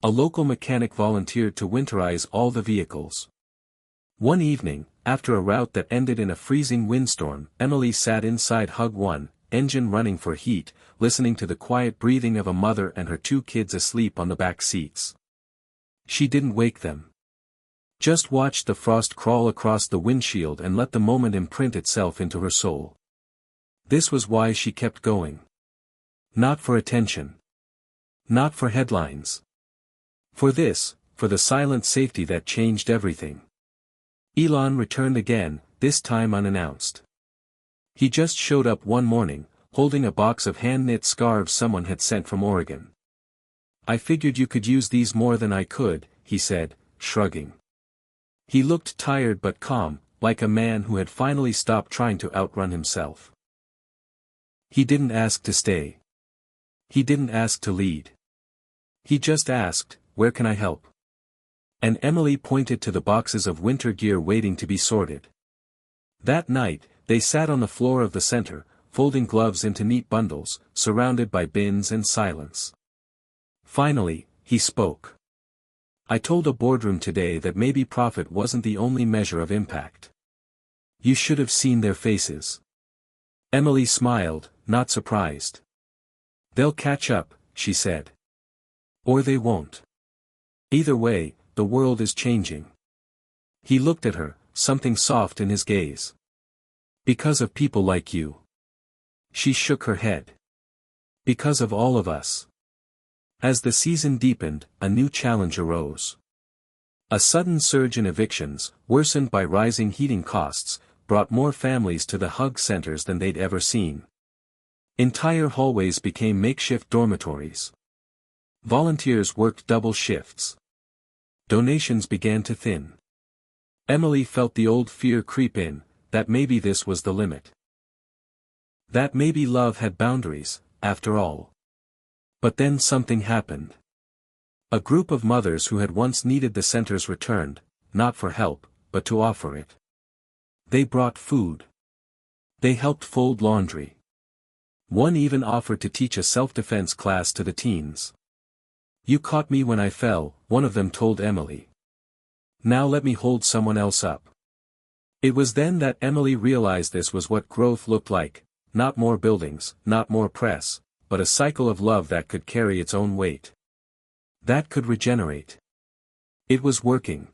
S1: A local mechanic volunteered to winterize all the vehicles. One evening, after a route that ended in a freezing windstorm, Emily sat inside Hug 1, engine running for heat, listening to the quiet breathing of a mother and her 2 kids asleep on the back seats. She didn't wake them. Just watched the frost crawl across the windshield and let the moment imprint itself into her soul. This was why she kept going. Not for attention. Not for headlines. For this, for the silent safety that changed everything. Elon returned again, this time unannounced. He just showed up one morning, holding a box of hand-knit scarves someone had sent from Oregon. I figured you could use these more than I could, he said, shrugging. He looked tired but calm, like a man who had finally stopped trying to outrun himself. He didn't ask to stay. He didn't ask to lead. He just asked, where can I help? And Emily pointed to the boxes of winter gear waiting to be sorted. That night, they sat on the floor of the center, folding gloves into neat bundles, surrounded by bins and silence. Finally, he spoke. I told a boardroom today that maybe profit wasn't the only measure of impact. You should have seen their faces. Emily smiled, not surprised. They'll catch up, she said. Or they won't. Either way, the world is changing. He looked at her, something soft in his gaze. Because of people like you. She shook her head. Because of all of us. As the season deepened, a new challenge arose. A sudden surge in evictions, worsened by rising heating costs, brought more families to the Hug centers than they'd ever seen. Entire hallways became makeshift dormitories. Volunteers worked double shifts. Donations began to thin. Emily felt the old fear creep in, that maybe this was the limit. That maybe love had boundaries, after all. But then something happened. A group of mothers who had once needed the centers returned, not for help, but to offer it. They brought food. They helped fold laundry. One even offered to teach a self-defense class to the teens. You caught me when I fell, one of them told Emily. Now let me hold someone else up. It was then that Emily realized this was what growth looked like, not more buildings, not more press, but a cycle of love that could carry its own weight. That could regenerate. It was working.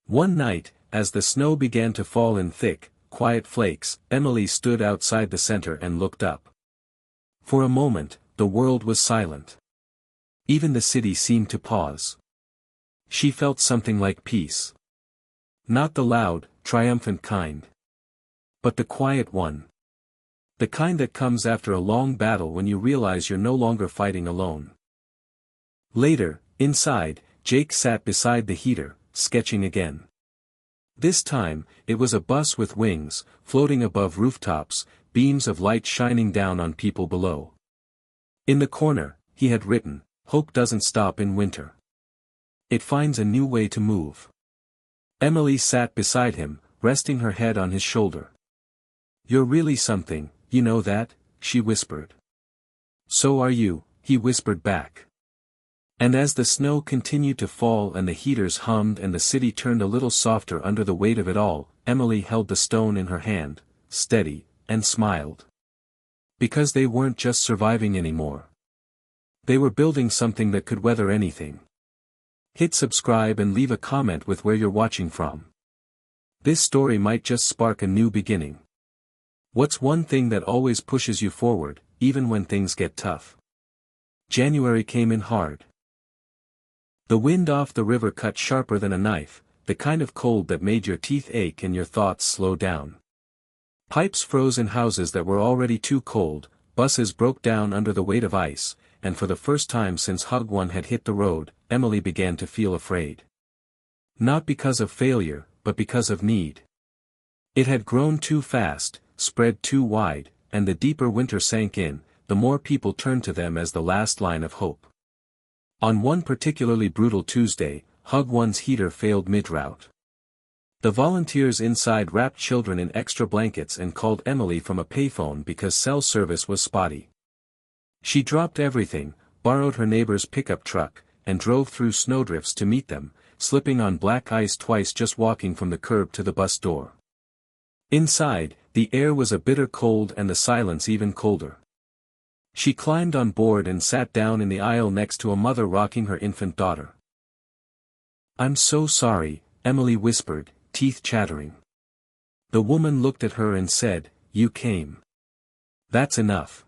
S1: One night, as the snow began to fall in thick, quiet flakes, Emily stood outside the center and looked up. For a moment, the world was silent. Even the city seemed to pause. She felt something like peace. Not the loud, triumphant kind. But the quiet one. The kind that comes after a long battle when you realize you're no longer fighting alone. Later, inside, Jake sat beside the heater, sketching again. This time, it was a bus with wings, floating above rooftops, beams of light shining down on people below. In the corner, he had written, "Hope doesn't stop in winter. It finds a new way to move." Emily sat beside him, resting her head on his shoulder. "You're really something, you know that?" she whispered. "So are you," he whispered back. And as the snow continued to fall and the heaters hummed and the city turned a little softer under the weight of it all, Emily held the stone in her hand, steady, and smiled. Because they weren't just surviving anymore. They were building something that could weather anything. Hit subscribe and leave a comment with where you're watching from. This story might just spark a new beginning. What's one thing that always pushes you forward, even when things get tough? January came in hard. The wind off the river cut sharper than a knife, the kind of cold that made your teeth ache and your thoughts slow down. Pipes froze in houses that were already too cold, buses broke down under the weight of ice, and for the first time since Hug 1 had hit the road, Emily began to feel afraid. Not because of failure, but because of need. It had grown too fast, spread too wide, and the deeper winter sank in, the more people turned to them as the last line of hope. On one particularly brutal Tuesday, Hug 1's heater failed mid-route. The volunteers inside wrapped children in extra blankets and called Emily from a payphone because cell service was spotty. She dropped everything, borrowed her neighbor's pickup truck, and drove through snowdrifts to meet them, slipping on black ice twice just walking from the curb to the bus door. Inside, the air was a bitter cold and the silence even colder. She climbed on board and sat down in the aisle next to a mother rocking her infant daughter. "I'm so sorry," Emily whispered, teeth chattering. The woman looked at her and said, "You came. That's enough."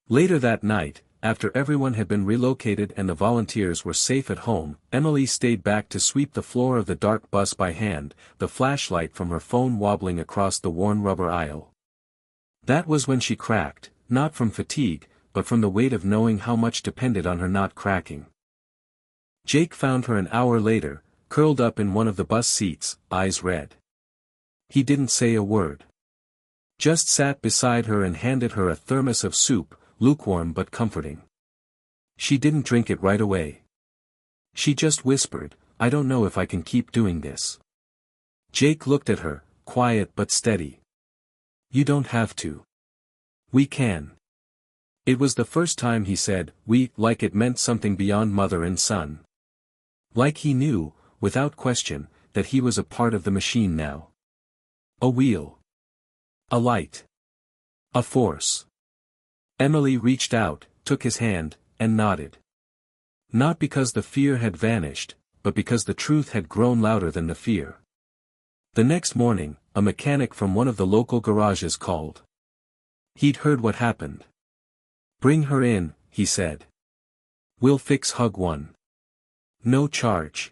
S1: Later that night, after everyone had been relocated and the volunteers were safe at home, Emily stayed back to sweep the floor of the dark bus by hand, the flashlight from her phone wobbling across the worn rubber aisle. That was when she cracked, not from fatigue, but from the weight of knowing how much depended on her not cracking. Jake found her an hour later, curled up in one of the bus seats, eyes red. He didn't say a word. Just sat beside her and handed her a thermos of soup, lukewarm but comforting. She didn't drink it right away. She just whispered, "I don't know if I can keep doing this." Jake looked at her, quiet but steady. "You don't have to. We can." It was the first time he said, "we," like it meant something beyond mother and son. Like he knew, without question, that he was a part of the machine now. A wheel. A light. A force. Emily reached out, took his hand, and nodded. Not because the fear had vanished, but because the truth had grown louder than the fear. The next morning, a mechanic from one of the local garages called. He'd heard what happened. "Bring her in," he said. "We'll fix Hug 1. No charge."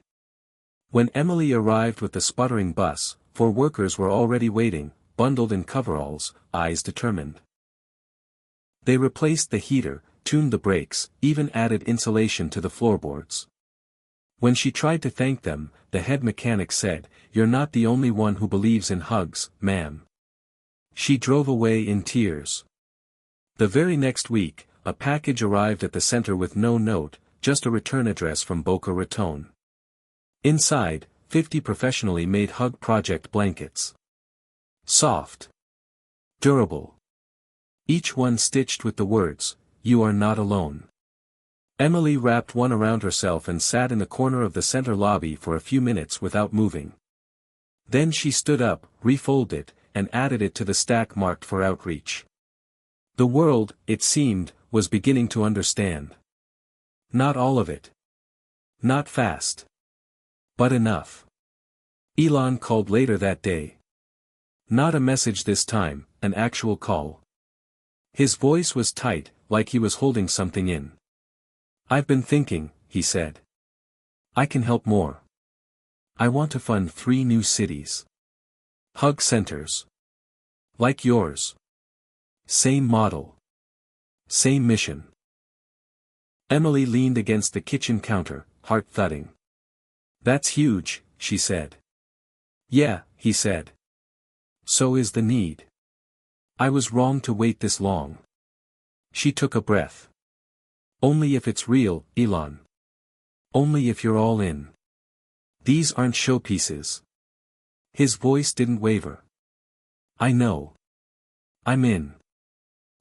S1: When Emily arrived with the sputtering bus, 4 workers were already waiting, bundled in coveralls, eyes determined. They replaced the heater, tuned the brakes, even added insulation to the floorboards. When she tried to thank them, the head mechanic said, "You're not the only one who believes in hugs, ma'am." She drove away in tears. The very next week, a package arrived at the center with no note, just a return address from Boca Raton. Inside, 50 professionally made Hug Project blankets. Soft. Durable. Each one stitched with the words, "You are not alone." Emily wrapped one around herself and sat in the corner of the center lobby for a few minutes without moving. Then she stood up, refolded it, and added it to the stack marked for outreach. The world, it seemed, was beginning to understand. Not all of it. Not fast. But enough. Elon called later that day. Not a message this time, an actual call. His voice was tight, like he was holding something in. "I've been thinking," he said. "I can help more. I want to fund 3 new cities. Hug centers. Like yours. Same model. Same mission." Emily leaned against the kitchen counter, heart thudding. "That's huge," she said. "Yeah," he said. "So is the need. I was wrong to wait this long. She took a breath. Only if it's real, Elon. Only if you're all in. These aren't showpieces. His voice didn't waver. I know. I'm in.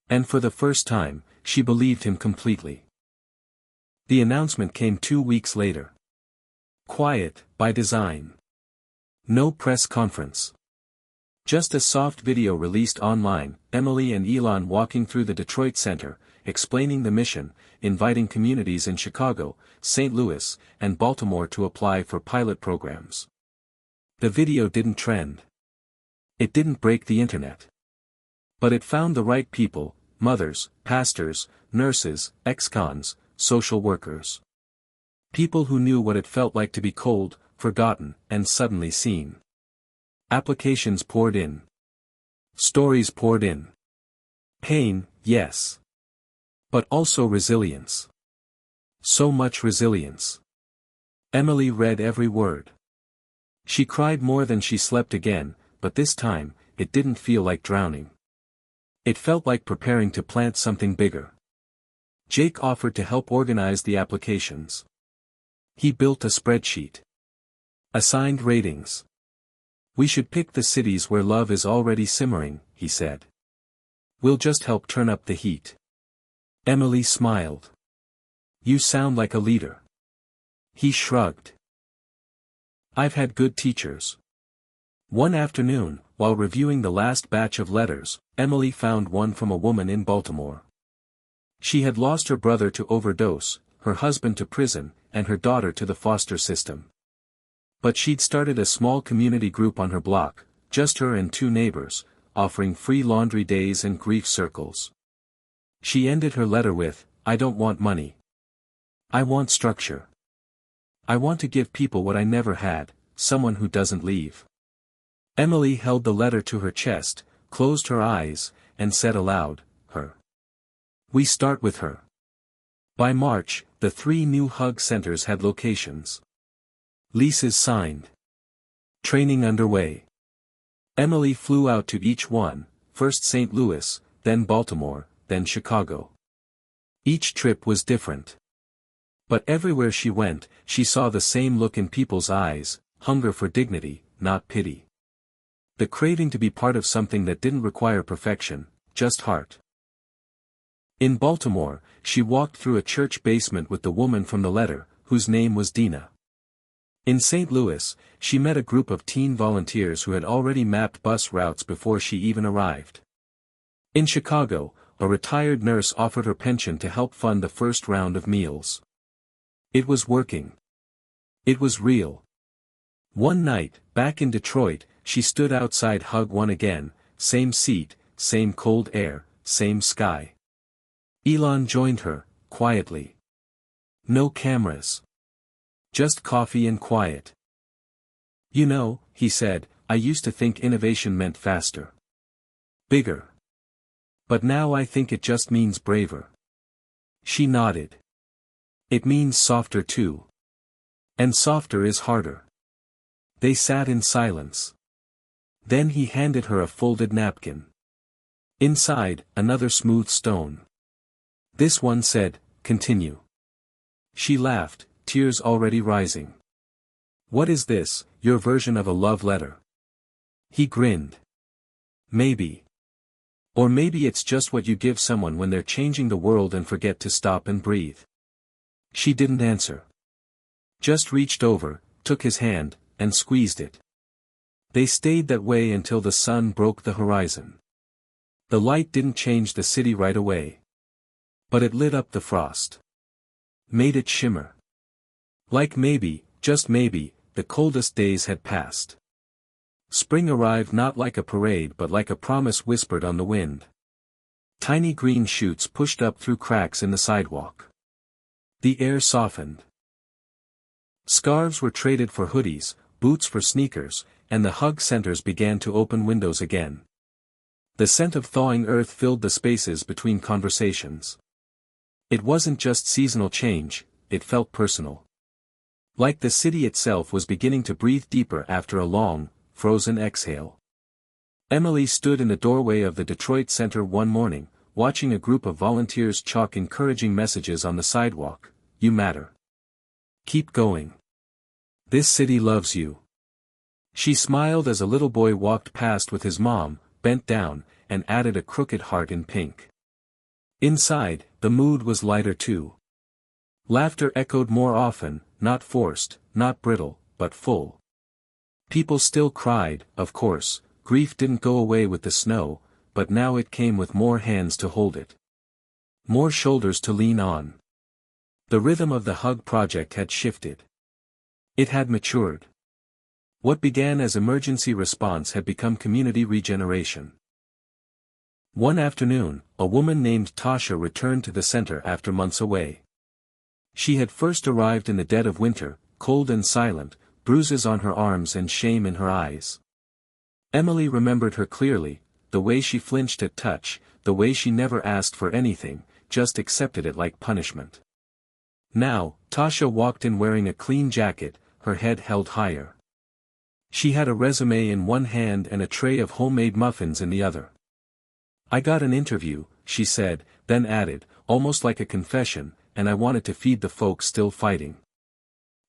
S1: And for the first time, she believed him completely. The announcement came 2 weeks later. Quiet, by design. No press conference. Just a soft video released online, Emily and Elon walking through the Detroit Center, explaining the mission, inviting communities in Chicago, St. Louis, and Baltimore to apply for pilot programs. The video didn't trend. It didn't break the internet. But it found the right people, mothers, pastors, nurses, ex-cons, social workers. People who knew what it felt like to be cold, forgotten, and suddenly seen. Applications poured in. Stories poured in. Pain, yes. But also resilience. So much resilience. Emily read every word. She cried more than she slept again, but this time, it didn't feel like drowning. It felt like preparing to plant something bigger. Jake offered to help organize the applications. He built a spreadsheet. Assigned ratings. We should pick the cities where love is already simmering, he said. We'll just help turn up the heat. Emily smiled. You sound like a leader. He shrugged. I've had good teachers. One afternoon, while reviewing the last batch of letters, Emily found one from a woman in Baltimore. She had lost her brother to overdose, her husband to prison, and her daughter to the foster system. But she'd started a small community group on her block, just her and 2 neighbors, offering free laundry days and grief circles. She ended her letter with, I don't want money. I want structure. I want to give people what I never had, someone who doesn't leave. Emily held the letter to her chest, closed her eyes, and said aloud, her. We start with her. By March, the 3 new hug centers had locations. Leases signed. Training underway. Emily flew out to each one, first St. Louis, then Baltimore, then Chicago. Each trip was different. But everywhere she went, she saw the same look in people's eyes, hunger for dignity, not pity. The craving to be part of something that didn't require perfection, just heart. In Baltimore, she walked through a church basement with the woman from the letter, whose name was Dina. In St. Louis, she met a group of teen volunteers who had already mapped bus routes before she even arrived. In Chicago, a retired nurse offered her pension to help fund the first round of meals. It was working. It was real. One night, back in Detroit, she stood outside Hug 1 again, same seat, same cold air, same sky. Elon joined her, quietly. No cameras. Just coffee and quiet. You know, he said, I used to think innovation meant faster. Bigger. But now I think it just means braver. She nodded. It means softer too. And softer is harder. They sat in silence. Then he handed her a folded napkin. Inside, another smooth stone. This one said, continue. She laughed, tears already rising. What is this, your version of a love letter? He grinned. Maybe. Or maybe it's just what you give someone when they're changing the world and forget to stop and breathe. She didn't answer. Just reached over, took his hand, and squeezed it. They stayed that way until the sun broke the horizon. The light didn't change the city right away. But it lit up the frost. Made it shimmer. Like maybe, just maybe, the coldest days had passed. Spring arrived not like a parade but like a promise whispered on the wind. Tiny green shoots pushed up through cracks in the sidewalk. The air softened. Scarves were traded for hoodies, boots for sneakers, and the hug centers began to open windows again. The scent of thawing earth filled the spaces between conversations. It wasn't just seasonal change, it felt personal. Like the city itself was beginning to breathe deeper after a long, frozen exhale. Emily stood in the doorway of the Detroit Center one morning, watching a group of volunteers chalk encouraging messages on the sidewalk. You matter. Keep going. This city loves you. She smiled as a little boy walked past with his mom, bent down, and added a crooked heart in pink. Inside, the mood was lighter too. Laughter echoed more often, not forced, not brittle, but full. People still cried, of course, grief didn't go away with the snow, but now it came with more hands to hold it. More shoulders to lean on. The rhythm of the Hug Project had shifted. It had matured. What began as emergency response had become community regeneration. One afternoon, a woman named Tasha returned to the center after months away. She had first arrived in the dead of winter, cold and silent, bruises on her arms and shame in her eyes. Emily remembered her clearly, the way she flinched at touch, the way she never asked for anything, just accepted it like punishment. Now, Tasha walked in wearing a clean jacket, her head held higher. She had a resume in one hand and a tray of homemade muffins in the other. I got an interview, she said, then added, almost like a confession, and I wanted to feed the folks still fighting.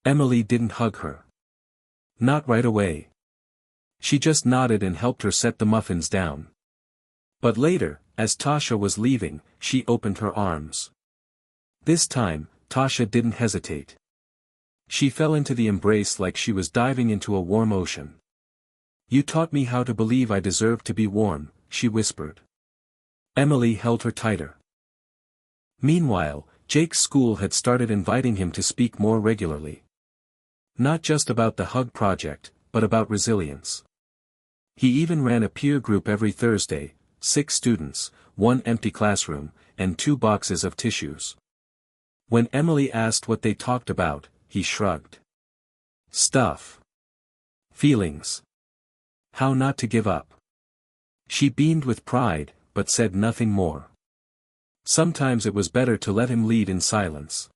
S1: Emily didn't hug her. Not right away. She just nodded and helped her set the muffins down. But later, as Tasha was leaving, she opened her arms. This time, Tasha didn't hesitate. She fell into the embrace like she was diving into a warm ocean. You taught me how to believe I deserved to be warm, she whispered. Emily held her tighter. Meanwhile, Jake's school had started inviting him to speak more regularly. Not just about the Hug Project, but about resilience. He even ran a peer group every Thursday, 6 students, 1 empty classroom, and 2 boxes of tissues. When Emily asked what they talked about, he shrugged. Stuff. Feelings. How not to give up. She beamed with pride, but said nothing more. Sometimes it was better to let him lead in silence.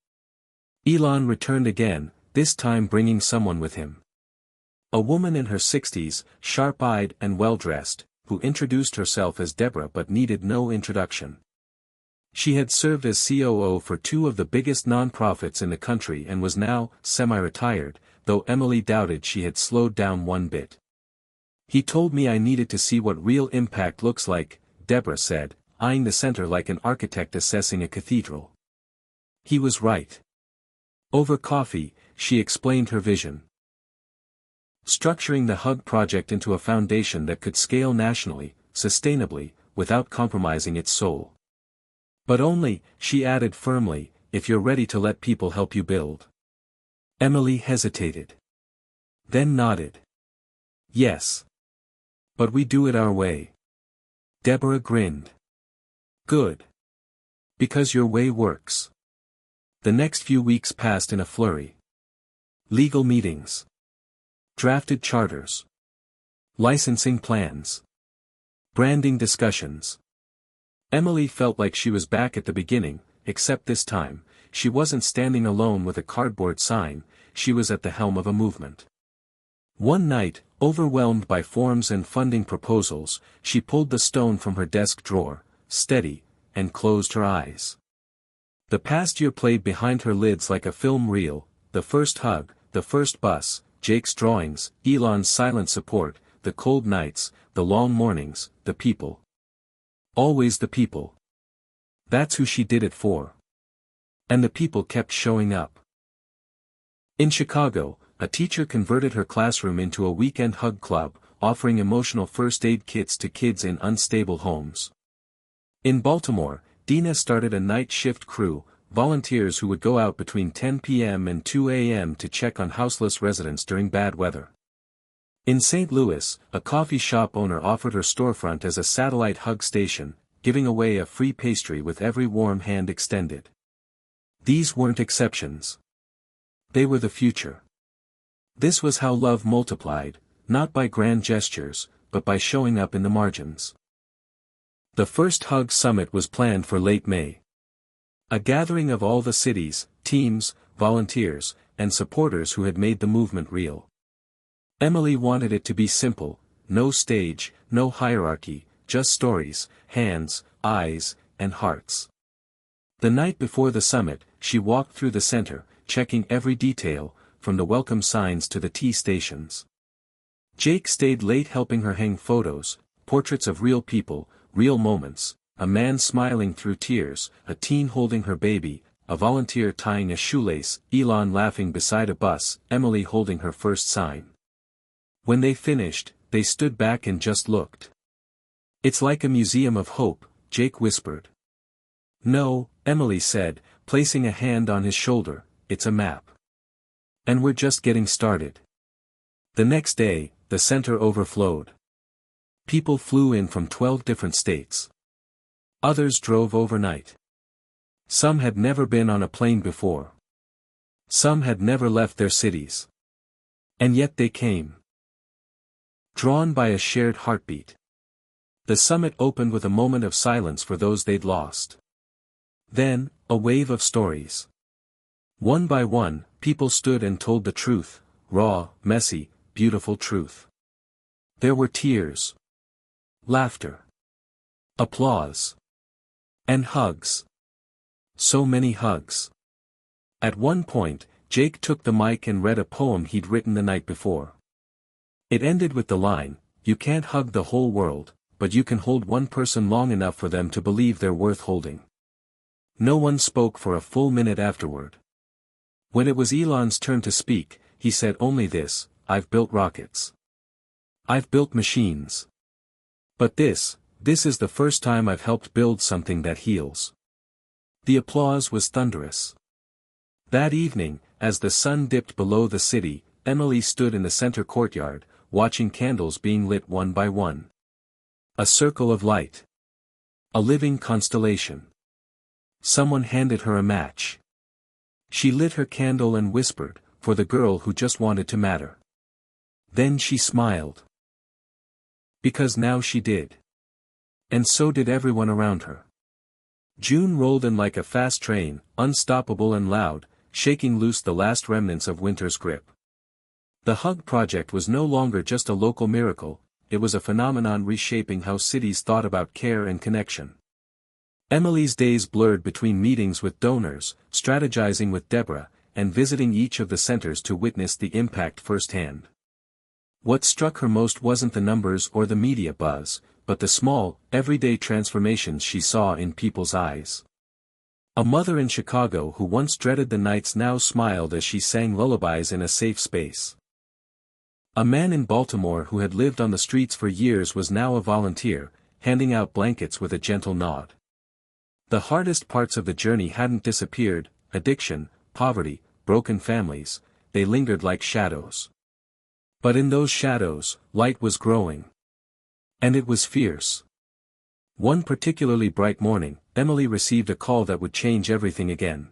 S1: Elon returned again, this time bringing someone with him. A woman in her 60s, sharp-eyed and well-dressed, who introduced herself as Deborah but needed no introduction. She had served as COO for 2 of the biggest nonprofits in the country and was now semi-retired, though Emily doubted she had slowed down one bit. He told me I needed to see what real impact looks like, Deborah said, eyeing the center like an architect assessing a cathedral. He was right. Over coffee, she explained her vision. Structuring the Hug Project into a foundation that could scale nationally, sustainably, without compromising its soul. But only, she added firmly, if you're ready to let people help you build. Emily hesitated. Then nodded. Yes. But we do it our way. Deborah grinned. Good. Because your way works. The next few weeks passed in a flurry. Legal meetings. Drafted charters. Licensing plans. Branding discussions. Emily felt like she was back at the beginning, except this time, she wasn't standing alone with a cardboard sign, she was at the helm of a movement. One night, overwhelmed by forms and funding proposals, she pulled the stone from her desk drawer, steady, and closed her eyes. The past year played behind her lids like a film reel, the first hug, the first bus, Jake's drawings, Elon's silent support, the cold nights, the long mornings, the people. Always the people. That's who she did it for. And the people kept showing up. In Chicago, a teacher converted her classroom into a weekend hug club, offering emotional first aid kits to kids in unstable homes. In Baltimore, Dina started a night shift crew, volunteers who would go out between 10 p.m. and 2 a.m. to check on houseless residents during bad weather. In St. Louis, a coffee shop owner offered her storefront as a satellite hug station, giving away a free pastry with every warm hand extended. These weren't exceptions. They were the future. This was how love multiplied, not by grand gestures, but by showing up in the margins. The first Hug Summit was planned for late May. A gathering of all the cities, teams, volunteers, and supporters who had made the movement real. Emily wanted it to be simple, no stage, no hierarchy, just stories, hands, eyes, and hearts. The night before the summit, she walked through the center, checking every detail, from the welcome signs to the tea stations. Jake stayed late helping her hang photos, portraits of real people, real moments, a man smiling through tears, a teen holding her baby, a volunteer tying a shoelace, Elon laughing beside a bus, Emily holding her first sign. When they finished, they stood back and just looked. "It's like a museum of hope," Jake whispered. "No," Emily said, placing a hand on his shoulder, "it's a map. And we're just getting started." The next day, the center overflowed. People flew in from 12 different states. Others drove overnight. Some had never been on a plane before. Some had never left their cities. And yet they came. Drawn by a shared heartbeat. The summit opened with a moment of silence for those they'd lost. Then, a wave of stories. One by one, people stood and told the truth, raw, messy, beautiful truth. There were tears. Laughter. Applause. And hugs. So many hugs. At one point, Jake took the mic and read a poem he'd written the night before. It ended with the line, "You can't hug the whole world, but you can hold one person long enough for them to believe they're worth holding." No one spoke for a full minute afterward. When it was Elon's turn to speak, he said only this, "I've built rockets. I've built machines. But this is the first time I've helped build something that heals." The applause was thunderous. That evening, as the sun dipped below the city, Emily stood in the center courtyard, watching candles being lit one by one. A circle of light. A living constellation. Someone handed her a match. She lit her candle and whispered, "For the girl who just wanted to matter." Then she smiled. Because now she did. And so did everyone around her. June rolled in like a fast train, unstoppable and loud, shaking loose the last remnants of winter's grip. The Hug Project was no longer just a local miracle, it was a phenomenon reshaping how cities thought about care and connection. Emily's days blurred between meetings with donors, strategizing with Deborah, and visiting each of the centers to witness the impact firsthand. What struck her most wasn't the numbers or the media buzz, but the small, everyday transformations she saw in people's eyes. A mother in Chicago who once dreaded the nights now smiled as she sang lullabies in a safe space. A man in Baltimore who had lived on the streets for years was now a volunteer, handing out blankets with a gentle nod. The hardest parts of the journey hadn't disappeared, addiction, poverty, broken families, they lingered like shadows. But in those shadows, light was growing. And it was fierce. One particularly bright morning, Emily received a call that would change everything again.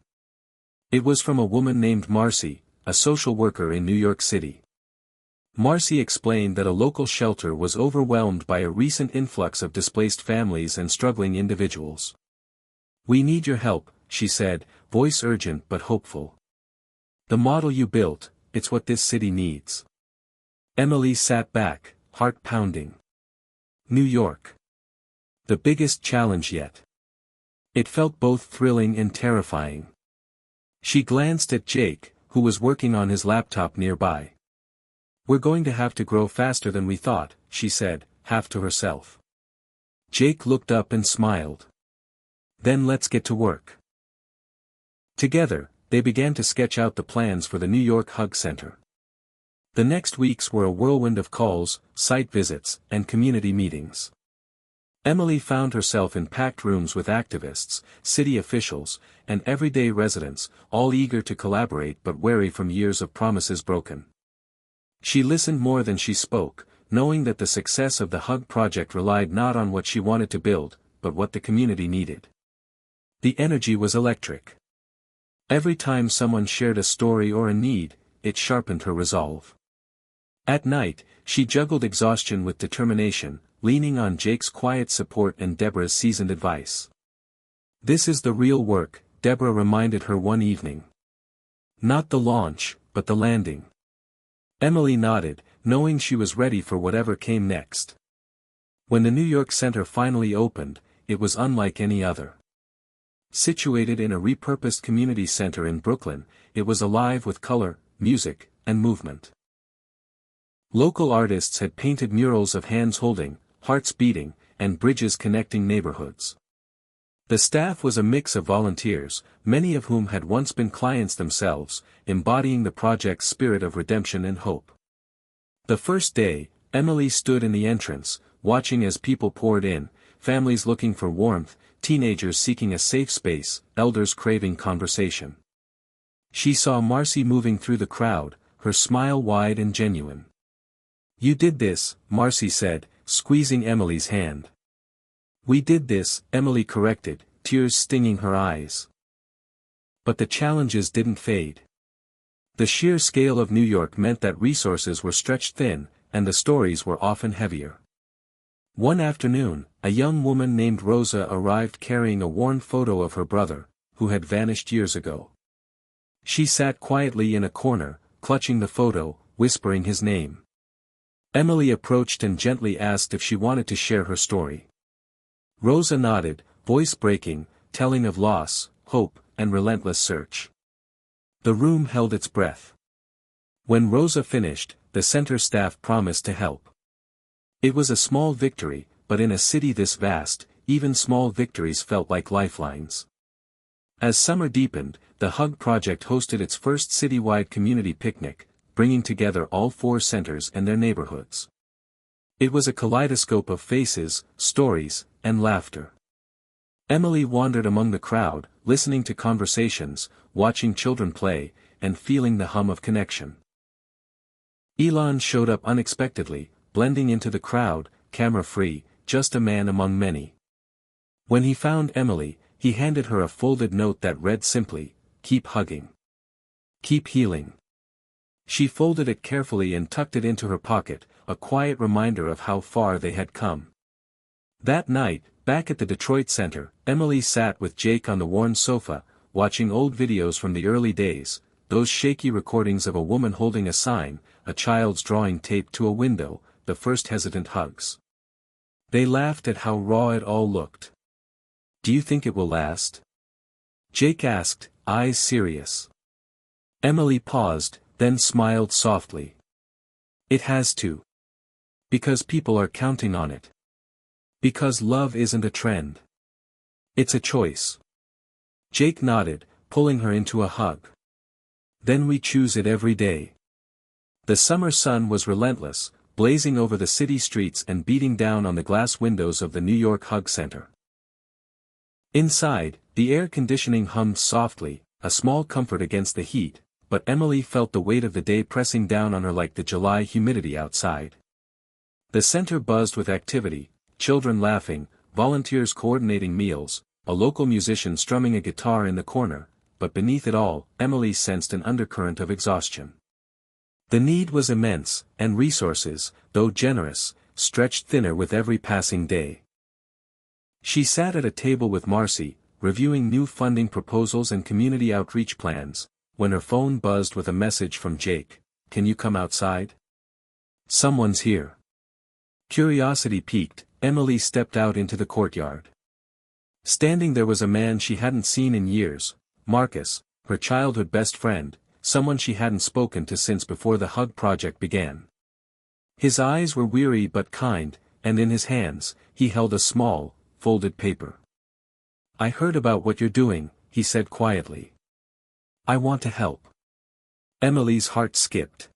S1: It was from a woman named Marcy, a social worker in New York City. Marcy explained that a local shelter was overwhelmed by a recent influx of displaced families and struggling individuals. "We need your help," she said, voice urgent but hopeful. "The model you built, it's what this city needs." Emily sat back, heart pounding. New York. The biggest challenge yet. It felt both thrilling and terrifying. She glanced at Jake, who was working on his laptop nearby. "We're going to have to grow faster than we thought," she said, half to herself. Jake looked up and smiled. "Then let's get to work." Together, they began to sketch out the plans for the New York Hug Center. The next weeks were a whirlwind of calls, site visits, and community meetings. Emily found herself in packed rooms with activists, city officials, and everyday residents, all eager to collaborate but wary from years of promises broken. She listened more than she spoke, knowing that the success of the Hug Project relied not on what she wanted to build, but what the community needed. The energy was electric. Every time someone shared a story or a need, it sharpened her resolve. At night, she juggled exhaustion with determination, leaning on Jake's quiet support and Deborah's seasoned advice. "This is the real work," Deborah reminded her one evening. "Not the launch, but the landing." Emily nodded, knowing she was ready for whatever came next. When the New York Center finally opened, it was unlike any other. Situated in a repurposed community center in Brooklyn, it was alive with color, music, and movement. Local artists had painted murals of hands holding, hearts beating, and bridges connecting neighborhoods. The staff was a mix of volunteers, many of whom had once been clients themselves, embodying the project's spirit of redemption and hope. The first day, Emily stood in the entrance, watching as people poured in, families looking for warmth, teenagers seeking a safe space, elders craving conversation. She saw Marcy moving through the crowd, her smile wide and genuine. "You did this," Marcy said, squeezing Emily's hand. "We did this," Emily corrected, tears stinging her eyes. But the challenges didn't fade. The sheer scale of New York meant that resources were stretched thin, and the stories were often heavier. One afternoon, a young woman named Rosa arrived carrying a worn photo of her brother, who had vanished years ago. She sat quietly in a corner, clutching the photo, whispering his name. Emily approached and gently asked if she wanted to share her story. Rosa nodded, voice breaking, telling of loss, hope, and relentless search. The room held its breath. When Rosa finished, the center staff promised to help. It was a small victory, but in a city this vast, even small victories felt like lifelines. As summer deepened, the Hug Project hosted its first citywide community picnic, bringing together all 4 centers and their neighborhoods. It was a kaleidoscope of faces, stories, and laughter. Emily wandered among the crowd, listening to conversations, watching children play, and feeling the hum of connection. Elon showed up unexpectedly, blending into the crowd, camera-free, just a man among many. When he found Emily, he handed her a folded note that read simply, "Keep hugging. Keep healing." She folded it carefully and tucked it into her pocket, a quiet reminder of how far they had come. That night, back at the Detroit Center, Emily sat with Jake on the worn sofa, watching old videos from the early days, those shaky recordings of a woman holding a sign, a child's drawing taped to a window, the first hesitant hugs. They laughed at how raw it all looked. "Do you think it will last?" Jake asked, eyes serious. Emily paused, then smiled softly. "It has to. Because people are counting on it. Because love isn't a trend. It's a choice." Jake nodded, pulling her into a hug. "Then we choose it every day." The summer sun was relentless, blazing over the city streets and beating down on the glass windows of the New York Hug Center. Inside, the air conditioning hummed softly, a small comfort against the heat, but Emily felt the weight of the day pressing down on her like the July humidity outside. The center buzzed with activity, children laughing, volunteers coordinating meals, a local musician strumming a guitar in the corner, but beneath it all, Emily sensed an undercurrent of exhaustion. The need was immense, and resources, though generous, stretched thinner with every passing day. She sat at a table with Marcy, reviewing new funding proposals and community outreach plans, when her phone buzzed with a message from Jake. "Can you come outside? Someone's here." Curiosity piqued, Emily stepped out into the courtyard. Standing there was a man she hadn't seen in years, Marcus, her childhood best friend, someone she hadn't spoken to since before the Hug Project began. His eyes were weary but kind, and in his hands, he held a small, folded paper. "I heard about what you're doing," he said quietly. "I want to help." Emily's heart skipped.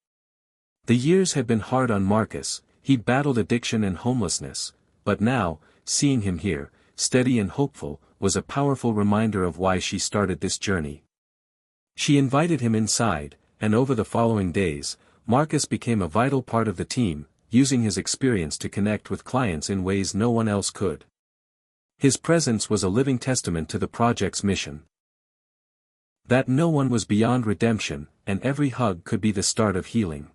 S1: The years had been hard on Marcus, he'd battled addiction and homelessness, but now, seeing him here, steady and hopeful, was a powerful reminder of why she started this journey. She invited him inside, and over the following days, Marcus became a vital part of the team, using his experience to connect with clients in ways no one else could. His presence was a living testament to the project's mission. That no one was beyond redemption, and every hug could be the start of healing.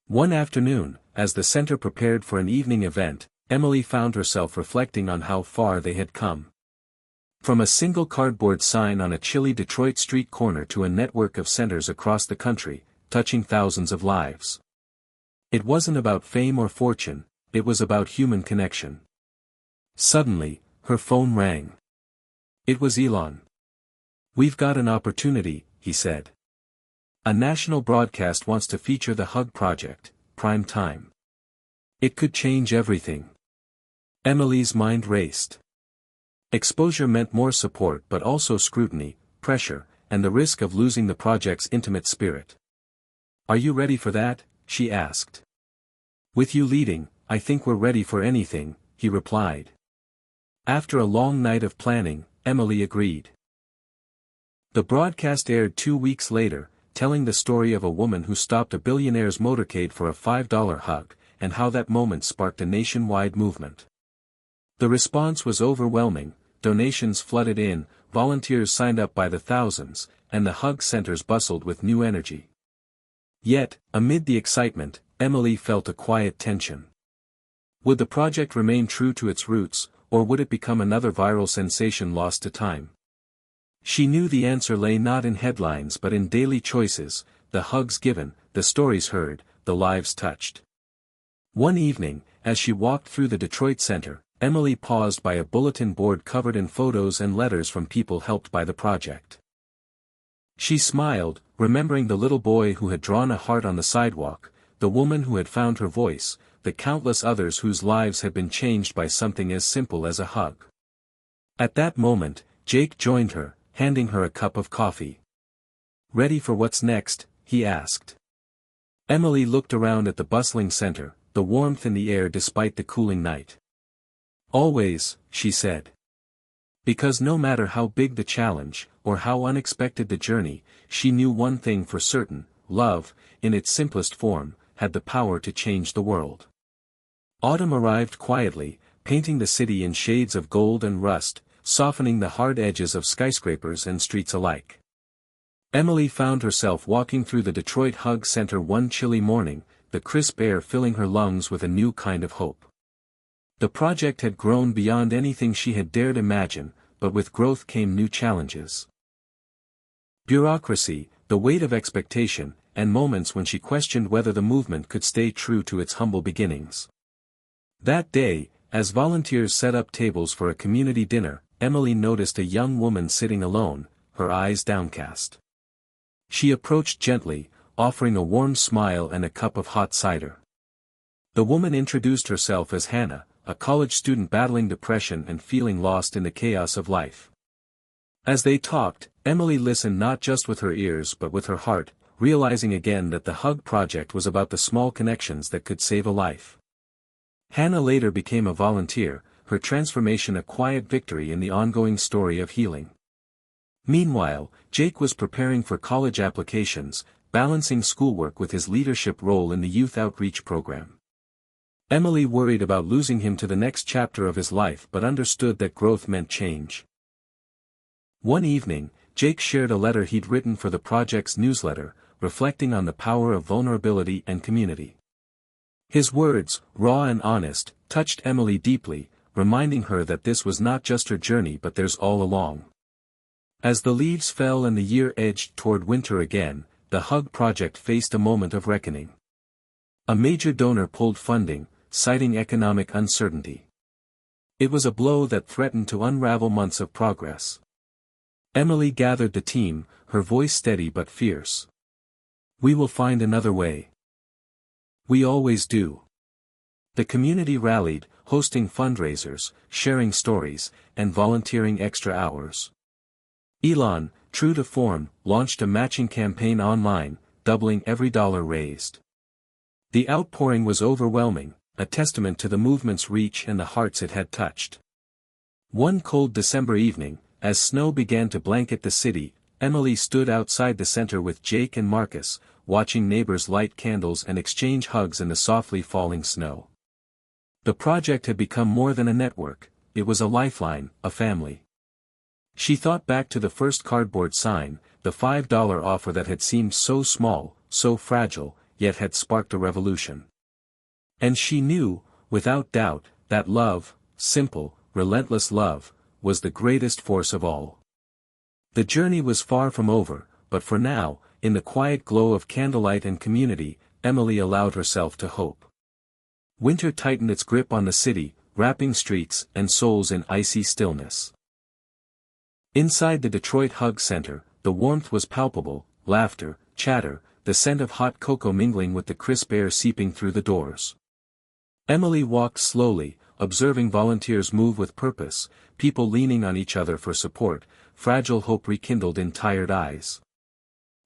S1: One afternoon, as the center prepared for an evening event, Emily found herself reflecting on how far they had come. From a single cardboard sign on a chilly Detroit street corner to a network of centers across the country, touching thousands of lives. It wasn't about fame or fortune, it was about human connection. Suddenly, her phone rang. It was Elon. "We've got an opportunity," he said. "A national broadcast wants to feature the Hug Project, prime time. It could change everything." Emily's mind raced. Exposure meant more support but also scrutiny, pressure, and the risk of losing the project's intimate spirit. "Are you ready for that?" she asked. "With you leading, I think we're ready for anything," he replied. After a long night of planning, Emily agreed. The broadcast aired 2 weeks later, telling the story of a woman who stopped a billionaire's motorcade for a $5 hug, and how that moment sparked a nationwide movement. The response was overwhelming, donations flooded in, volunteers signed up by the thousands, and the hug centers bustled with new energy. Yet, amid the excitement, Emily felt a quiet tension. Would the project remain true to its roots, or would it become another viral sensation lost to time? She knew the answer lay not in headlines but in daily choices, the hugs given, the stories heard, the lives touched. One evening, as she walked through the Detroit Center, Emily paused by a bulletin board covered in photos and letters from people helped by the project. She smiled, remembering the little boy who had drawn a heart on the sidewalk, the woman who had found her voice, the countless others whose lives had been changed by something as simple as a hug. At that moment, Jake joined her, handing her a cup of coffee. "Ready for what's next?" he asked. Emily looked around at the bustling center, the warmth in the air despite the cooling night. "Always," she said. Because no matter how big the challenge, or how unexpected the journey, she knew one thing for certain: love, in its simplest form, had the power to change the world. Autumn arrived quietly, painting the city in shades of gold and rust, softening the hard edges of skyscrapers and streets alike. Emily found herself walking through the Detroit Hug Center one chilly morning, the crisp air filling her lungs with a new kind of hope. The project had grown beyond anything she had dared imagine, but with growth came new challenges. Bureaucracy, the weight of expectation, and moments when she questioned whether the movement could stay true to its humble beginnings. That day, as volunteers set up tables for a community dinner, Emily noticed a young woman sitting alone, her eyes downcast. She approached gently, offering a warm smile and a cup of hot cider. The woman introduced herself as Hannah, a college student battling depression and feeling lost in the chaos of life. As they talked, Emily listened not just with her ears but with her heart, realizing again that the Hug Project was about the small connections that could save a life. Hannah later became a volunteer, her transformation a quiet victory in the ongoing story of healing. Meanwhile, Jake was preparing for college applications, balancing schoolwork with his leadership role in the youth outreach program. Emily worried about losing him to the next chapter of his life but understood that growth meant change. One evening, Jake shared a letter he'd written for the project's newsletter, reflecting on the power of vulnerability and community. His words, raw and honest, touched Emily deeply, reminding her that this was not just her journey but theirs all along. As the leaves fell and the year edged toward winter again, the Hug Project faced a moment of reckoning. A major donor pulled funding, citing economic uncertainty. It was a blow that threatened to unravel months of progress. Emily gathered the team, her voice steady but fierce. "We will find another way. We always do." The community rallied, hosting fundraisers, sharing stories, and volunteering extra hours. Elon, true to form, launched a matching campaign online, doubling every dollar raised. The outpouring was overwhelming, a testament to the movement's reach and the hearts it had touched. One cold December evening, as snow began to blanket the city, Emily stood outside the center with Jake and Marcus, watching neighbors light candles and exchange hugs in the softly falling snow. The project had become more than a network, it was a lifeline, a family. She thought back to the first cardboard sign, the $5 offer that had seemed so small, so fragile, yet had sparked a revolution. And she knew, without doubt, that love, simple, relentless love, was the greatest force of all. The journey was far from over, but for now, in the quiet glow of candlelight and community, Emily allowed herself to hope. Winter tightened its grip on the city, wrapping streets and souls in icy stillness. Inside the Detroit Hug Center, the warmth was palpable, laughter, chatter, the scent of hot cocoa mingling with the crisp air seeping through the doors. Emily walked slowly, observing volunteers move with purpose, people leaning on each other for support, fragile hope rekindled in tired eyes.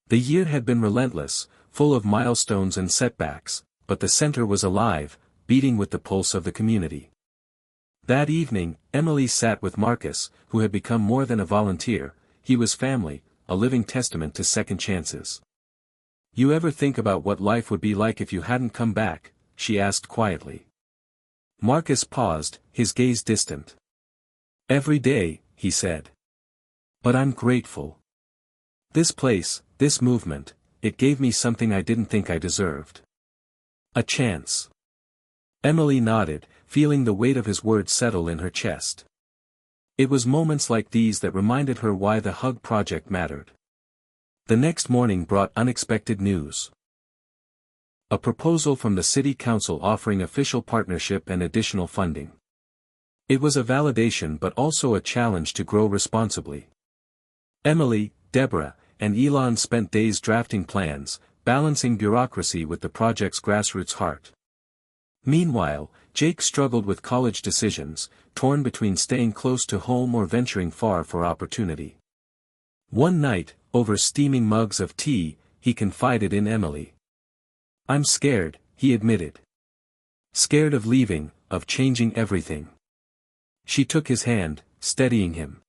S1: The year had been relentless, full of milestones and setbacks, but the center was alive, beating with the pulse of the community. That evening, Emily sat with Marcus, who had become more than a volunteer. He was family, a living testament to second chances. "You ever think about what life would be like if you hadn't come back?" she asked quietly. Marcus paused, his gaze distant. "Every day," he said. "But I'm grateful. This place, this movement, it gave me something I didn't think I deserved. A chance." Emily nodded, feeling the weight of his words settle in her chest. It was moments like these that reminded her why the Hug Project mattered. The next morning brought unexpected news. A proposal from the city council offering official partnership and additional funding. It was a validation but also a challenge to grow responsibly. Emily, Deborah, and Elon spent days drafting plans, balancing bureaucracy with the project's grassroots heart. Meanwhile, Jake struggled with college decisions, torn between staying close to home or venturing far for opportunity. One night, over steaming mugs of tea, he confided in Emily. "I'm scared," he admitted. "Scared of leaving, of changing everything." She took his hand, steadying him.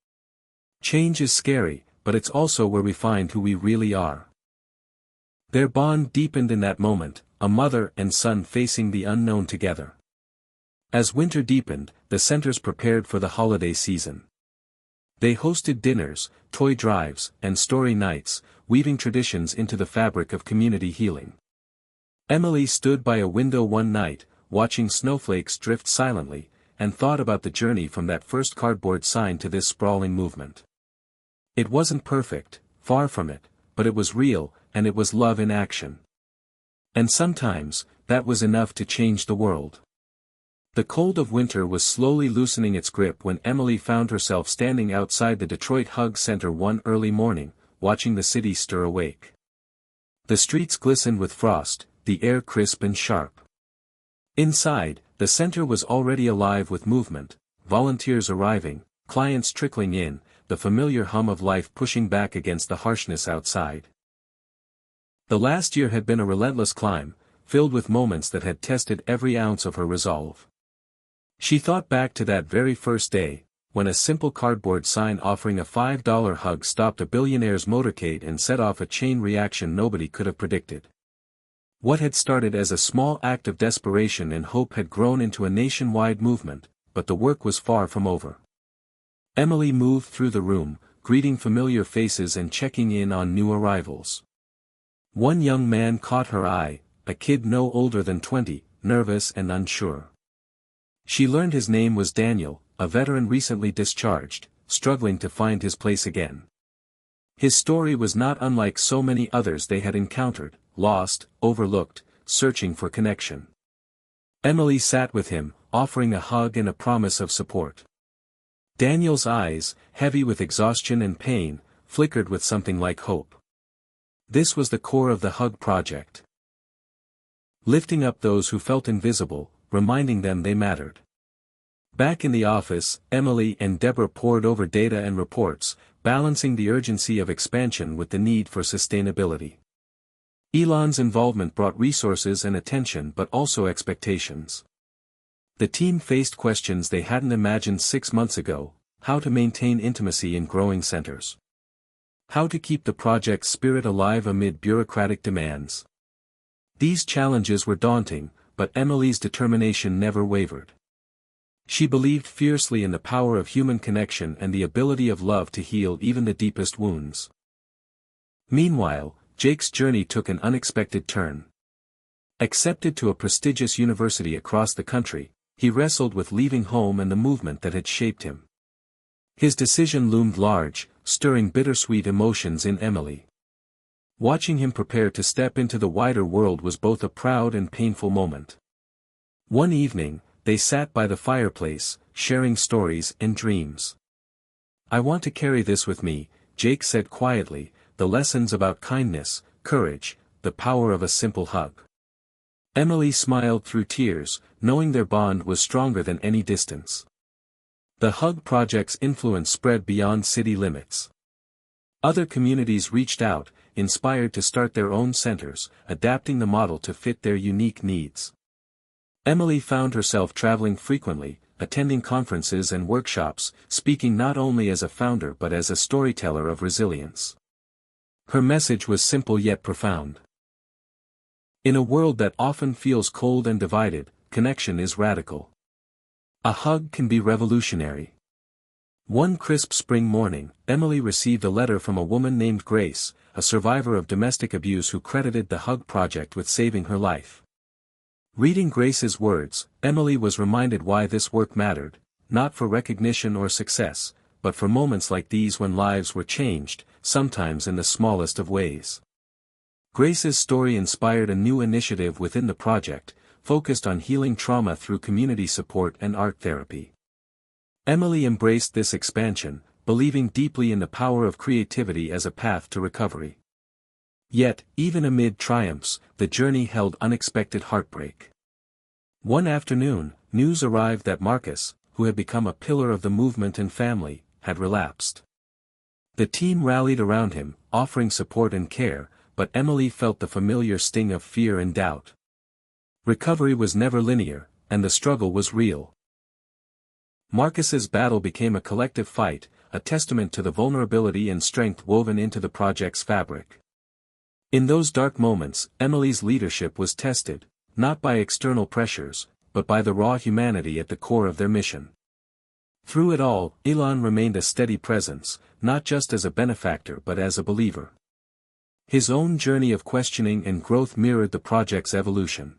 S1: "Change is scary, but it's also where we find who we really are." Their bond deepened in that moment, a mother and son facing the unknown together. As winter deepened, the centers prepared for the holiday season. They hosted dinners, toy drives, and story nights, weaving traditions into the fabric of community healing. Emily stood by a window one night, watching snowflakes drift silently, and thought about the journey from that first cardboard sign to this sprawling movement. It wasn't perfect, far from it, but it was real, and it was love in action. And sometimes, that was enough to change the world. The cold of winter was slowly loosening its grip when Emily found herself standing outside the Detroit Hug Center one early morning, watching the city stir awake. The streets glistened with frost, the air crisp and sharp. Inside, the center was already alive with movement, volunteers arriving, clients trickling in, the familiar hum of life pushing back against the harshness outside. The last year had been a relentless climb, filled with moments that had tested every ounce of her resolve. She thought back to that very first day, when a simple cardboard sign offering a $5 hug stopped a billionaire's motorcade and set off a chain reaction nobody could have predicted. What had started as a small act of desperation and hope had grown into a nationwide movement, but the work was far from over. Emily moved through the room, greeting familiar faces and checking in on new arrivals. One young man caught her eye, a kid no older than 20, nervous and unsure. She learned his name was Daniel, a veteran recently discharged, struggling to find his place again. His story was not unlike so many others they had encountered, lost, overlooked, searching for connection. Emily sat with him, offering a hug and a promise of support. Daniel's eyes, heavy with exhaustion and pain, flickered with something like hope. This was the core of the Hug Project. Lifting up those who felt invisible, reminding them they mattered. Back in the office, Emily and Deborah pored over data and reports, balancing the urgency of expansion with the need for sustainability. Elon's involvement brought resources and attention but also expectations. The team faced questions they hadn't imagined 6 months ago: how to maintain intimacy in growing centers. How to keep the project's spirit alive amid bureaucratic demands. These challenges were daunting, but Emily's determination never wavered. She believed fiercely in the power of human connection and the ability of love to heal even the deepest wounds. Meanwhile, Jake's journey took an unexpected turn. Accepted to a prestigious university across the country, he wrestled with leaving home and the movement that had shaped him. His decision loomed large, stirring bittersweet emotions in Emily. Watching him prepare to step into the wider world was both a proud and painful moment. One evening, they sat by the fireplace, sharing stories and dreams. "I want to carry this with me," Jake said quietly, "the lessons about kindness, courage, the power of a simple hug." Emily smiled through tears, knowing their bond was stronger than any distance. The Hug Project's influence spread beyond city limits. Other communities reached out, inspired to start their own centers, adapting the model to fit their unique needs. Emily found herself traveling frequently, attending conferences and workshops, speaking not only as a founder but as a storyteller of resilience. Her message was simple yet profound. In a world that often feels cold and divided, connection is radical. A hug can be revolutionary. One crisp spring morning, Emily received a letter from a woman named Grace, a survivor of domestic abuse who credited the Hug Project with saving her life. Reading Grace's words, Emily was reminded why this work mattered, not for recognition or success, but for moments like these when lives were changed, sometimes in the smallest of ways. Grace's story inspired a new initiative within the project, focused on healing trauma through community support and art therapy. Emily embraced this expansion, believing deeply in the power of creativity as a path to recovery. Yet, even amid triumphs, the journey held unexpected heartbreak. One afternoon, news arrived that Marcus, who had become a pillar of the movement and family, had relapsed. The team rallied around him, offering support and care, but Emily felt the familiar sting of fear and doubt. Recovery was never linear, and the struggle was real. Marcus's battle became a collective fight, a testament to the vulnerability and strength woven into the project's fabric. In those dark moments, Emily's leadership was tested, not by external pressures, but by the raw humanity at the core of their mission. Through it all, Elon remained a steady presence, not just as a benefactor but as a believer. His own journey of questioning and growth mirrored the project's evolution.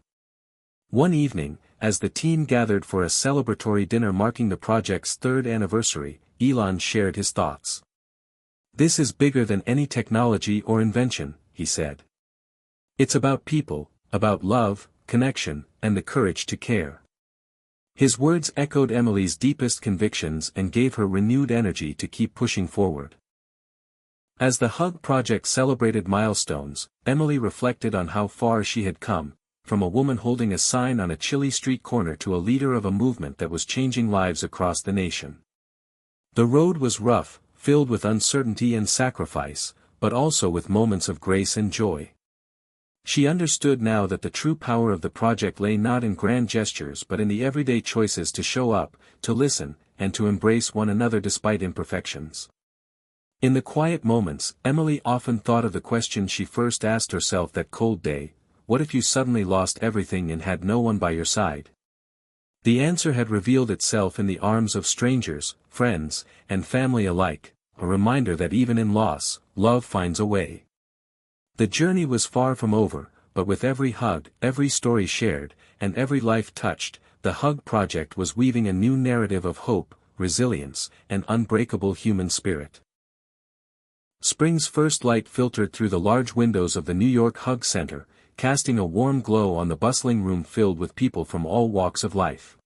S1: One evening, as the team gathered for a celebratory dinner marking the project's 3rd anniversary, Elon shared his thoughts. "This is bigger than any technology or invention," he said. "It's about people, about love, connection, and the courage to care." His words echoed Emily's deepest convictions and gave her renewed energy to keep pushing forward. As the Hug Project celebrated milestones, Emily reflected on how far she had come, from a woman holding a sign on a chilly street corner to a leader of a movement that was changing lives across the nation. The road was rough, filled with uncertainty and sacrifice, but also with moments of grace and joy. She understood now that the true power of the project lay not in grand gestures but in the everyday choices to show up, to listen, and to embrace one another despite imperfections. In the quiet moments, Emily often thought of the question she first asked herself that cold day: what if you suddenly lost everything and had no one by your side? The answer had revealed itself in the arms of strangers, friends, and family alike, a reminder that even in loss, love finds a way. The journey was far from over, but with every hug, every story shared, and every life touched, the Hug Project was weaving a new narrative of hope, resilience, and unbreakable human spirit. Spring's first light filtered through the large windows of the New York Hug Center, casting a warm glow on the bustling room filled with people from all walks of life.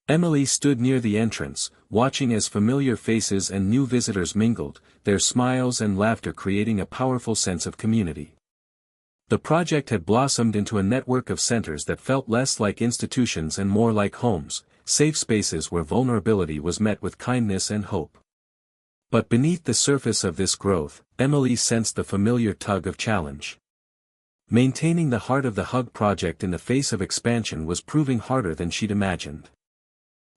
S1: Emily stood near the entrance, watching as familiar faces and new visitors mingled, their smiles and laughter creating a powerful sense of community. The project had blossomed into a network of centers that felt less like institutions and more like homes, safe spaces where vulnerability was met with kindness and hope. But beneath the surface of this growth, Emily sensed the familiar tug of challenge. Maintaining the heart of the Hug Project in the face of expansion was proving harder than she'd imagined.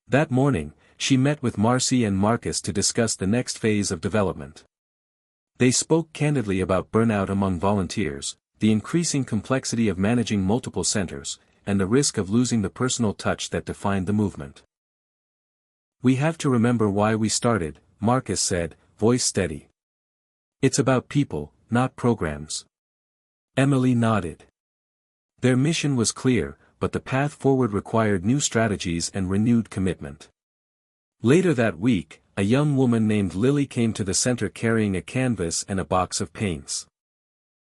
S1: That morning, she met with Marcy and Marcus to discuss the next phase of development. They spoke candidly about burnout among volunteers, the increasing complexity of managing multiple centers, and the risk of losing the personal touch that defined the movement. "We have to remember why we started," Marcus said, voice steady. "It's about people, not programs." Emily nodded. Their mission was clear, but the path forward required new strategies and renewed commitment. Later that week, a young woman named Lily came to the center carrying a canvas and a box of paints.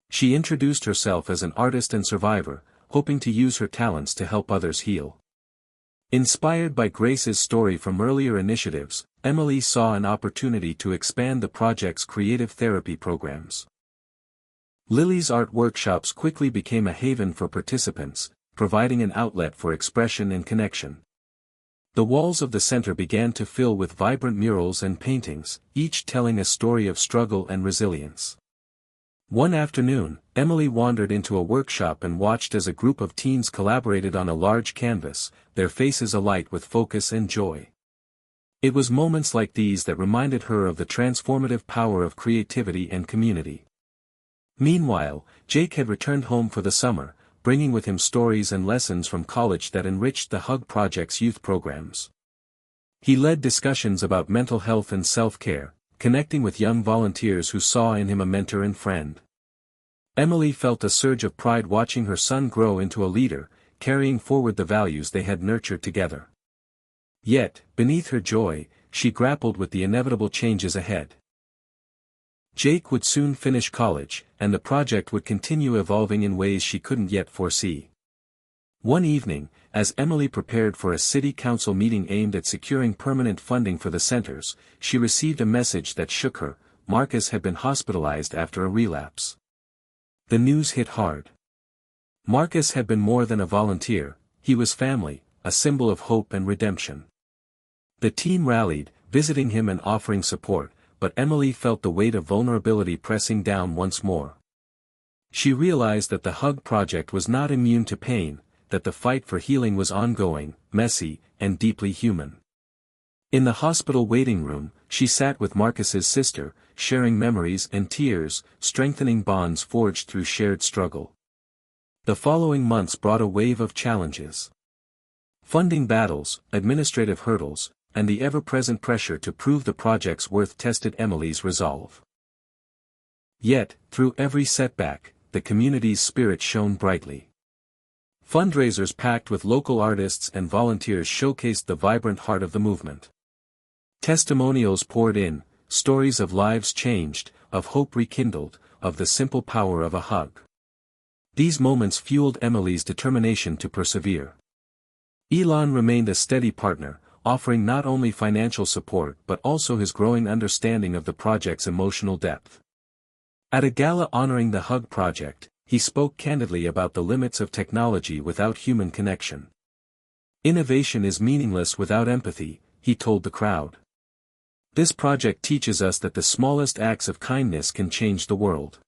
S1: She introduced herself as an artist and survivor, hoping to use her talents to help others heal. Inspired by Grace's story from earlier initiatives, Emily saw an opportunity to expand the project's creative therapy programs. Lily's art workshops quickly became a haven for participants, providing an outlet for expression and connection. The walls of the center began to fill with vibrant murals and paintings, each telling a story of struggle and resilience. One afternoon, Emily wandered into a workshop and watched as a group of teens collaborated on a large canvas, their faces alight with focus and joy. It was moments like these that reminded her of the transformative power of creativity and community. Meanwhile, Jake had returned home for the summer, bringing with him stories and lessons from college that enriched the Hug Project's youth programs. He led discussions about mental health and self-care, connecting with young volunteers who saw in him a mentor and friend. Emily felt a surge of pride watching her son grow into a leader, carrying forward the values they had nurtured together. Yet, beneath her joy, she grappled with the inevitable changes ahead. Jake would soon finish college, and the project would continue evolving in ways she couldn't yet foresee. One evening, as Emily prepared for a city council meeting aimed at securing permanent funding for the centers, she received a message that shook her. Marcus had been hospitalized after a relapse. The news hit hard. Marcus had been more than a volunteer, he was family, a symbol of hope and redemption. The team rallied, visiting him and offering support, but Emily felt the weight of vulnerability pressing down once more. She realized that the Hug Project was not immune to pain, that the fight for healing was ongoing, messy, and deeply human. In the hospital waiting room, she sat with Marcus's sister, sharing memories and tears, strengthening bonds forged through shared struggle. The following months brought a wave of challenges. Funding battles, administrative hurdles, and the ever-present pressure to prove the project's worth tested Emily's resolve. Yet, through every setback, the community's spirit shone brightly. Fundraisers packed with local artists and volunteers showcased the vibrant heart of the movement. Testimonials poured in, stories of lives changed, of hope rekindled, of the simple power of a hug. These moments fueled Emily's determination to persevere. Elon remained a steady partner, offering not only financial support but also his growing understanding of the project's emotional depth. At a gala honoring the Hug Project, he spoke candidly about the limits of technology without human connection. Innovation is meaningless without empathy, he told the crowd. This project teaches us that the smallest acts of kindness can change the world.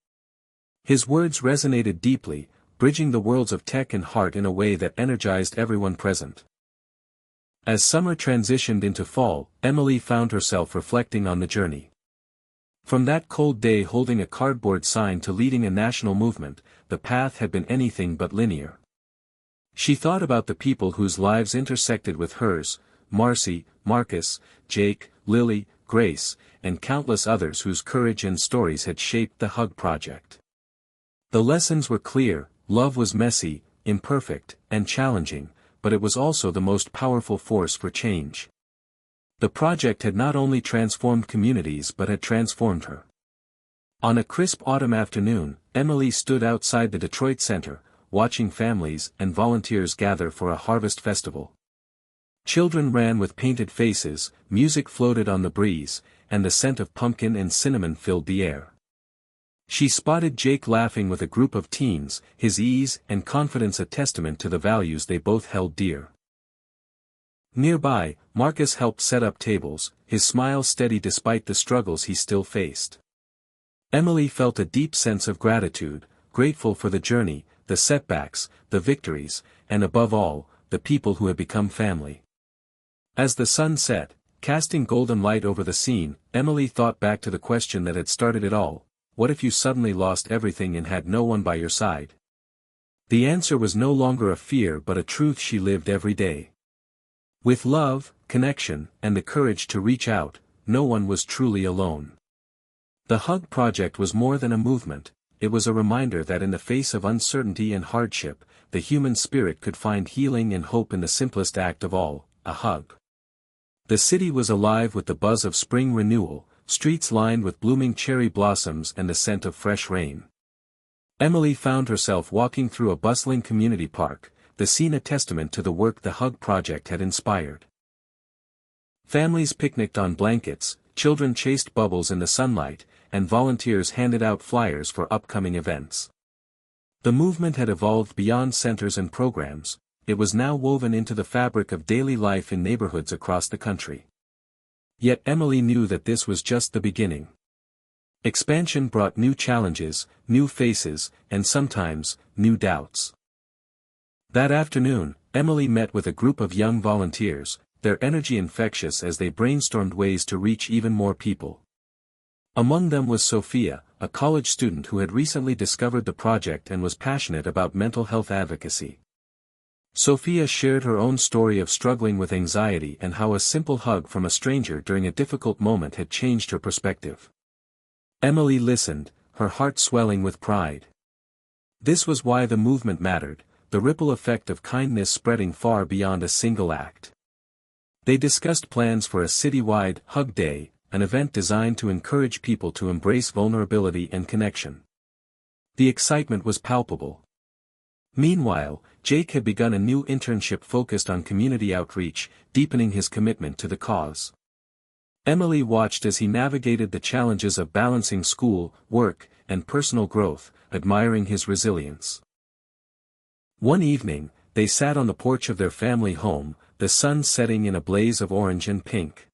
S1: His words resonated deeply, bridging the worlds of tech and heart in a way that energized everyone present. As summer transitioned into fall, Emily found herself reflecting on the journey. From that cold day holding a cardboard sign to leading a national movement, the path had been anything but linear. She thought about the people whose lives intersected with hers, Marcy, Marcus, Jake, Lily, Grace, and countless others whose courage and stories had shaped the Hug Project. The lessons were clear: love was messy, imperfect, and challenging, but it was also the most powerful force for change. The project had not only transformed communities but had transformed her. On a crisp autumn afternoon, Emily stood outside the Detroit Center, watching families and volunteers gather for a harvest festival. Children ran with painted faces, music floated on the breeze, and the scent of pumpkin and cinnamon filled the air. She spotted Jake laughing with a group of teens, his ease and confidence a testament to the values they both held dear. Nearby, Marcus helped set up tables, his smile steady despite the struggles he still faced. Emily felt a deep sense of gratitude, grateful for the journey, the setbacks, the victories, and above all, the people who had become family. As the sun set, casting golden light over the scene, Emily thought back to the question that had started it all: what if you suddenly lost everything and had no one by your side? The answer was no longer a fear but a truth she lived every day. With love, connection, and the courage to reach out, no one was truly alone. The Hug Project was more than a movement, it was a reminder that in the face of uncertainty and hardship, the human spirit could find healing and hope in the simplest act of all, a hug. The city was alive with the buzz of spring renewal, streets lined with blooming cherry blossoms and the scent of fresh rain. Emily found herself walking through a bustling community park, the scene a testament to the work the Hug Project had inspired. Families picnicked on blankets, children chased bubbles in the sunlight, and volunteers handed out flyers for upcoming events. The movement had evolved beyond centers and programs, it was now woven into the fabric of daily life in neighborhoods across the country. Yet Emily knew that this was just the beginning. Expansion brought new challenges, new faces, and sometimes, new doubts. That afternoon, Emily met with a group of young volunteers, their energy infectious as they brainstormed ways to reach even more people. Among them was Sophia, a college student who had recently discovered the project and was passionate about mental health advocacy. Sophia shared her own story of struggling with anxiety and how a simple hug from a stranger during a difficult moment had changed her perspective. Emily listened, her heart swelling with pride. This was why the movement mattered, the ripple effect of kindness spreading far beyond a single act. They discussed plans for a citywide Hug Day, an event designed to encourage people to embrace vulnerability and connection. The excitement was palpable. Meanwhile, Jake had begun a new internship focused on community outreach, deepening his commitment to the cause. Emily watched as he navigated the challenges of balancing school, work, and personal growth, admiring his resilience. One evening, they sat on the porch of their family home, the sun setting in a blaze of orange and pink.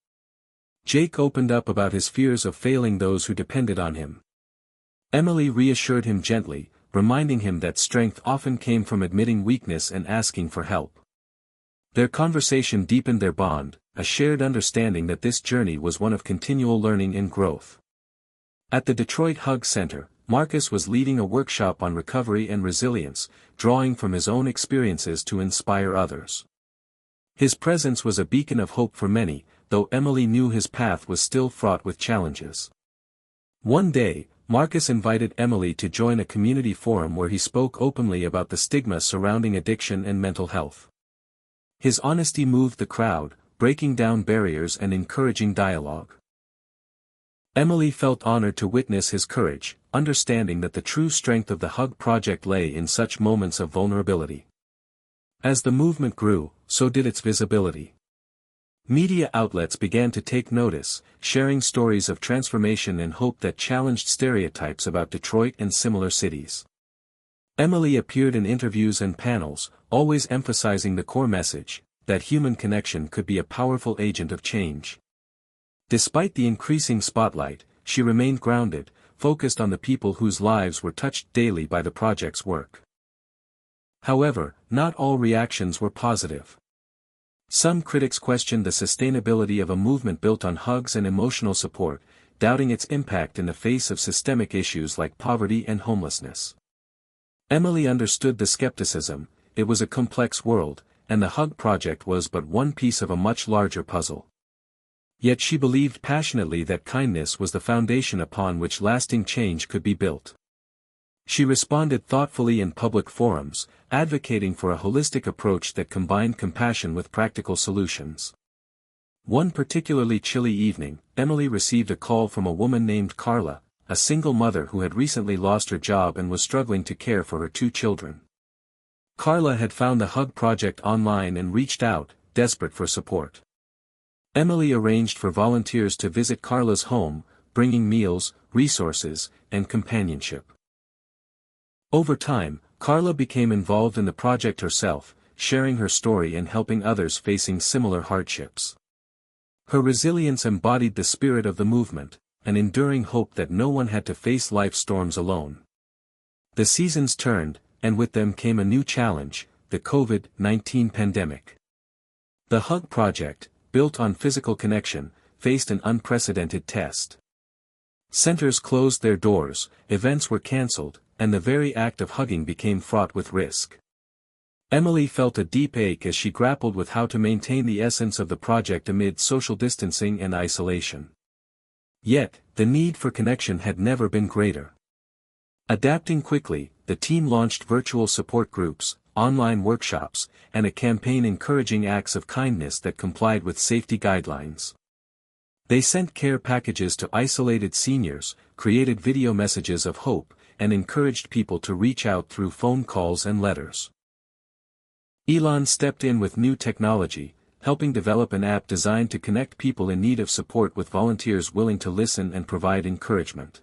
S1: Jake opened up about his fears of failing those who depended on him. Emily reassured him gently, reminding him that strength often came from admitting weakness and asking for help. Their conversation deepened their bond, a shared understanding that this journey was one of continual learning and growth. At the Detroit Hug Center, Marcus was leading a workshop on recovery and resilience, drawing from his own experiences to inspire others. His presence was a beacon of hope for many, though Emily knew his path was still fraught with challenges. One day, Marcus invited Emily to join a community forum where he spoke openly about the stigma surrounding addiction and mental health. His honesty moved the crowd, breaking down barriers and encouraging dialogue. Emily felt honored to witness his courage, understanding that the true strength of the Hug Project lay in such moments of vulnerability. As the movement grew, so did its visibility. Media outlets began to take notice, sharing stories of transformation and hope that challenged stereotypes about Detroit and similar cities. Emily appeared in interviews and panels, always emphasizing the core message, that human connection could be a powerful agent of change. Despite the increasing spotlight, she remained grounded, focused on the people whose lives were touched daily by the project's work. However, not all reactions were positive. Some critics questioned the sustainability of a movement built on hugs and emotional support, doubting its impact in the face of systemic issues like poverty and homelessness. Emily understood the skepticism. It was a complex world, and the Hug Project was but one piece of a much larger puzzle. Yet she believed passionately that kindness was the foundation upon which lasting change could be built. She responded thoughtfully in public forums, advocating for a holistic approach that combined compassion with practical solutions. One particularly chilly evening, Emily received a call from a woman named Carla, a single mother who had recently lost her job and was struggling to care for her 2 children. Carla had found the Hug Project online and reached out, desperate for support. Emily arranged for volunteers to visit Carla's home, bringing meals, resources, and companionship. Over time, Carla became involved in the project herself, sharing her story and helping others facing similar hardships. Her resilience embodied the spirit of the movement, an enduring hope that no one had to face life's storms alone. The seasons turned, and with them came a new challenge, the COVID-19 pandemic. The Hug Project, built on physical connection, faced an unprecedented test. Centers closed their doors, events were cancelled, and the very act of hugging became fraught with risk. Emily felt a deep ache as she grappled with how to maintain the essence of the project amid social distancing and isolation. Yet, the need for connection had never been greater. Adapting quickly, the team launched virtual support groups, online workshops, and a campaign encouraging acts of kindness that complied with safety guidelines. They sent care packages to isolated seniors, created video messages of hope, and encouraged people to reach out through phone calls and letters. Elon stepped in with new technology, helping develop an app designed to connect people in need of support with volunteers willing to listen and provide encouragement.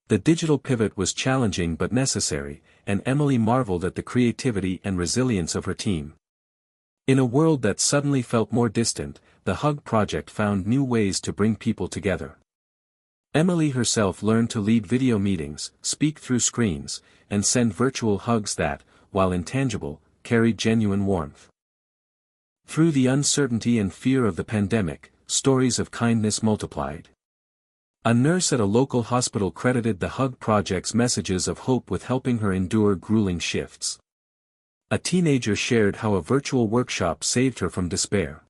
S1: The digital pivot was challenging but necessary, and Emily marveled at the creativity and resilience of her team. In a world that suddenly felt more distant, the Hug Project found new ways to bring people together. Emily herself learned to lead video meetings, speak through screens, and send virtual hugs that, while intangible, carried genuine warmth. Through the uncertainty and fear of the pandemic, stories of kindness multiplied. A nurse at a local hospital credited the Hug Project's messages of hope with helping her endure grueling shifts. A teenager shared how a virtual workshop saved her from despair.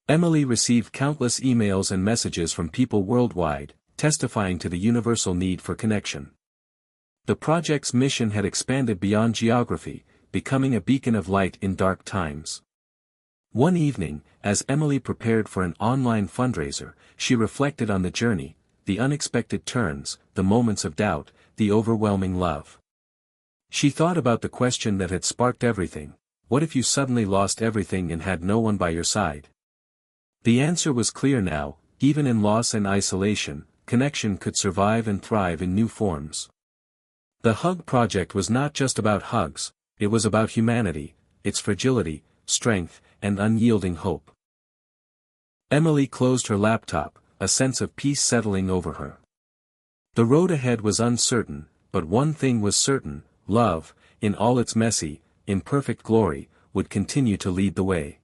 S1: Emily received countless emails and messages from people worldwide, testifying to the universal need for connection. The project's mission had expanded beyond geography, becoming a beacon of light in dark times. One evening, as Emily prepared for an online fundraiser, she reflected on the journey, the unexpected turns, the moments of doubt, the overwhelming love. She thought about the question that had sparked everything: what if you suddenly lost everything and had no one by your side? The answer was clear now: even in loss and isolation, connection could survive and thrive in new forms. The Hug Project was not just about hugs, it was about humanity, its fragility, strength, and unyielding hope. Emily closed her laptop, a sense of peace settling over her. The road ahead was uncertain, but one thing was certain: love, in all its messy, imperfect glory, would continue to lead the way.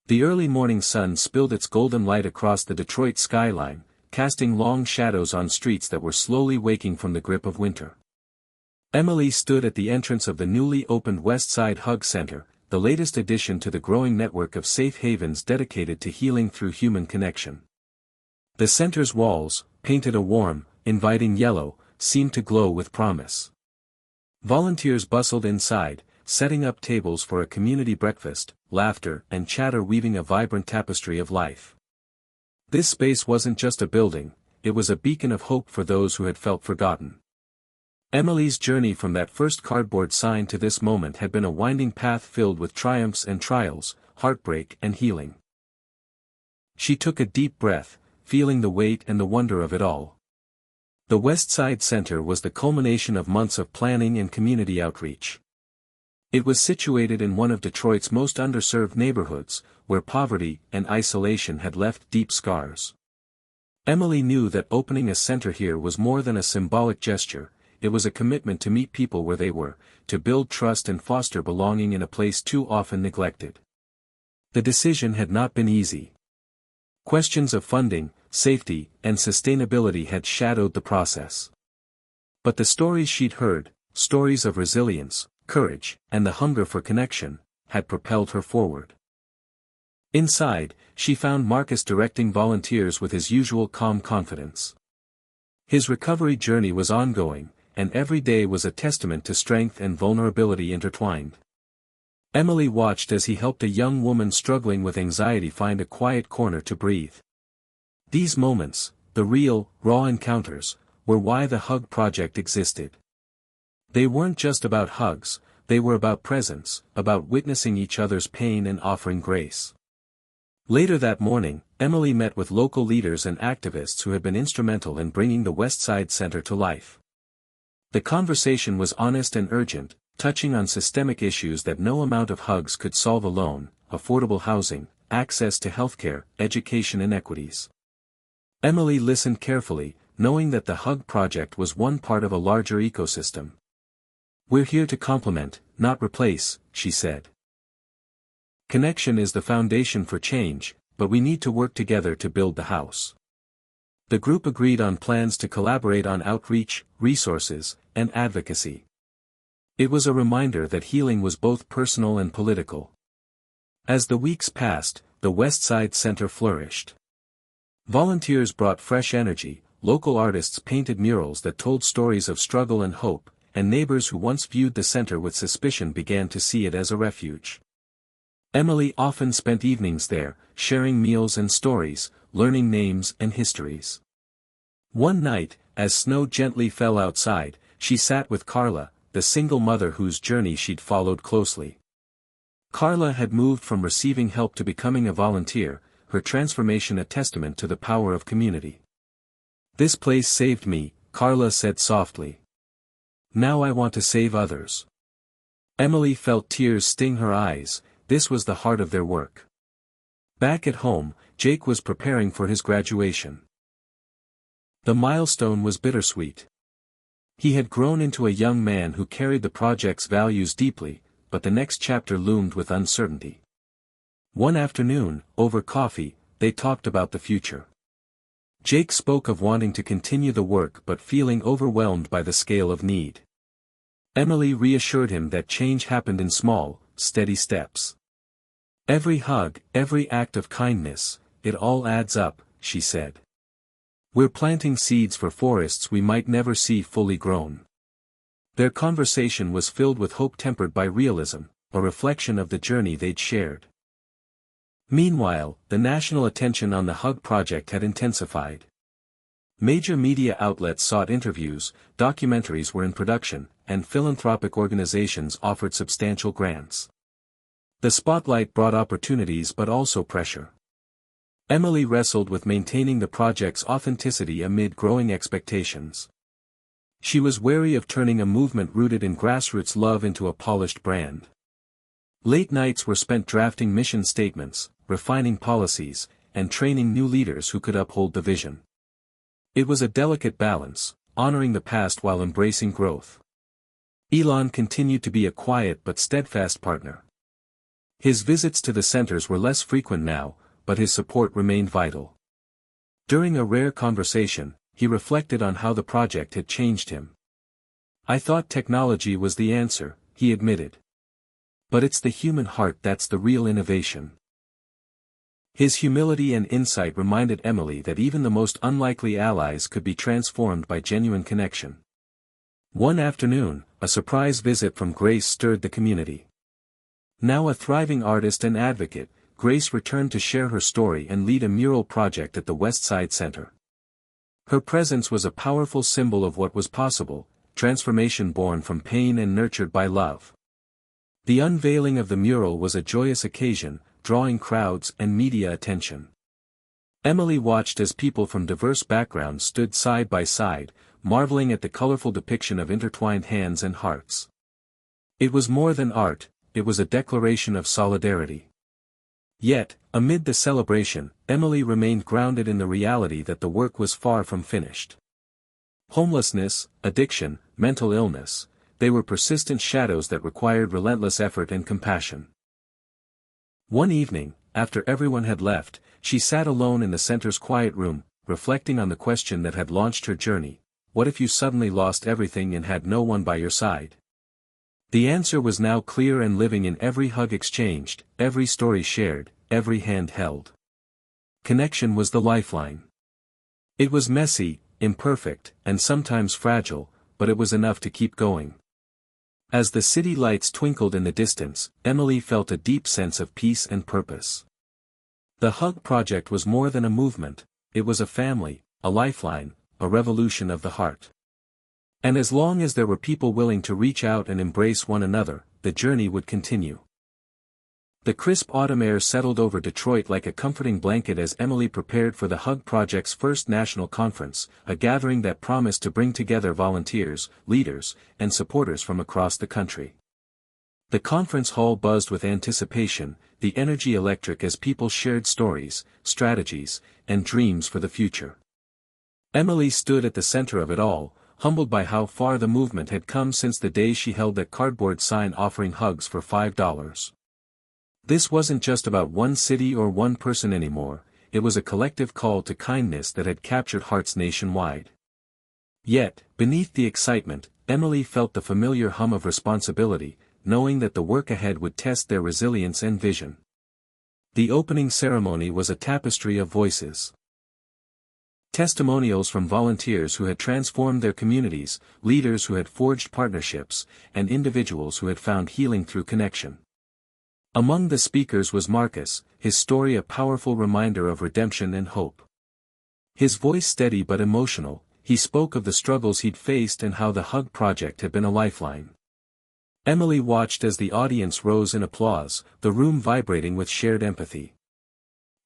S1: The early morning sun spilled its golden light across the Detroit skyline, casting long shadows on streets that were slowly waking from the grip of winter. Emily stood at the entrance of the newly opened West Side Hug Center, the latest addition to the growing network of safe havens dedicated to healing through human connection. The center's walls, painted a warm, inviting yellow, seemed to glow with promise. Volunteers bustled inside, setting up tables for a community breakfast, laughter and chatter weaving a vibrant tapestry of life. This space wasn't just a building, it was a beacon of hope for those who had felt forgotten. Emily's journey from that first cardboard sign to this moment had been a winding path filled with triumphs and trials, heartbreak and healing. She took a deep breath, feeling the weight and the wonder of it all. The West Side Center was the culmination of months of planning and community outreach. It was situated in one of Detroit's most underserved neighborhoods, where poverty and isolation had left deep scars. Emily knew that opening a center here was more than a symbolic gesture. It was a commitment to meet people where they were, to build trust and foster belonging in a place too often neglected. The decision had not been easy. Questions of funding, safety, and sustainability had shadowed the process. But the stories she'd heard, stories of resilience, courage, and the hunger for connection, had propelled her forward. Inside, she found Marcus directing volunteers with his usual calm confidence. His recovery journey was ongoing, and every day was a testament to strength and vulnerability intertwined. Emily watched as he helped a young woman struggling with anxiety find a quiet corner to breathe. These moments, the real, raw encounters, were why the Hug Project existed. They weren't just about hugs, they were about presence, about witnessing each other's pain and offering grace. Later that morning, Emily met with local leaders and activists who had been instrumental in bringing the West Side Center to life. The conversation was honest and urgent, touching on systemic issues that no amount of hugs could solve alone: affordable housing, access to healthcare, education inequities. Emily listened carefully, knowing that the Hug Project was one part of a larger ecosystem. "We're here to complement, not replace," she said. "Connection is the foundation for change, but we need to work together to build the house." The group agreed on plans to collaborate on outreach, resources, and advocacy. It was a reminder that healing was both personal and political. As the weeks passed, the West Side Center flourished. Volunteers brought fresh energy, local artists painted murals that told stories of struggle and hope, and neighbors who once viewed the center with suspicion began to see it as a refuge. Emily often spent evenings there, sharing meals and stories, learning names and histories. One night, as snow gently fell outside, she sat with Carla, the single mother whose journey she'd followed closely. Carla had moved from receiving help to becoming a volunteer, her transformation a testament to the power of community. "This place saved me," Carla said softly. "Now I want to save others." Emily felt tears sting her eyes. This was the heart of their work. Back at home, Jake was preparing for his graduation. The milestone was bittersweet. He had grown into a young man who carried the project's values deeply, but the next chapter loomed with uncertainty. One afternoon, over coffee, they talked about the future. Jake spoke of wanting to continue the work but feeling overwhelmed by the scale of need. Emily reassured him that change happened in small, steady steps. "Every hug, every act of kindness, it all adds up," she said. "We're planting seeds for forests we might never see fully grown." Their conversation was filled with hope tempered by realism, a reflection of the journey they'd shared. Meanwhile, the national attention on the Hug project had intensified. Major media outlets sought interviews, documentaries were in production, and philanthropic organizations offered substantial grants. The spotlight brought opportunities but also pressure. Emily wrestled with maintaining the project's authenticity amid growing expectations. She was wary of turning a movement rooted in grassroots love into a polished brand. Late nights were spent drafting mission statements, refining policies, and training new leaders who could uphold the vision. It was a delicate balance, honoring the past while embracing growth. Elon continued to be a quiet but steadfast partner. His visits to the centers were less frequent now, but his support remained vital. During a rare conversation, he reflected on how the project had changed him. "I thought technology was the answer," he admitted. "But it's the human heart that's the real innovation." His humility and insight reminded Emily that even the most unlikely allies could be transformed by genuine connection. One afternoon, a surprise visit from Grace stirred the community. Now a thriving artist and advocate, Grace returned to share her story and lead a mural project at the Westside Center. Her presence was a powerful symbol of what was possible, transformation born from pain and nurtured by love. The unveiling of the mural was a joyous occasion, drawing crowds and media attention. Emily watched as people from diverse backgrounds stood side by side, marveling at the colorful depiction of intertwined hands and hearts. It was more than art, it was a declaration of solidarity. Yet, amid the celebration, Emily remained grounded in the reality that the work was far from finished. Homelessness, addiction, mental illness, they were persistent shadows that required relentless effort and compassion. One evening, after everyone had left, she sat alone in the center's quiet room, reflecting on the question that had launched her journey: what if you suddenly lost everything and had no one by your side? The answer was now clear and living in every hug exchanged, every story shared, every hand held. Connection was the lifeline. It was messy, imperfect, and sometimes fragile, but it was enough to keep going. As the city lights twinkled in the distance, Emily felt a deep sense of peace and purpose. The Hug Project was more than a movement, it was a family, a lifeline, a revolution of the heart. And as long as there were people willing to reach out and embrace one another, the journey would continue. The crisp autumn air settled over Detroit like a comforting blanket as Emily prepared for the Hug Project's first national conference, a gathering that promised to bring together volunteers, leaders, and supporters from across the country. The conference hall buzzed with anticipation, the energy electric as people shared stories, strategies, and dreams for the future. Emily stood at the center of it all, humbled by how far the movement had come since the day she held that cardboard sign offering hugs for $5. This wasn't just about one city or one person anymore, it was a collective call to kindness that had captured hearts nationwide. Yet, beneath the excitement, Emily felt the familiar hum of responsibility, knowing that the work ahead would test their resilience and vision. The opening ceremony was a tapestry of voices. Testimonials from volunteers who had transformed their communities, leaders who had forged partnerships, and individuals who had found healing through connection. Among the speakers was Marcus, his story a powerful reminder of redemption and hope. His voice steady but emotional, he spoke of the struggles he'd faced and how the Hug Project had been a lifeline. Emily watched as the audience rose in applause, the room vibrating with shared empathy.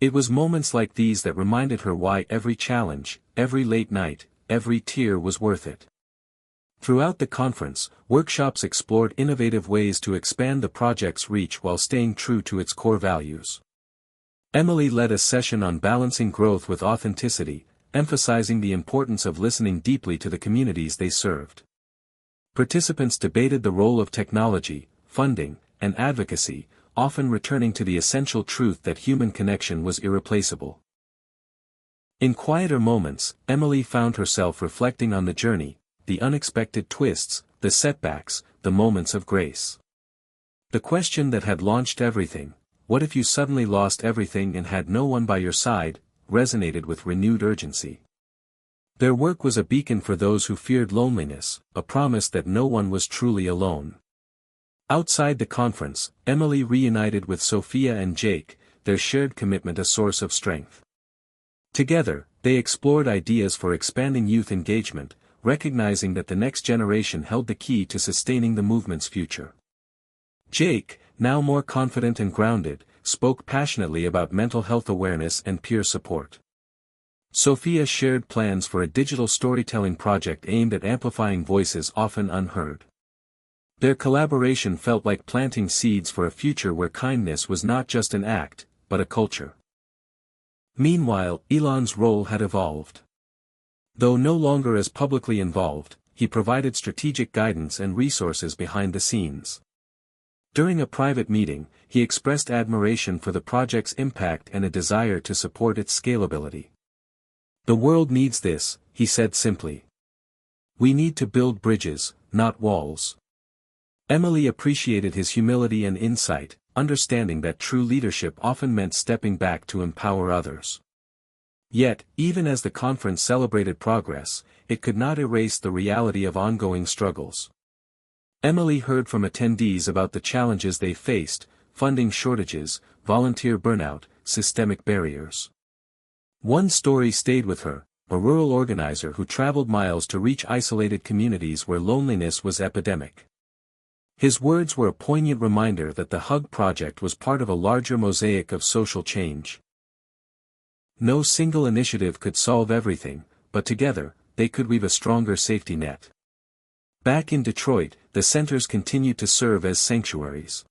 S1: It was moments like these that reminded her why every challenge, every late night, every tear was worth it. Throughout the conference, workshops explored innovative ways to expand the project's reach while staying true to its core values. Emily led a session on balancing growth with authenticity, emphasizing the importance of listening deeply to the communities they served. Participants debated the role of technology, funding, and advocacy, often returning to the essential truth that human connection was irreplaceable. In quieter moments, Emily found herself reflecting on the journey, the unexpected twists, the setbacks, the moments of grace. The question that had launched everything, what if you suddenly lost everything and had no one by your side, resonated with renewed urgency. Their work was a beacon for those who feared loneliness, a promise that no one was truly alone. Outside the conference, Emily reunited with Sophia and Jake, their shared commitment a source of strength. Together, they explored ideas for expanding youth engagement, recognizing that the next generation held the key to sustaining the movement's future. Jake, now more confident and grounded, spoke passionately about mental health awareness and peer support. Sophia shared plans for a digital storytelling project aimed at amplifying voices often unheard. Their collaboration felt like planting seeds for a future where kindness was not just an act, but a culture. Meanwhile, Elon's role had evolved. Though no longer as publicly involved, he provided strategic guidance and resources behind the scenes. During a private meeting, he expressed admiration for the project's impact and a desire to support its scalability. "The world needs this," he said simply. "We need to build bridges, not walls." Emily appreciated his humility and insight, understanding that true leadership often meant stepping back to empower others. Yet, even as the conference celebrated progress, it could not erase the reality of ongoing struggles. Emily heard from attendees about the challenges they faced: funding shortages, volunteer burnout, systemic barriers. One story stayed with her: a rural organizer who traveled miles to reach isolated communities where loneliness was epidemic. His words were a poignant reminder that the Hug Project was part of a larger mosaic of social change. No single initiative could solve everything, but together, they could weave a stronger safety net. Back in Detroit, the centers continued to serve as sanctuaries.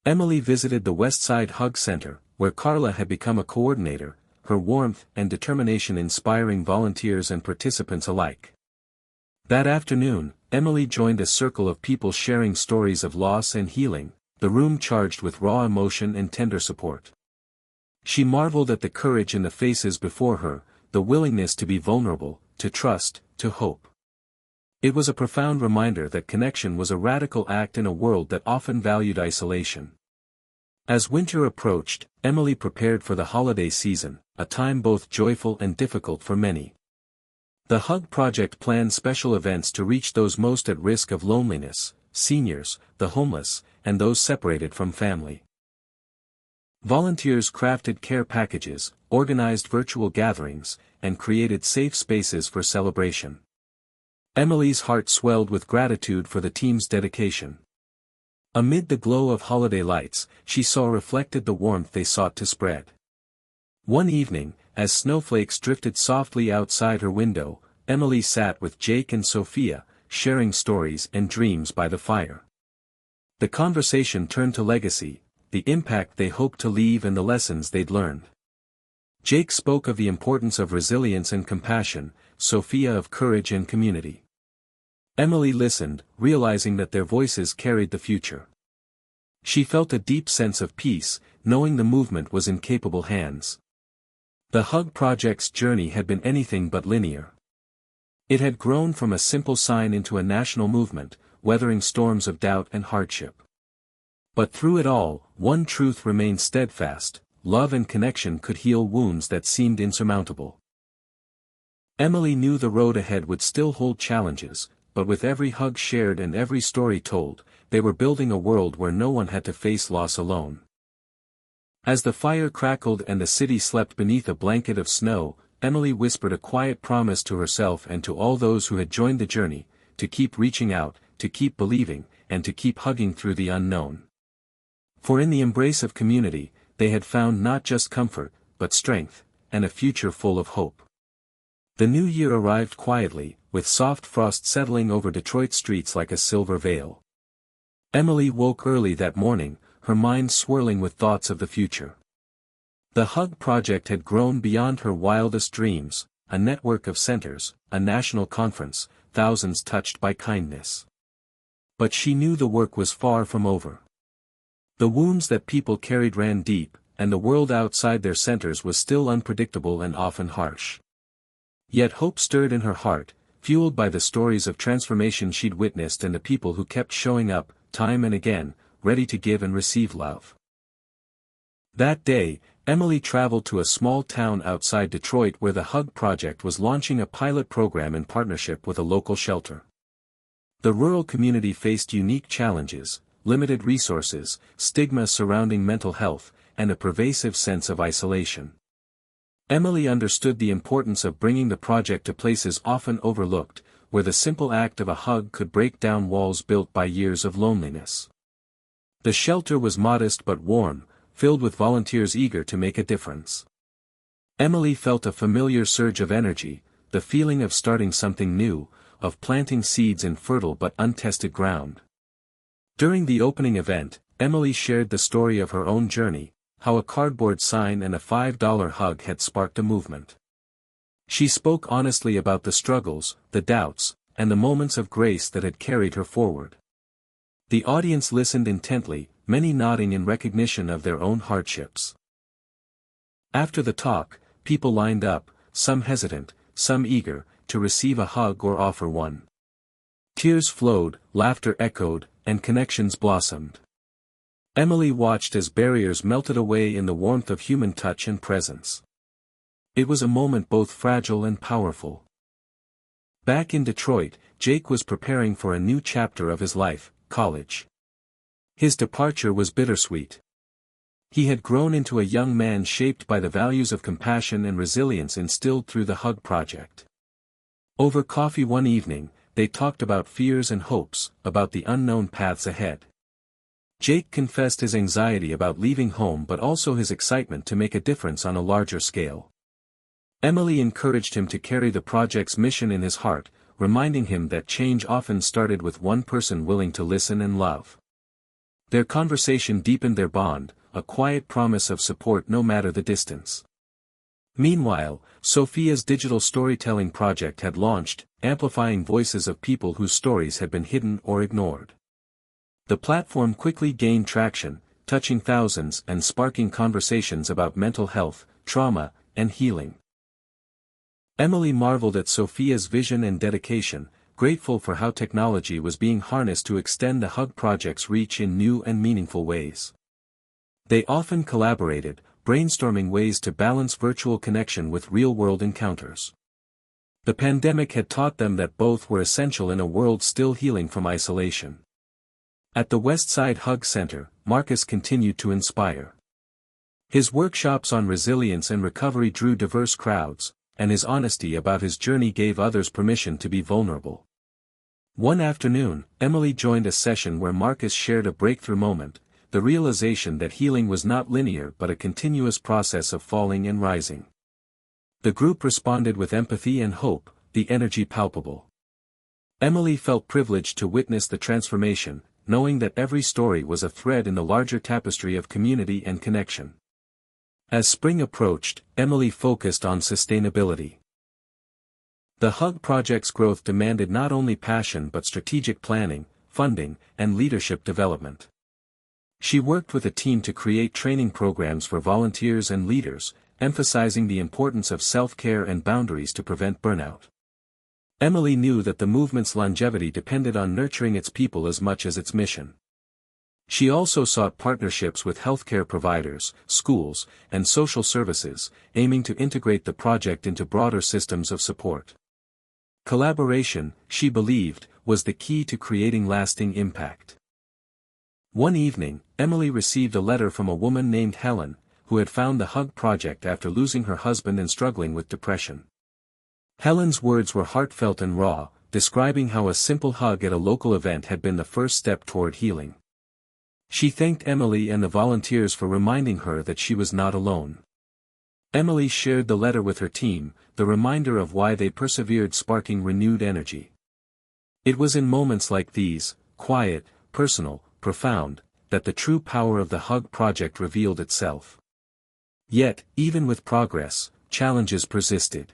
S1: Emily visited the Westside Hug Center, where Carla had become a coordinator, her warmth and determination inspiring volunteers and participants alike. That afternoon, Emily joined a circle of people sharing stories of loss and healing, the room charged with raw emotion and tender support. She marveled at the courage in the faces before her, the willingness to be vulnerable, to trust, to hope. It was a profound reminder that connection was a radical act in a world that often valued isolation. As winter approached, Emily prepared for the holiday season, a time both joyful and difficult for many. The Hug Project planned special events to reach those most at risk of loneliness: seniors, the homeless, and those separated from family. Volunteers crafted care packages, organized virtual gatherings, and created safe spaces for celebration. Emily's heart swelled with gratitude for the team's dedication. Amid the glow of holiday lights, she saw reflected the warmth they sought to spread. One evening, as snowflakes drifted softly outside her window, Emily sat with Jake and Sophia, sharing stories and dreams by the fire. The conversation turned to legacy, the impact they hoped to leave and the lessons they'd learned. Jake spoke of the importance of resilience and compassion, Sophia of courage and community. Emily listened, realizing that their voices carried the future. She felt a deep sense of peace, knowing the movement was in capable hands. The Hug Project's journey had been anything but linear. It had grown from a simple sign into a national movement, weathering storms of doubt and hardship. But through it all, one truth remained steadfast: love and connection could heal wounds that seemed insurmountable. Emily knew the road ahead would still hold challenges, but with every hug shared and every story told, they were building a world where no one had to face loss alone. As the fire crackled and the city slept beneath a blanket of snow, Emily whispered a quiet promise to herself and to all those who had joined the journey, to keep reaching out, to keep believing, and to keep hugging through the unknown. For in the embrace of community, they had found not just comfort, but strength, and a future full of hope. The new year arrived quietly, with soft frost settling over Detroit's streets like a silver veil. Emily woke early that morning, her mind swirling with thoughts of the future. The Hug Project had grown beyond her wildest dreams, a network of centers, a national conference, thousands touched by kindness. But she knew the work was far from over. The wounds that people carried ran deep, and the world outside their centers was still unpredictable and often harsh. Yet hope stirred in her heart, fueled by the stories of transformation she'd witnessed and the people who kept showing up, time and again, ready to give and receive love. That day, Emily traveled to a small town outside Detroit where the Hug Project was launching a pilot program in partnership with a local shelter. The rural community faced unique challenges, limited resources, stigma surrounding mental health, and a pervasive sense of isolation. Emily understood the importance of bringing the project to places often overlooked, where the simple act of a hug could break down walls built by years of loneliness. The shelter was modest but warm, filled with volunteers eager to make a difference. Emily felt a familiar surge of energy, the feeling of starting something new, of planting seeds in fertile but untested ground. During the opening event, Emily shared the story of her own journey, how a cardboard sign and a $5 hug had sparked a movement. She spoke honestly about the struggles, the doubts, and the moments of grace that had carried her forward. The audience listened intently, many nodding in recognition of their own hardships. After the talk, people lined up, some hesitant, some eager, to receive a hug or offer one. Tears flowed, laughter echoed, and connections blossomed. Emily watched as barriers melted away in the warmth of human touch and presence. It was a moment both fragile and powerful. Back in Detroit, Jake was preparing for a new chapter of his life, college. His departure was bittersweet. He had grown into a young man shaped by the values of compassion and resilience instilled through the Hug Project. Over coffee one evening, they talked about fears and hopes, about the unknown paths ahead. Jake confessed his anxiety about leaving home but also his excitement to make a difference on a larger scale. Emily encouraged him to carry the project's mission in his heart, reminding him that change often started with one person willing to listen and love. Their conversation deepened their bond, a quiet promise of support no matter the distance. Meanwhile, Sophia's digital storytelling project had launched, amplifying voices of people whose stories had been hidden or ignored. The platform quickly gained traction, touching thousands and sparking conversations about mental health, trauma, and healing. Emily marveled at Sophia's vision and dedication, grateful for how technology was being harnessed to extend the Hug Project's reach in new and meaningful ways. They often collaborated, brainstorming ways to balance virtual connection with real-world encounters. The pandemic had taught them that both were essential in a world still healing from isolation. At the Westside Hug Center, Marcus continued to inspire. His workshops on resilience and recovery drew diverse crowds, and his honesty about his journey gave others permission to be vulnerable. One afternoon, Emily joined a session where Marcus shared a breakthrough moment, the realization that healing was not linear but a continuous process of falling and rising. The group responded with empathy and hope, the energy palpable. Emily felt privileged to witness the transformation, knowing that every story was a thread in the larger tapestry of community and connection. As spring approached, Emily focused on sustainability. The Hug Project's growth demanded not only passion but strategic planning, funding, and leadership development. She worked with a team to create training programs for volunteers and leaders, emphasizing the importance of self-care and boundaries to prevent burnout. Emily knew that the movement's longevity depended on nurturing its people as much as its mission. She also sought partnerships with healthcare providers, schools, and social services, aiming to integrate the project into broader systems of support. Collaboration, she believed, was the key to creating lasting impact. One evening, Emily received a letter from a woman named Helen, who had found the Hug Project after losing her husband and struggling with depression. Helen's words were heartfelt and raw, describing how a simple hug at a local event had been the first step toward healing. She thanked Emily and the volunteers for reminding her that she was not alone. Emily shared the letter with her team, the reminder of why they persevered, sparking renewed energy. It was in moments like these, quiet, personal, profound, that the true power of the Hug Project revealed itself. Yet, even with progress, challenges persisted.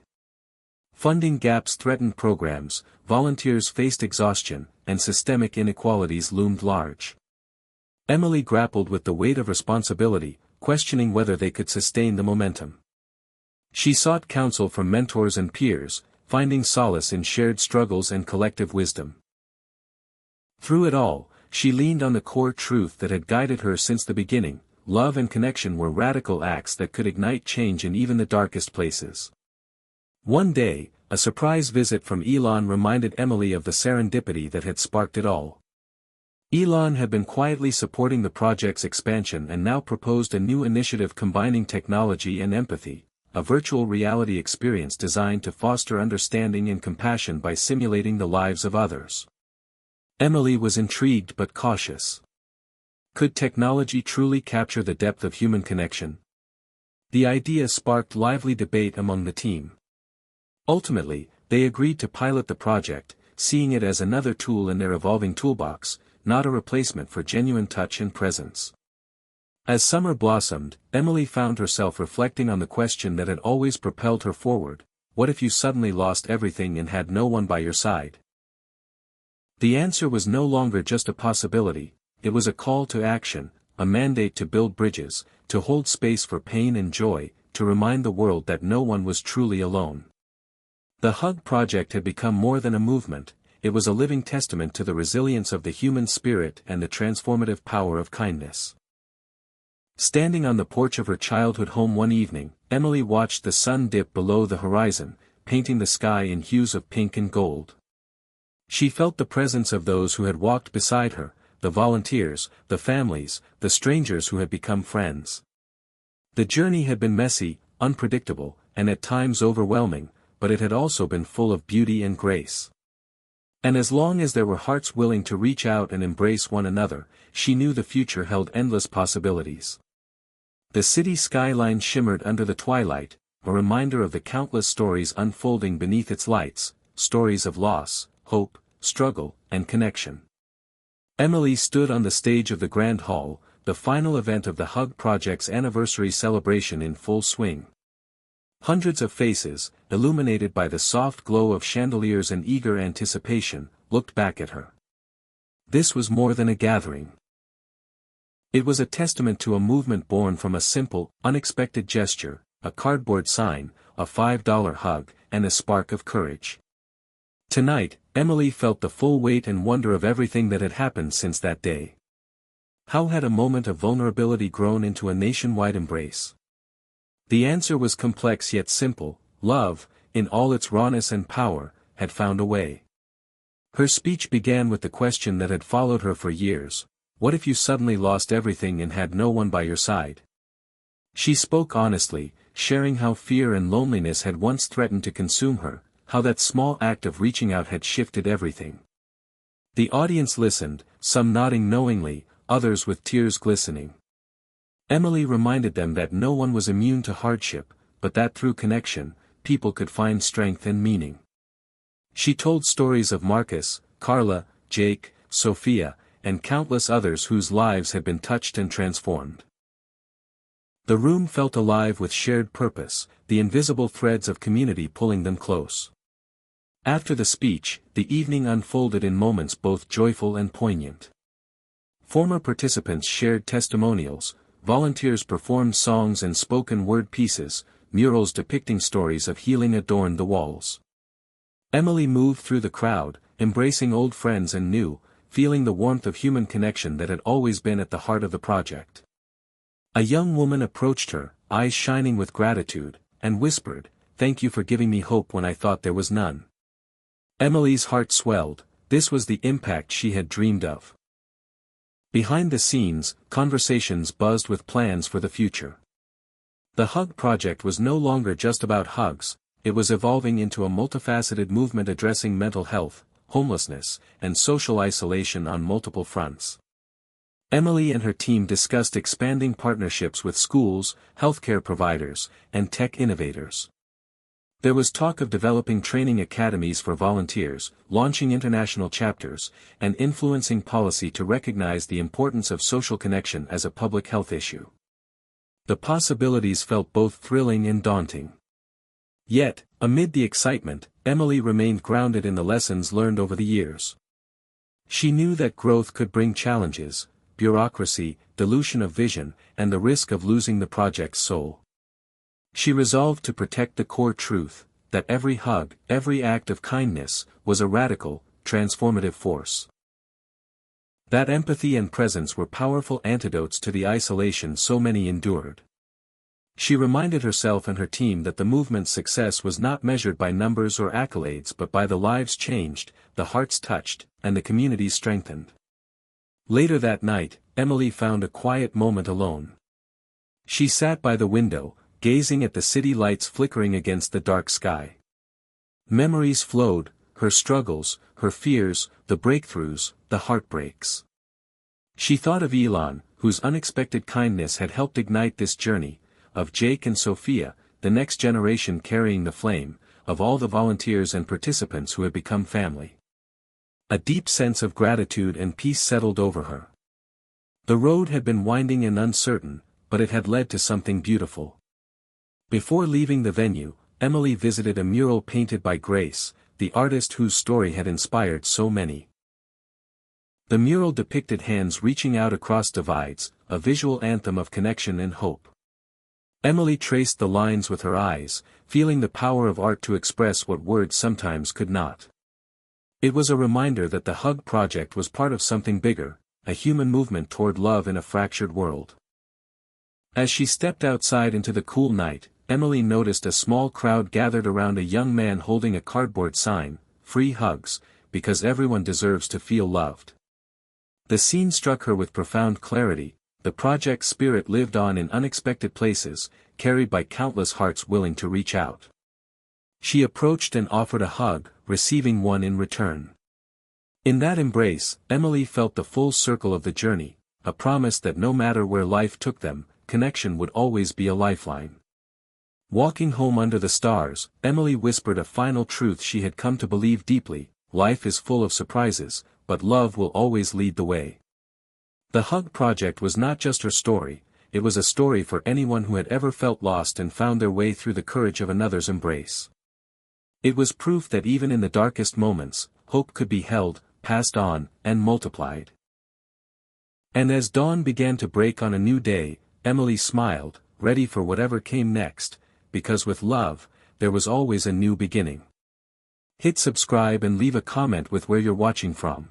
S1: Funding gaps threatened programs, volunteers faced exhaustion, and systemic inequalities loomed large. Emily grappled with the weight of responsibility, questioning whether they could sustain the momentum. She sought counsel from mentors and peers, finding solace in shared struggles and collective wisdom. Through it all, she leaned on the core truth that had guided her since the beginning: love and connection were radical acts that could ignite change in even the darkest places. One day, a surprise visit from Elon reminded Emily of the serendipity that had sparked it all. Elon had been quietly supporting the project's expansion and now proposed a new initiative combining technology and empathy, a virtual reality experience designed to foster understanding and compassion by simulating the lives of others. Emily was intrigued but cautious. Could technology truly capture the depth of human connection? The idea sparked lively debate among the team. Ultimately, they agreed to pilot the project, seeing it as another tool in their evolving toolbox, not a replacement for genuine touch and presence. As summer blossomed, Emily found herself reflecting on the question that had always propelled her forward: what if you suddenly lost everything and had no one by your side? The answer was no longer just a possibility, it was a call to action, a mandate to build bridges, to hold space for pain and joy, to remind the world that no one was truly alone. The Hug Project had become more than a movement, it was a living testament to the resilience of the human spirit and the transformative power of kindness. Standing on the porch of her childhood home one evening, Emily watched the sun dip below the horizon, painting the sky in hues of pink and gold. She felt the presence of those who had walked beside her, the volunteers, the families, the strangers who had become friends. The journey had been messy, unpredictable, and at times overwhelming, but it had also been full of beauty and grace. And as long as there were hearts willing to reach out and embrace one another, she knew the future held endless possibilities. The city skyline shimmered under the twilight, a reminder of the countless stories unfolding beneath its lights, stories of loss, hope, struggle, and connection. Emily stood on the stage of the Grand Hall, the final event of the Hug Project's anniversary celebration in full swing. Hundreds of faces, illuminated by the soft glow of chandeliers and eager anticipation, looked back at her. This was more than a gathering. It was a testament to a movement born from a simple, unexpected gesture, a cardboard sign, a $5 hug, and a spark of courage. Tonight, Emily felt the full weight and wonder of everything that had happened since that day. How had a moment of vulnerability grown into a nationwide embrace? The answer was complex yet simple: love, in all its rawness and power, had found a way. Her speech began with the question that had followed her for years: what if you suddenly lost everything and had no one by your side? She spoke honestly, sharing how fear and loneliness had once threatened to consume her, how that small act of reaching out had shifted everything. The audience listened, some nodding knowingly, others with tears glistening. Emily reminded them that no one was immune to hardship, but that through connection, people could find strength and meaning. She told stories of Marcus, Carla, Jake, Sophia, and countless others whose lives had been touched and transformed. The room felt alive with shared purpose, the invisible threads of community pulling them close. After the speech, the evening unfolded in moments both joyful and poignant. Former participants shared testimonials, volunteers performed songs and spoken-word pieces, murals depicting stories of healing adorned the walls. Emily moved through the crowd, embracing old friends and new, feeling the warmth of human connection that had always been at the heart of the project. A young woman approached her, eyes shining with gratitude, and whispered, "Thank you for giving me hope when I thought there was none." Emily's heart swelled, this was the impact she had dreamed of. Behind the scenes, conversations buzzed with plans for the future. The Hug Project was no longer just about hugs, it was evolving into a multifaceted movement addressing mental health, homelessness, and social isolation on multiple fronts. Emily and her team discussed expanding partnerships with schools, healthcare providers, and tech innovators. There was talk of developing training academies for volunteers, launching international chapters, and influencing policy to recognize the importance of social connection as a public health issue. The possibilities felt both thrilling and daunting. Yet, amid the excitement, Emily remained grounded in the lessons learned over the years. She knew that growth could bring challenges, bureaucracy, dilution of vision, and the risk of losing the project's soul. She resolved to protect the core truth, that every hug, every act of kindness, was a radical, transformative force. That empathy and presence were powerful antidotes to the isolation so many endured. She reminded herself and her team that the movement's success was not measured by numbers or accolades but by the lives changed, the hearts touched, and the communities strengthened. Later that night, Emily found a quiet moment alone. She sat by the window, gazing at the city lights flickering against the dark sky. Memories flowed, her struggles, her fears, the breakthroughs, the heartbreaks. She thought of Elon, whose unexpected kindness had helped ignite this journey, of Jake and Sophia, the next generation carrying the flame, of all the volunteers and participants who had become family. A deep sense of gratitude and peace settled over her. The road had been winding and uncertain, but it had led to something beautiful. Before leaving the venue, Emily visited a mural painted by Grace, the artist whose story had inspired so many. The mural depicted hands reaching out across divides, a visual anthem of connection and hope. Emily traced the lines with her eyes, feeling the power of art to express what words sometimes could not. It was a reminder that the Hug Project was part of something bigger, a human movement toward love in a fractured world. As she stepped outside into the cool night, Emily noticed a small crowd gathered around a young man holding a cardboard sign, "Free Hugs, because everyone deserves to feel loved." The scene struck her with profound clarity. The project's spirit lived on in unexpected places, carried by countless hearts willing to reach out. She approached and offered a hug, receiving one in return. In that embrace, Emily felt the full circle of the journey, a promise that no matter where life took them, connection would always be a lifeline. Walking home under the stars, Emily whispered a final truth she had come to believe deeply: life is full of surprises, but love will always lead the way. The Hug Project was not just her story, it was a story for anyone who had ever felt lost and found their way through the courage of another's embrace. It was proof that even in the darkest moments, hope could be held, passed on, and multiplied. And as dawn began to break on a new day, Emily smiled, ready for whatever came next, because with love, there was always a new beginning. Hit subscribe and leave a comment with where you're watching from.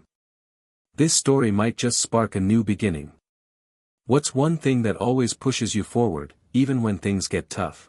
S1: This story might just spark a new beginning. What's one thing that always pushes you forward, even when things get tough?